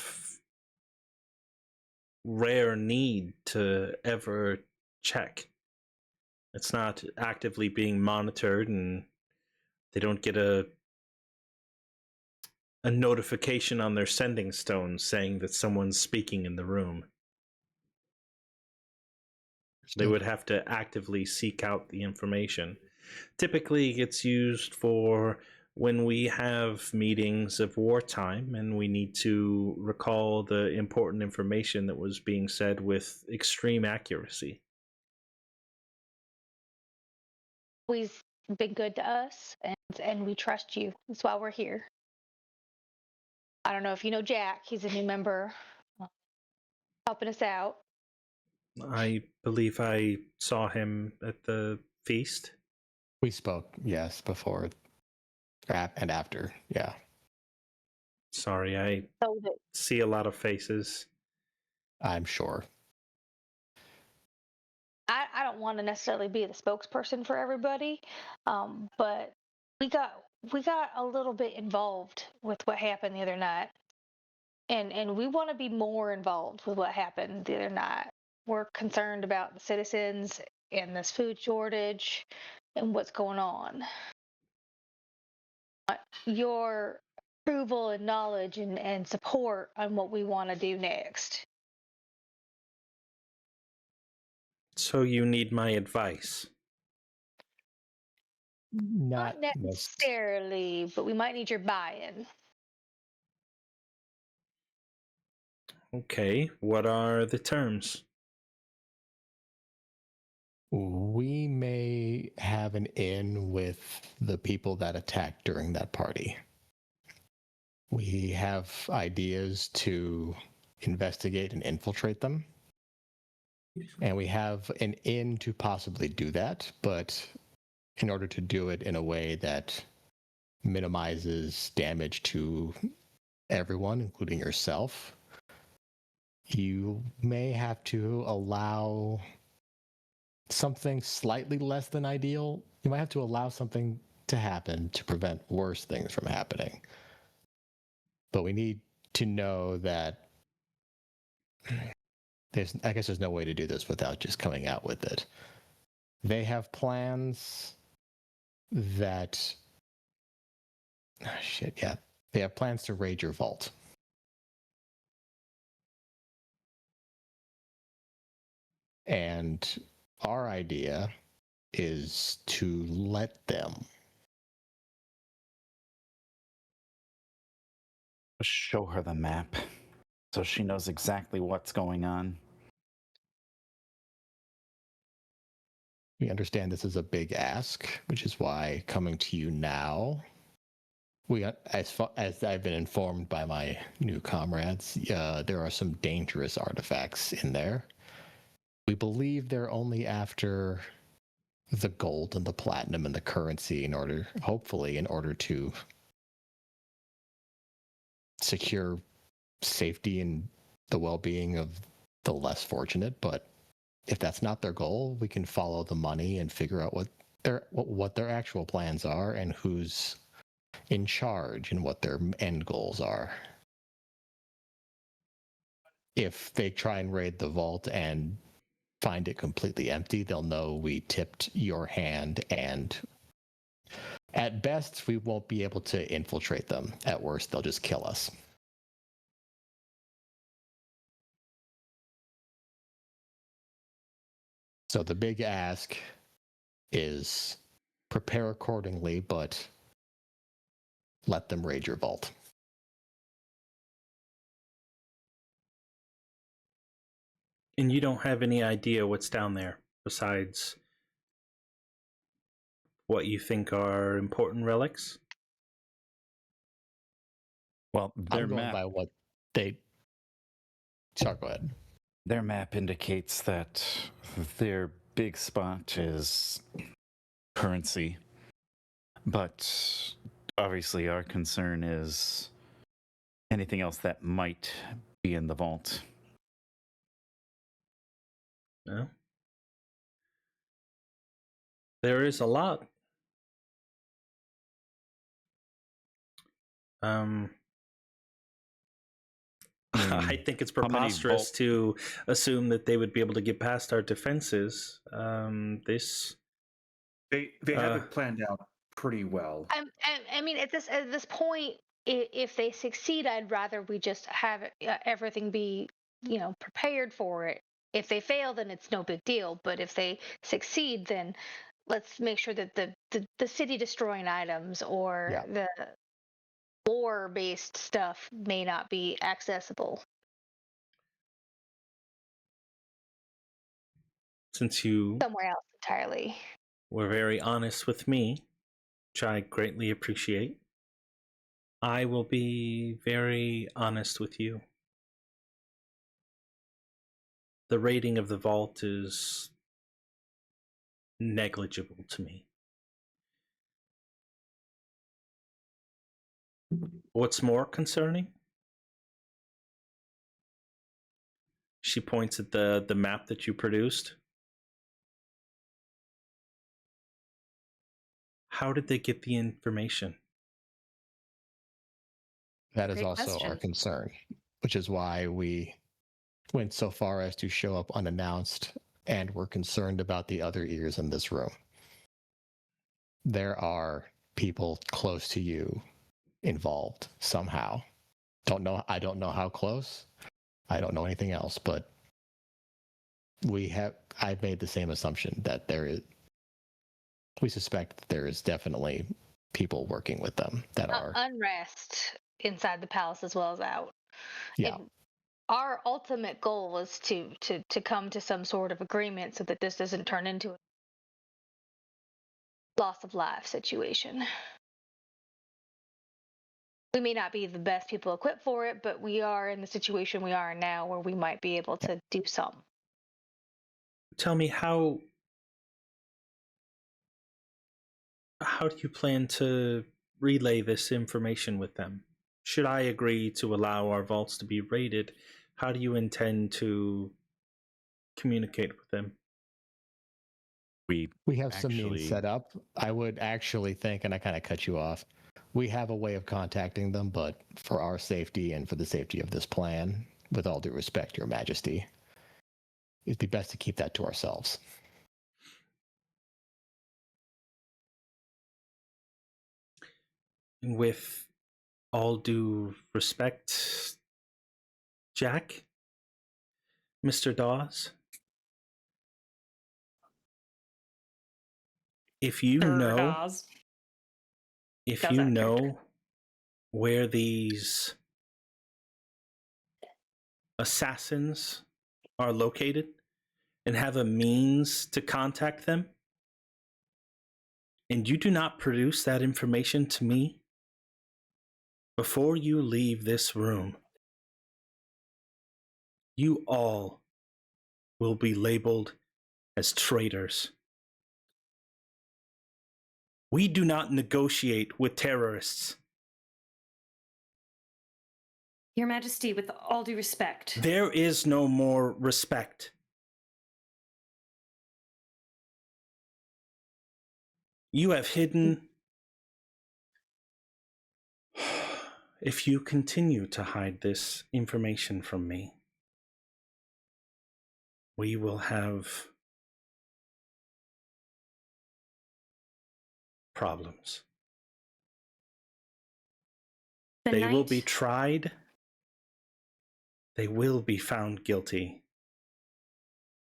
rare need to ever check. It's not actively being monitored, and they don't get a notification on their sending stone saying that someone's speaking in the room. They would have to actively seek out the information. Typically, it's used for when we have meetings of wartime and we need to recall the important information that was being said with extreme accuracy. Always been good to us, and we trust you. That's why we're here. I don't know if you know Jack. He's a new member, helping us out. I believe I saw him at the feast. We spoke, yes, before and after. Yeah. Sorry, I So that see a lot of faces. I'm sure. I don't want to necessarily be the spokesperson for everybody, but we got a little bit involved with what happened the other night, and we want to be more involved with what happened the other night. We're concerned about the citizens and this food shortage and what's going on. Your approval and knowledge and support on what we want to do next. So you need my advice. Not Not necessarily, but we might need your buy-in. Okay, what are the terms? We may have an in with the people that attacked during that party. We have ideas to investigate and infiltrate them. And we have an in to possibly do that, but in order to do it in a way that minimizes damage to everyone, including yourself, you may have to allow something slightly less than ideal. You might have to allow something to happen to prevent worse things from happening. But we need to know that I guess there's no way to do this without just coming out with it. They have plans that they have plans to raid your vault. And our idea is to let them. Show her the map so she knows exactly what's going on. We understand this is a big ask, which is why coming to you now, as I've been informed by my new comrades, there are some dangerous artifacts in there. We believe they're only after the gold and the platinum and the currency hopefully in order to secure safety and the well-being of the less fortunate. But if that's not their goal, we can follow the money and figure out what their actual plans are and who's in charge and what their end goals are. If they try and raid the vault and find it completely empty, they'll know we tipped your hand, and at best we won't be able to infiltrate them. At worst, they'll just kill us. So the big ask is prepare accordingly, but let them raid your vault. And you don't have any idea what's down there besides what you think are important relics? Well, I'm going by what they... Sorry, go ahead. Their map indicates that their big spot is currency. But obviously our concern is anything else that might be in the vault. No. There is a lot. I think it's How many preposterous vault- to assume that they would be able to get past our defenses. This They have Uh, it planned out pretty well. I mean, at this point, if they succeed, I'd rather we just have everything be, prepared for it. If they fail, then it's no big deal. But if they succeed, then let's make sure that the city destroying items or Yeah. the lore based stuff may not be accessible. since you Somewhere else entirely. were very honest with me, which I greatly appreciate, I will be very honest with you. The rating of the vault is negligible to me. What's more concerning? She points at the map that you produced. How did they get the information? That is Great also our question. concern, which is why we went so far as to show up unannounced and we're concerned about the other ears in this room. There are people close to you involved somehow. I don't know how close. I don't know anything else, but I've made the same assumption that we suspect that there is definitely people working with them that are Unrest inside the palace as well as out. yeah. Our ultimate goal was to come to some sort of agreement so that this doesn't turn into a loss of life situation. We may not be the best people equipped for it, but we are in the situation we are in now where we might be able to do some. Tell me how do you plan to relay this information with them? Should I agree to allow our vaults to be raided, how do you intend to communicate with them? We We have some actually- means set up. I would actually think, and I kind of cut you off, we have a way of contacting them, but for our safety and for the safety of this plan, with all due respect, Your Majesty, it'd be best to keep that to ourselves. With all due respect, Jack, Mr. Dawes, if you know Dawes. if Does you that know character. where these assassins are located and have a means to contact them, and you do not produce that information to me before you leave this room, you all will be labeled as traitors. We do not negotiate with terrorists. Your Majesty, with all due respect. There is no more respect. You have hidden. If you continue to hide this information from me, we will have problems. They will be tried. They will be found guilty.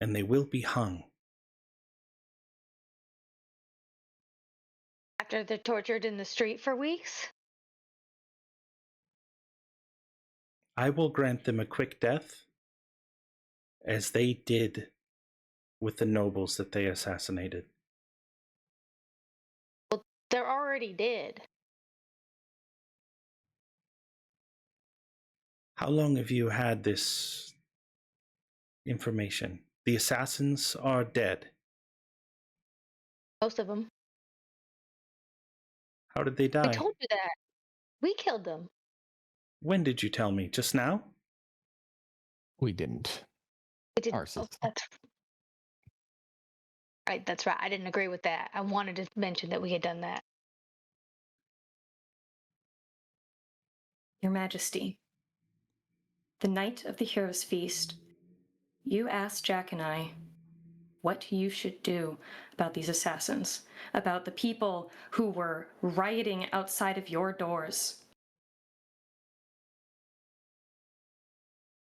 And they will be hung. After they're tortured in the street for weeks? I will grant them a quick death, as they did with the nobles that they assassinated. Well, they're already dead. How long have you had this information? The assassins are dead. Most of them. How did they die? I told you that. We killed them. When did you tell me? Just now? We didn't. We didn't. Arsis. Oh, that's right. That's right. I didn't agree with that. I wanted to mention that we had done that. Your Majesty. the night of the Heroes' Feast, you asked Jack and I what you should do about these assassins, about the people who were rioting outside of your doors.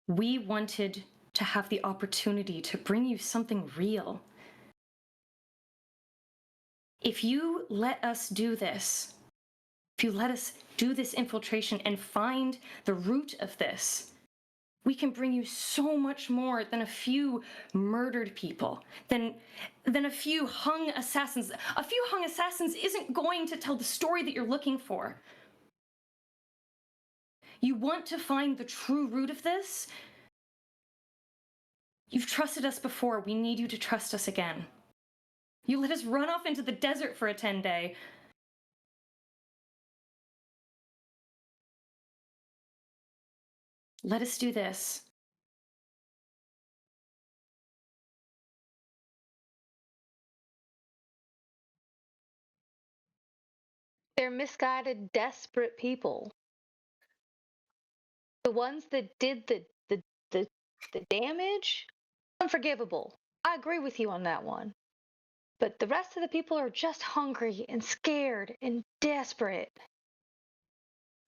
We wanted to have the opportunity to bring you something real. If you let us do this, if you let us do this infiltration and find the root of this, we can bring you so much more than a few murdered people, than a few hung assassins. A few hung assassins isn't going to tell the story that you're looking for. You want to find the true root of this? You've trusted us before. We need you to trust us again. You let us run off into the desert for a 10-day. Let us do this. They're misguided, desperate people. The ones that did the damage, unforgivable. I agree with you on that one. But the rest of the people are just hungry and scared and desperate.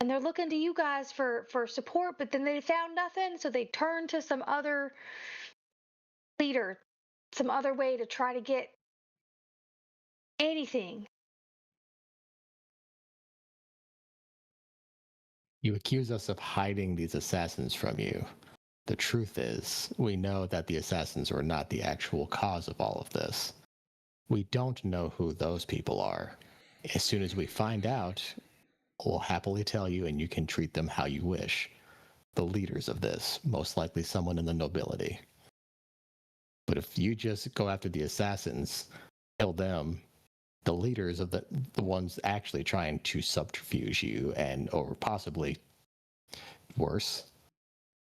And they're looking to you guys for support, but then they found nothing, so they turned to some other leader, some other way to try to get anything. You accuse us of hiding these assassins from you. The truth is, we know that the assassins are not the actual cause of all of this. We don't know who those people are. As soon as we find out, we'll happily tell you, and you can treat them how you wish. The leaders of this, most likely someone in the nobility. But if you just go after the assassins, kill them, the leaders of the ones actually trying to subterfuge you and, or possibly worse,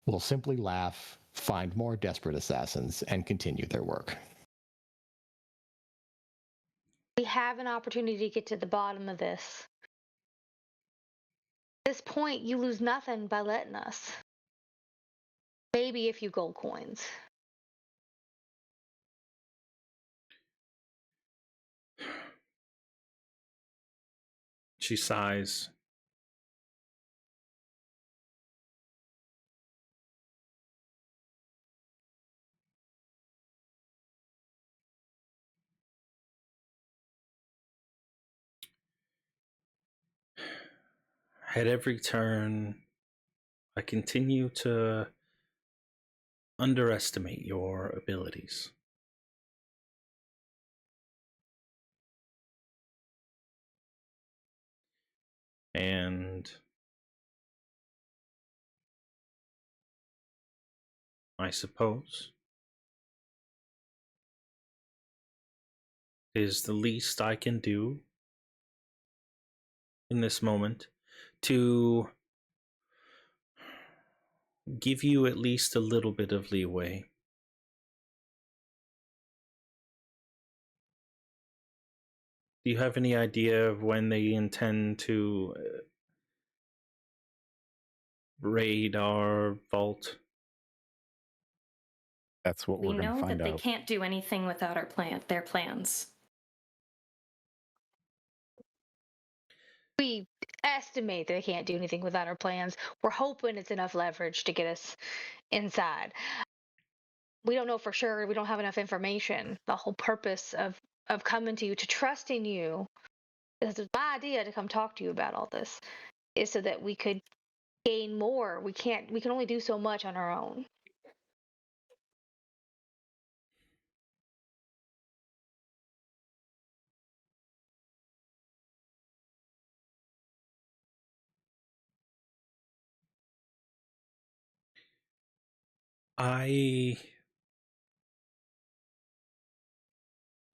will simply laugh, find more desperate assassins, and continue their work. We have an opportunity to get to the bottom of this. At this point, you lose nothing by letting us. Maybe a few gold coins. She sighs. At every turn, I continue to underestimate your abilities. And I suppose it is the least I can do in this moment to give you at least a little bit of leeway. Do you have any idea of when they intend to raid our vault? That's what We we're going to know that find they out. can't do anything without their plans. We estimate that they can't do anything without our plans. We're hoping it's enough leverage to get us inside. We don't know for sure. We don't have enough information. The whole purpose of coming to you, to trusting you, this is my idea to come talk to you about all this, is so that we could gain more. We can only do so much on our own.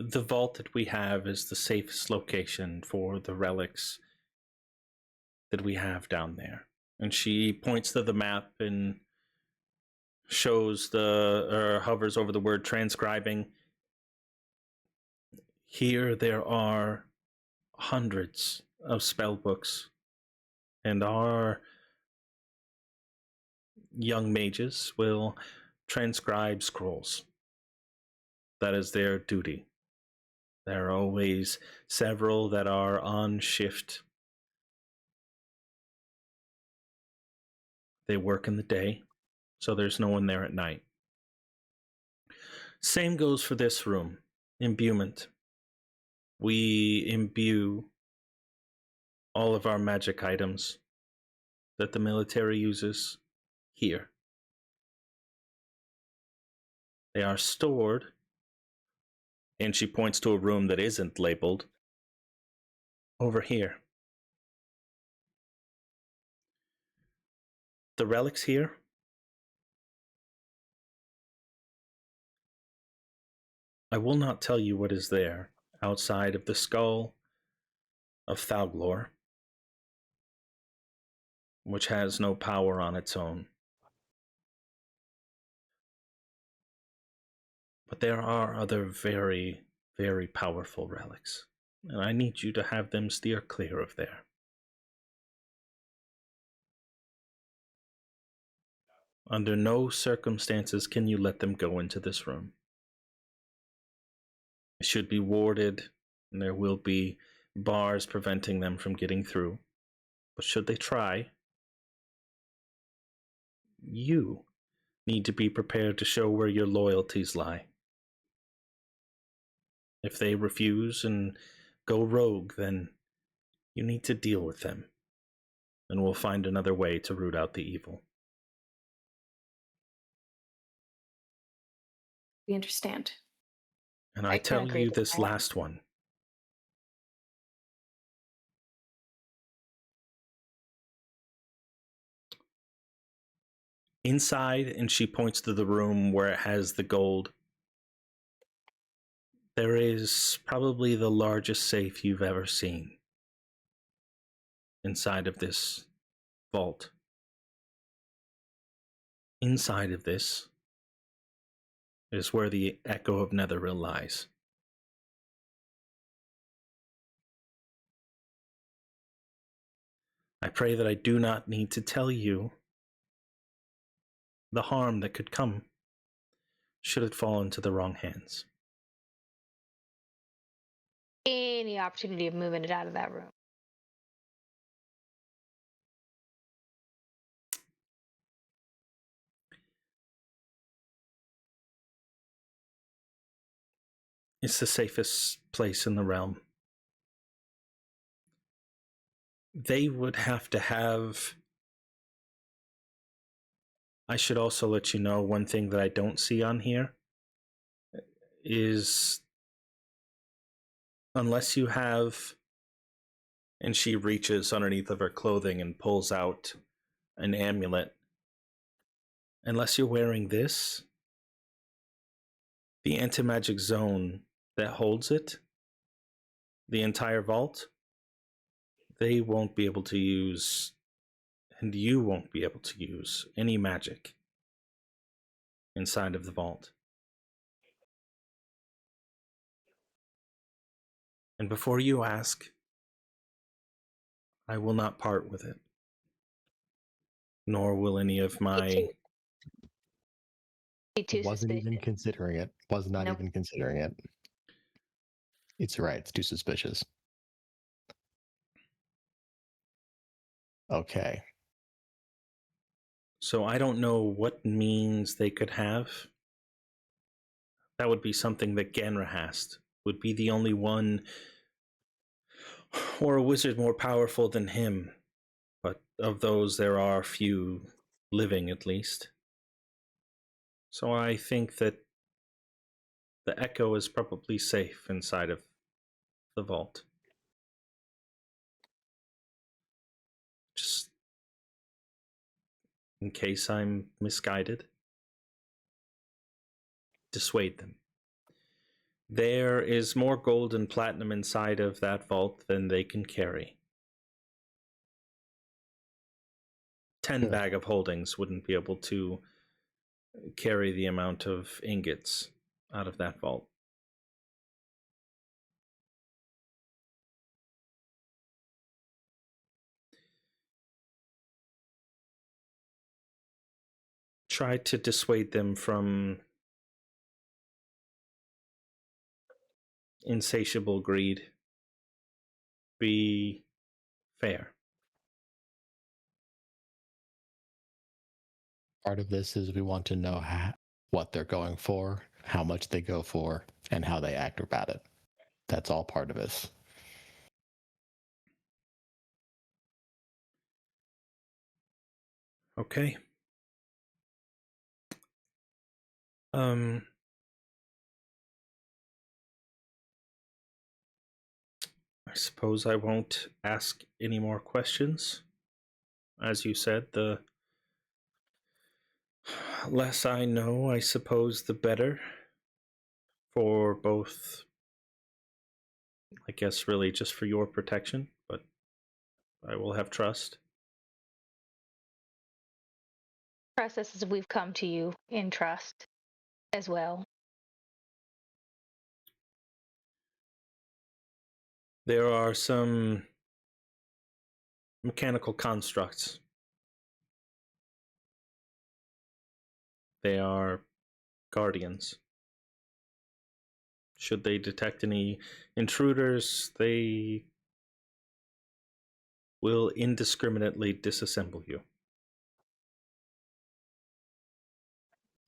The vault that we have is the safest location for the relics that we have down there. And she points to the map and shows hovers over the word transcribing. Here there are hundreds of spell books, and our young mages will transcribe scrolls. That is their duty. There are always several that are on shift. They work in the day, so there's no one there at night. Same goes for this room, imbuement. We imbue all of our magic items that the military uses here. They are stored, and she points to a room that isn't labeled, over here. The relics here, I will not tell you what is there outside of the skull of Thalglor, which has no power on its own. But there are other very, very powerful relics, and I need you to have them steer clear of there. Under no circumstances can you let them go into this room. It should be warded, and there will be bars preventing them from getting through. But should they try, you need to be prepared to show where your loyalties lie. If they refuse and go rogue, then you need to deal with them, and we'll find another way to root out the evil. We understand. And I I can tell agree you with this that. last one. Inside, and she points to the room where it has the gold, there is probably the largest safe you've ever seen inside of this vault. Inside of this is where the Echo of Netheril lies. I pray that I do not need to tell you the harm that could come should it fall into the wrong hands. Any opportunity of moving it out of that room. It's the safest place in the realm. They would have to have... I should also let you know one thing that I don't see on here is, unless you have... And she reaches underneath of her clothing and pulls out an amulet. Unless you're wearing this, the anti-magic zone that holds it, the entire vault, they won't be able to use, and you won't be able to use, any magic inside of the vault. And before you ask, I will not part with it. Nor will any of my... Be too Wasn't even suspicious. considering it. Was not Nope. even considering it. It's right. It's too suspicious. Okay. So I don't know what means they could have. That would be something that Ganrahast would be the only one, or a wizard more powerful than him. But of those, there are few living, at least. So I think that the Echo is probably safe inside of the vault. Just in case I'm misguided, dissuade them. There is more gold and platinum inside of that vault than they can carry. 10 bag of holdings wouldn't be able to carry the amount of ingots out of that vault. try to dissuade them from insatiable greed. Be fair. Part of this is we want to know what they're going for, how much they go for, and how they act about it. That's all part of this. Okay. I suppose I won't ask any more questions. As you said, the less I know, I suppose, the better. For both, I guess, really just for your protection, but I will have trust. Process as we've come to you in trust as well. There are some mechanical constructs. They are guardians. Should they detect any intruders, they will indiscriminately disassemble you.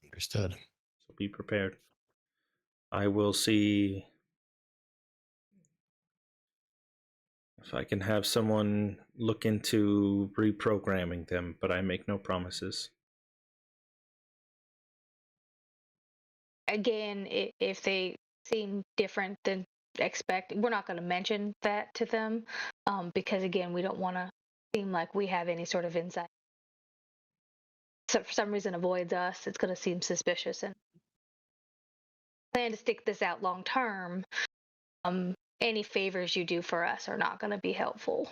Understood. So be prepared. I will see if I can have someone look into reprogramming them, but I make no promises. Again, if they seem different than expect, we're not going to mention that to them because, again, we don't want to seem like we have any sort of insight. So for some reason avoids us, it's going to seem suspicious, and plan to stick this out long term. Any favors you do for us are not going to be helpful.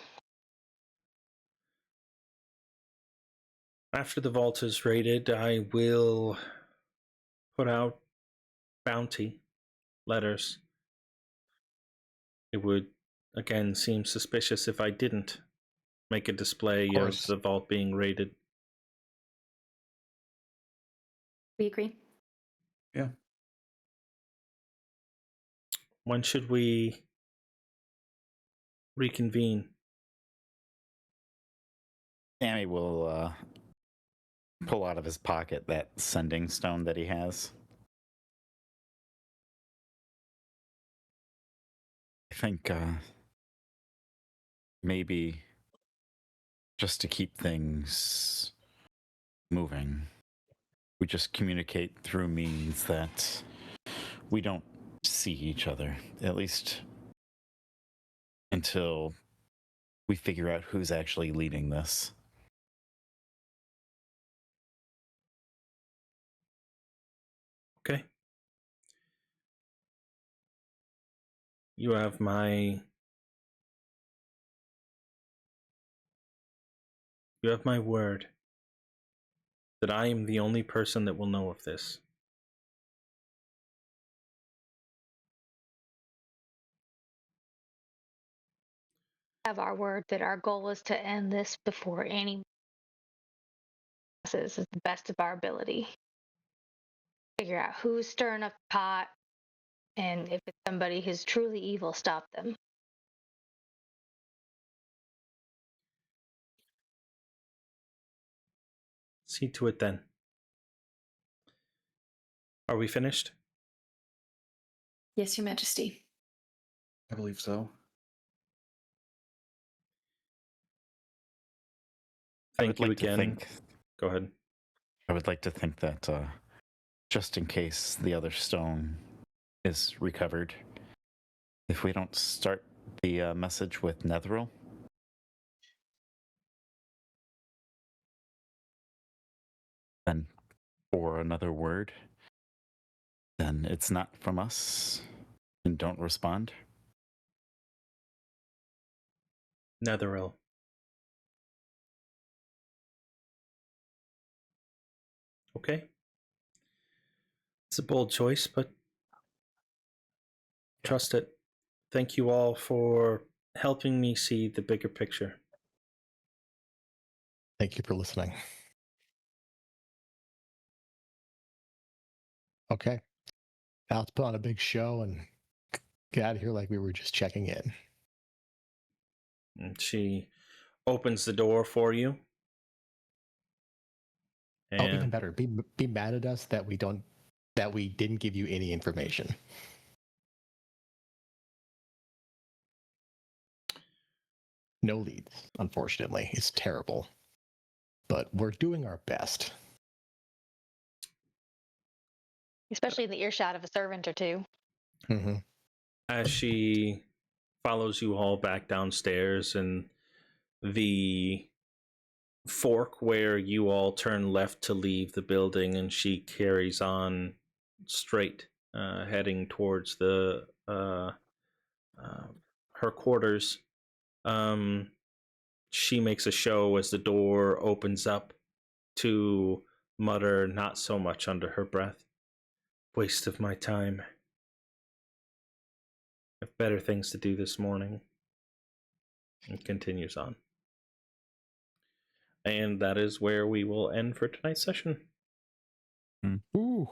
After the vault is raided, I will put out bounty letters. It would, again, seem suspicious if I didn't make a display of the vault being raided. We agree. Yeah. When should we reconvene? Sammy will pull out of his pocket that sending stone that he has. I think maybe just to keep things moving, we just communicate through means that we don't see each other, at least until we figure out who's actually leading this. Okay. You have my word that I am the only person that will know of this. Have our word that our goal is to end this before any passes, is the best of our ability. Figure out who's stirring up the pot, and if it's somebody who's truly evil, stop them. See to it then. Are we finished? Yes, Your Majesty. I believe so. Thank you again. Go ahead. I would like to think that just in case the other stone is recovered, if we don't start the message with Netheril, then for another word, then it's not from us and don't respond. Netheril. Okay. It's a bold choice, but trust it. Thank you all for helping me see the bigger picture. Thank you for listening. Okay. Now let's put on a big show and get out of here like we were just checking in. And she opens the door for you. Oh, even And better. Be mad at us that we didn't give you any information. No leads, unfortunately. It's terrible. But we're doing our best. Especially in the earshot of a servant or two. Mm-hmm. as she follows you all back downstairs, and the fork where you all turn left to leave the building, and she carries on straight, heading towards the her quarters. She makes a show as the door opens up to mutter, not so much under her breath, "Waste of my time. I have better things to do this morning," and continues on. And that is where we will end for tonight's session. Ooh.